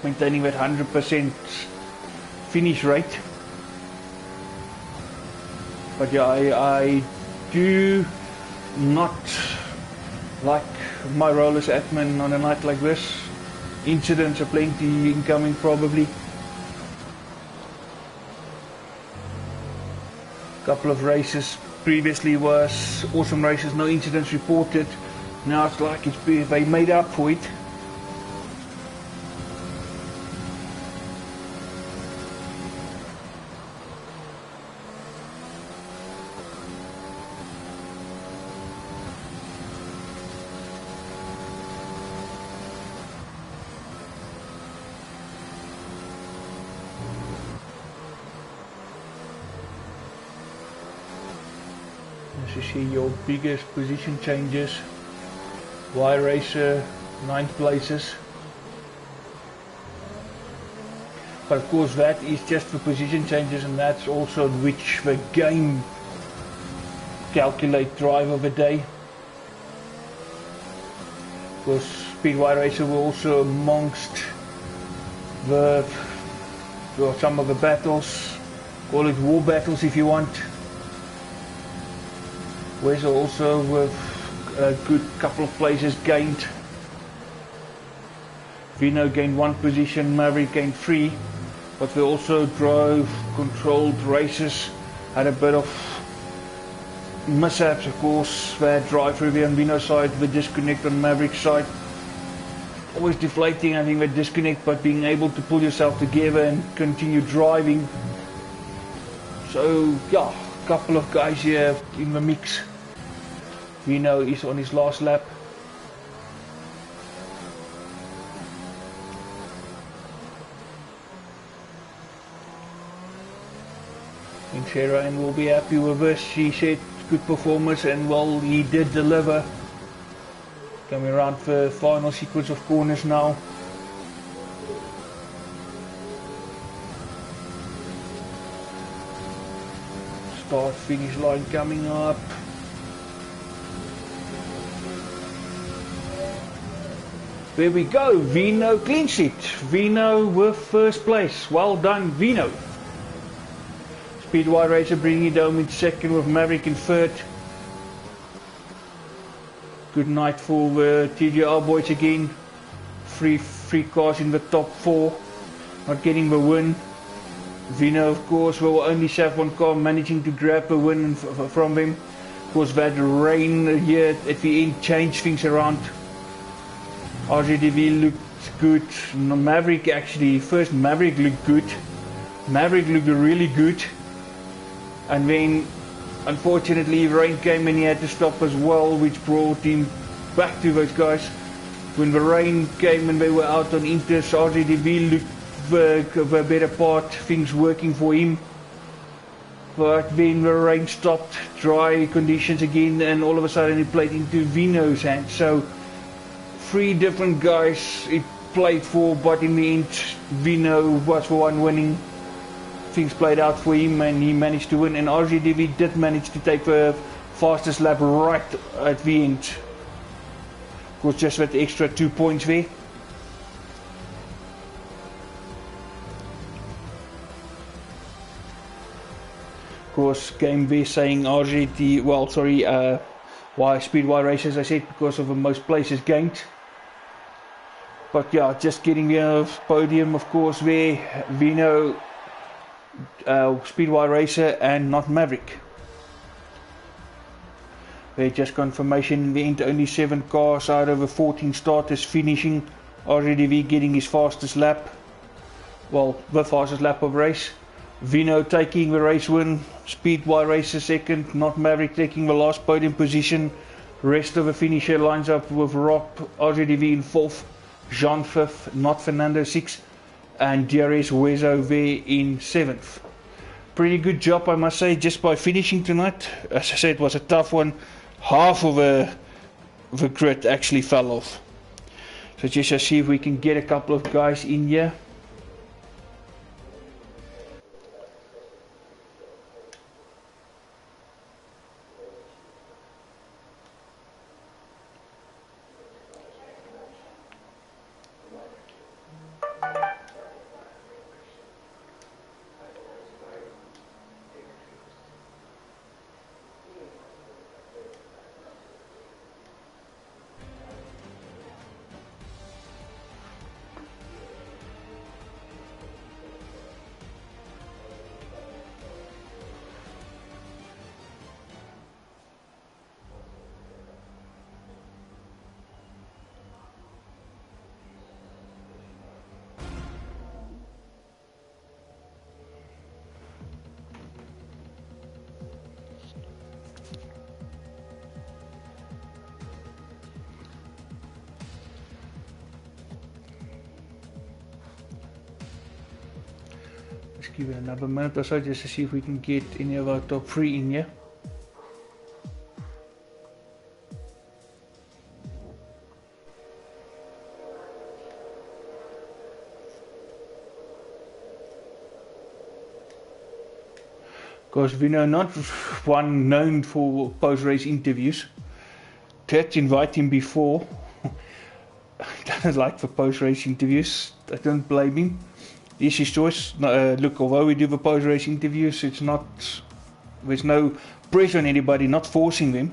maintaining that 100% finish rate. But yeah, I do not like my role as admin on a night like this. Incidents are plenty incoming probably. Couple of races previously was awesome races, no incidents reported. Now it's like they made up for it. As you see, your biggest position changes. Y Racer 9th places. But of course that is just the position changes, and that's also which the game calculate drive of the day. Because Speedway Racer were also amongst some of the battles, call it war battles if you want. Where's also with a good couple of places gained. Vino gained 1 position, Maverick gained 3, but we also drove controlled races, had a bit of mishaps of course, that drive review on Vino's side, the disconnect on Maverick's side. Always deflating having that disconnect, but being able to pull yourself together and continue driving. So yeah, a couple of guys here in the mix. Vino is on his last lap. And Sharon will be happy with this. She said good performance, and well, he did deliver. Coming around for final sequence of corners now. Start finish line coming up. There we go, Vino clean sheet. Vino with 1st place. Well done, Vino. Speedway Racer bringing it home in 2nd with Maverick in 3rd. Good night for the TJR boys again. Three cars in the top 4. Not getting the win. Vino of course will only have 1 car managing to grab the win from him. Of course that rain here at the end changed things around. RZDV looked good. Maverick actually, first Maverick looked good. Maverick looked really good. And then unfortunately rain came and he had to stop as well, which brought him back to those guys. When the rain came and they were out on inters, RZDV looked the better part, things working for him. But then the rain stopped, dry conditions again, and all of a sudden it played into Vino's hands. So 3 different guys it played for, but in the end Vino was the one winning. Things played out for him and he managed to win, and RZDV did manage to take the fastest lap right at the end. Of course, just with the extra 2 points there. Of course, game there saying RGT, well, sorry, why Speedway races, I said, because of the most places gained. But yeah, just getting the podium, of course, there, Vino, Speedway racer, and not Maverick. There, just confirmation in the end, only 7 cars out of the 14 starters finishing. RGTV getting his fastest lap. Well, the fastest lap of race. Vino taking the race win, Speedway racer second, not Maverick taking the last podium position. Rest of the finisher lines up with Rob, RGTV in 4th, Jean 5th, not Fernando 6th, and DRS Wezo there in 7th. Pretty good job, I must say, just by finishing tonight. As I said, it was a tough one. Half of the grid actually fell off. So just to see if we can get a couple of guys in here. Let's give it another minute or so just to see if we can get any of our top 3 in here. Because we know not one known for post-race interviews. Ted invite him before. Doesn't like for post-race interviews. I don't blame him. It's his choice. Look, although we do the post-race interviews, it's not. There's no pressure on anybody, not forcing them.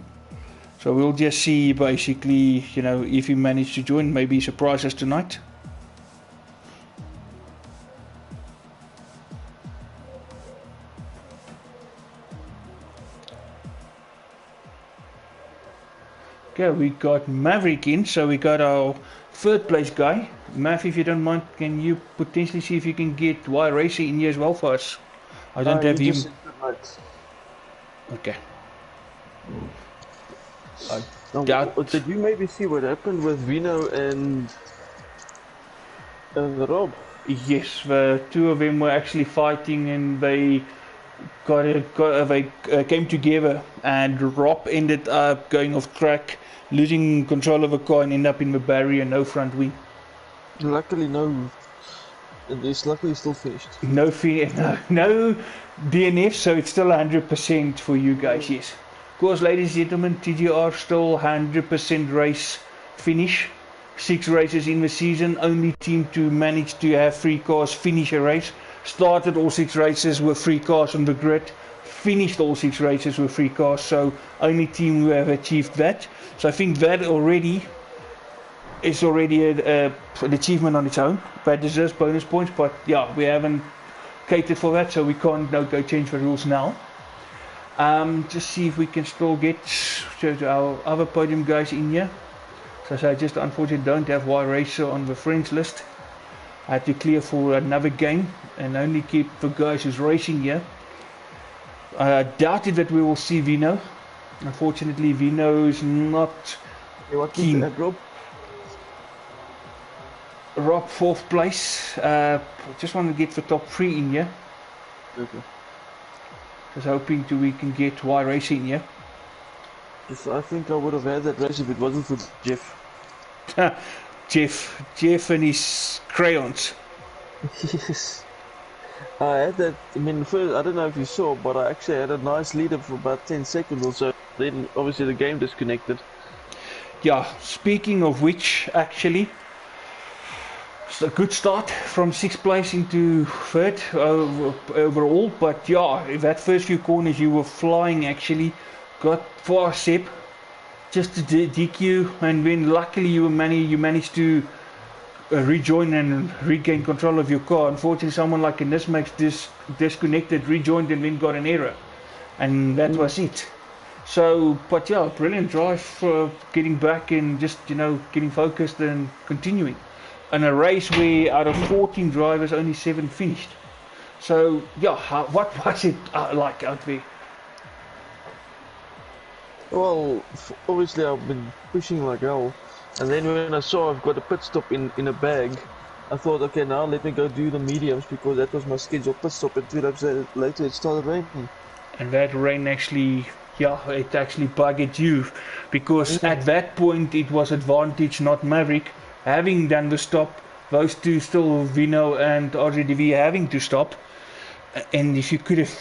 So we'll just see basically, you know, if he managed to join, maybe surprise us tonight. Okay, we got Maverick in, so we got our 3rd place guy. Mav, if you don't mind, can you potentially see if you can get Y Racer in here as well for us? I don't have him. Okay. Did you maybe see what happened with Vino and Rob? Yes, the 2 of them were actually fighting, and they came together, and Rob ended up going off track, losing control of the car and ended up in the barrier, no front wing. Luckily no, it's luckily still finished. No DNF, so it's still 100% for you guys, yes. Of course, ladies and gentlemen, TGR still 100% race finish. 6 races in the season, only team to manage to have 3 cars finish a race. Started all 6 races with 3 cars on the grid, finished all 6 races with 3 cars, so only team who have achieved that. So I think that already is an achievement on its own. That deserves bonus points, but yeah, we haven't catered for that, so we can't go change the rules now. Just see if we can still get our other podium guys in here. So I just unfortunately don't have Y Racer on the friends list. I had to clear for another game and only keep the guys who's racing here. I doubted that we will see Vino. Unfortunately, Vino is not keen. Rob 4th place. Just want to get the top 3 in here. Okay. Just hoping we can get Y Racing in here. Yes, I think I would have had that race if it wasn't for Jeff. Jeff and his crayons. Yes. I had that, I mean, first, I don't know if you saw, but I actually had a nice leader for about 10 seconds or so. then obviously the game disconnected. Yeah, speaking of which, actually, it's a good start from 6th place into 3rd overall. But yeah, that first few corners you were flying actually. Got far Seb just to DQ, and then luckily you managed to rejoin and regain control of your car. Unfortunately, someone like Nismax disconnected, rejoined, and then got an error, and that was it. So, but yeah, brilliant drive for getting back and just getting focused and continuing. In a race where out of 14 drivers, only 7 finished. So yeah, what was it like out there? Well, obviously I've been pushing like hell, and then when I saw I've got a pit stop in a bag, I thought, okay, now let me go do the mediums, because that was my scheduled pit stop, and 2 laps later it started raining. And that rain actually, it actually bugged you, because at that point it was advantage, not Maverick, having done the stop. Those two still, Vino and RZDV, having to stop. And if you could have,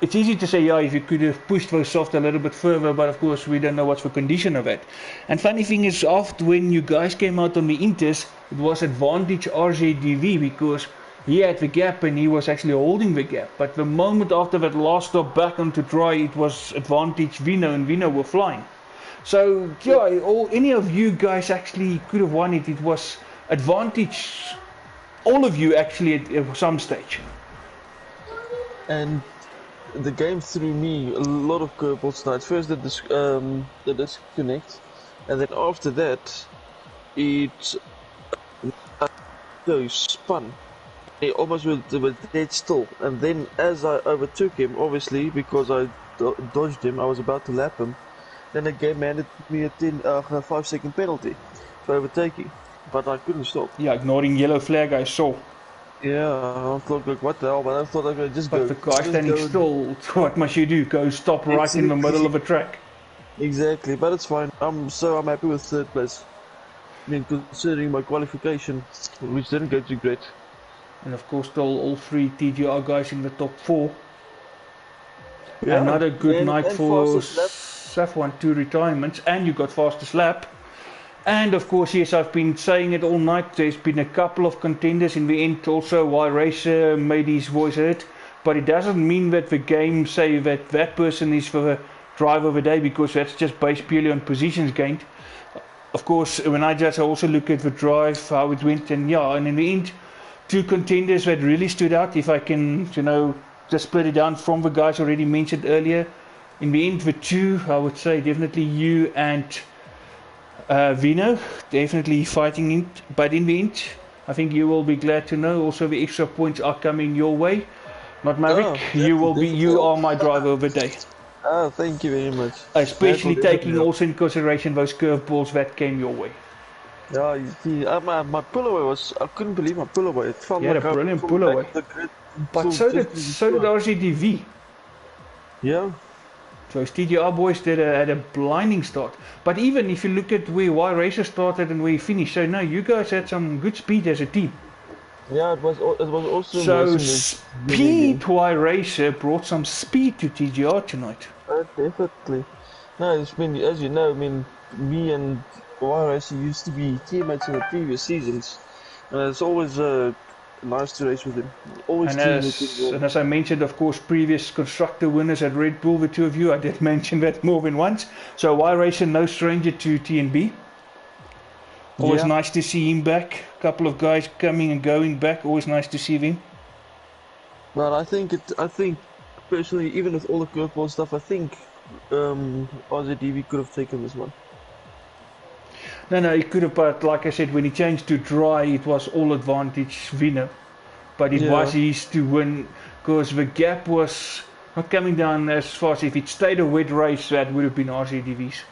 it's easy to say, yeah, if you could have pushed those soft a little bit further, but of course we don't know what's the condition of it. And funny thing is, after when you guys came out on the Inters, it was advantage RZDV, because he had the gap and he was actually holding the gap. But the moment after that last stop back onto dry, it was advantage Vino, and Vino were flying. So yeah, any of you guys actually could have won it. It was advantage, all of you actually at some stage. And the game threw me a lot of curveballs tonight. First the disconnect, and then after that it spun. He almost was dead still, and then as I overtook him, obviously because I dodged him, I was about to lap him. Then the game handed me a 5-second penalty for overtaking, but I couldn't stop. Yeah, ignoring yellow flag, I saw. Yeah, I thought like, what the hell, but I thought I could just go. But the guy standing still, what must you do? Go stop right in the middle of a track. Exactly, but it's fine. I'm happy with 3rd place. I mean, considering my qualification, which didn't go too great. And of course, still all 3 TGR guys in the top 4. Yeah. Another good night for Safwan, 2 retirements, and you got fastest lap. And of course, yes, I've been saying it all night, there's been a couple of contenders in the end also, why Racer made his voice heard, but it doesn't mean that the game say that that person is for the driver of the day, because that's just based purely on positions gained. Of course, when I judge, I also look at the drive, how it went, and yeah, and in the end, 2 contenders that really stood out, if I can, just split it down from the guys already mentioned earlier. In the end, the 2, I would say definitely you and Vino, definitely fighting it, but in the end, I think you will be glad to know also the extra points are coming your way. Not Maverick, you are my driver of the day. Oh, thank you very much. Especially taking also in consideration those curveballs that came your way. Yeah, you see, my pull-away was, I couldn't believe my pull-away. It felt like a brilliant pull-away. But so did RZDV. Yeah. So TGR boys had a blinding start. But even if you look at where Y Racer started and where he finished, so no, you guys had some good speed as a team. Yeah, it was also. So speed Y Racer brought some speed to TGR tonight. Definitely. No, it's been, as you know, I mean, me and Y Racer used to be teammates in the previous seasons, and it's always nice to race with him. Always and as I mentioned, of course, previous constructor winners at Red Bull, the 2 of you, I did mention that more than once. So Y Racer, no stranger to TNB. Always nice to see him back. A couple of guys coming and going back. Always nice to see him. Well, I think personally, even with all the curveball stuff, I think RZDV could have taken this one. No, he could have, but like I said, when he changed to dry, it was all advantage Vino. But it was his to win, because the gap was not coming down as fast. If it stayed a wet race, that would have been RZDV's.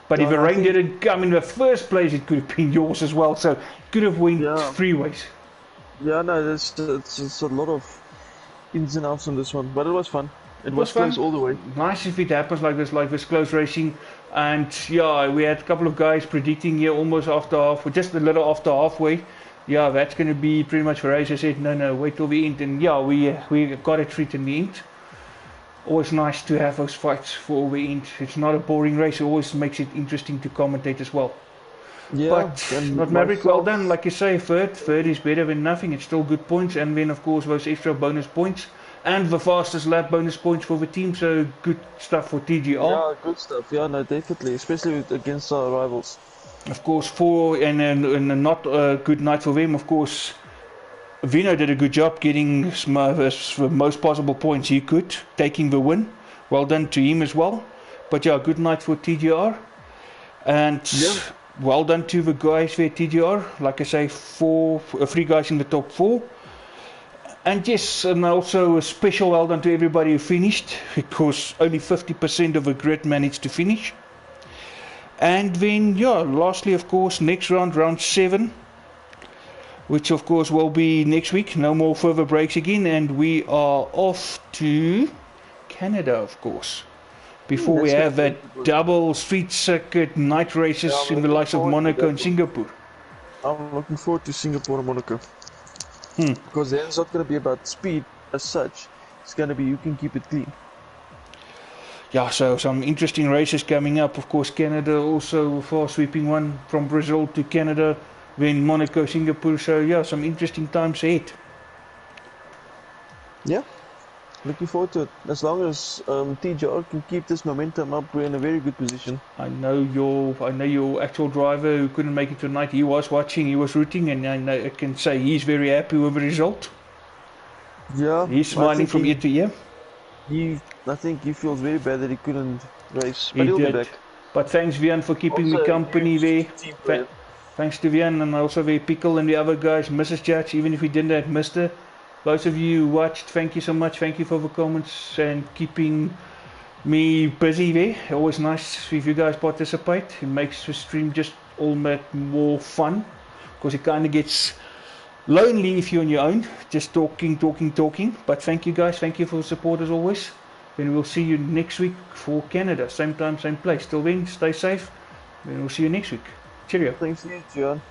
But if the rain didn't come in the first place, it could have been yours as well. So it could have went 3 ways. Yeah, no, it's a lot of ins and outs on this one, but it was fun. It was close all the way. Nice if it happens like this close racing. And yeah, we had a couple of guys predicting here almost after half, just a little after halfway. Yeah, that's going to be pretty much for race. I said, no, wait till the end. And yeah, we got a treat in the end. always nice to have those fights for the end. It's not a boring race. It always makes it interesting to commentate as well. Yeah, But and not Maverick, well myself- done. Like you say, third is better than nothing. It's still good points, and then of course those extra bonus points and the fastest lap bonus points for the team. So good stuff for TGR. Yeah, good stuff. Yeah, no, definitely, especially against our rivals. Of course, and a not good night for them. Of course, Vino did a good job getting the most possible points he could, taking the win. Well done to him as well. But yeah, good night for TGR. And Yeah. well done to the guys there, TGR. Like I say, three guys in the top 4. And yes, and also a special well done to everybody who finished, because only 50% of the grid managed to finish. And then, yeah, lastly, of course, next round, round 7, which of course will be next week. No more further breaks again, and we are off to Canada, of course. Before we That's have gonna that be good. double street circuit night races Yeah, I'm in the looking likes of forward to Monaco that and one. Singapore. I'm looking forward to Singapore and Monaco. Because then it's not going to be about speed as such. It's going to be you can keep it clean. Yeah, so some interesting races coming up. Of course, Canada also a fast sweeping one from Brazil to Canada, then Monaco, Singapore. So yeah, some interesting times ahead. Yeah, looking forward to it. As long as TGR can keep this momentum up, we're in a very good position. I know your actual driver who couldn't make it tonight. He was watching, he was rooting, and I can say he's very happy with the result. Yeah, He's I smiling think from ear to ear. I think he feels very bad that he couldn't race, He but he'll did. be back. But thanks, Vian, for keeping me Also, company huge there. team player. Thanks to Vian and also the Pickle and the other guys, Mrs. Judge, even if we didn't have Mr. Those of you who watched, thank you so much. Thank you for the comments and keeping me busy there. Always nice if you guys participate. It makes the stream just all that more fun, because it kind of gets lonely if you're on your own, just talking. But thank you guys. Thank you for the support as always. Then we'll see you next week for Canada. Same time, same place. Till then, stay safe. Then we'll see you next week. Cheerio. Thanks to you, John.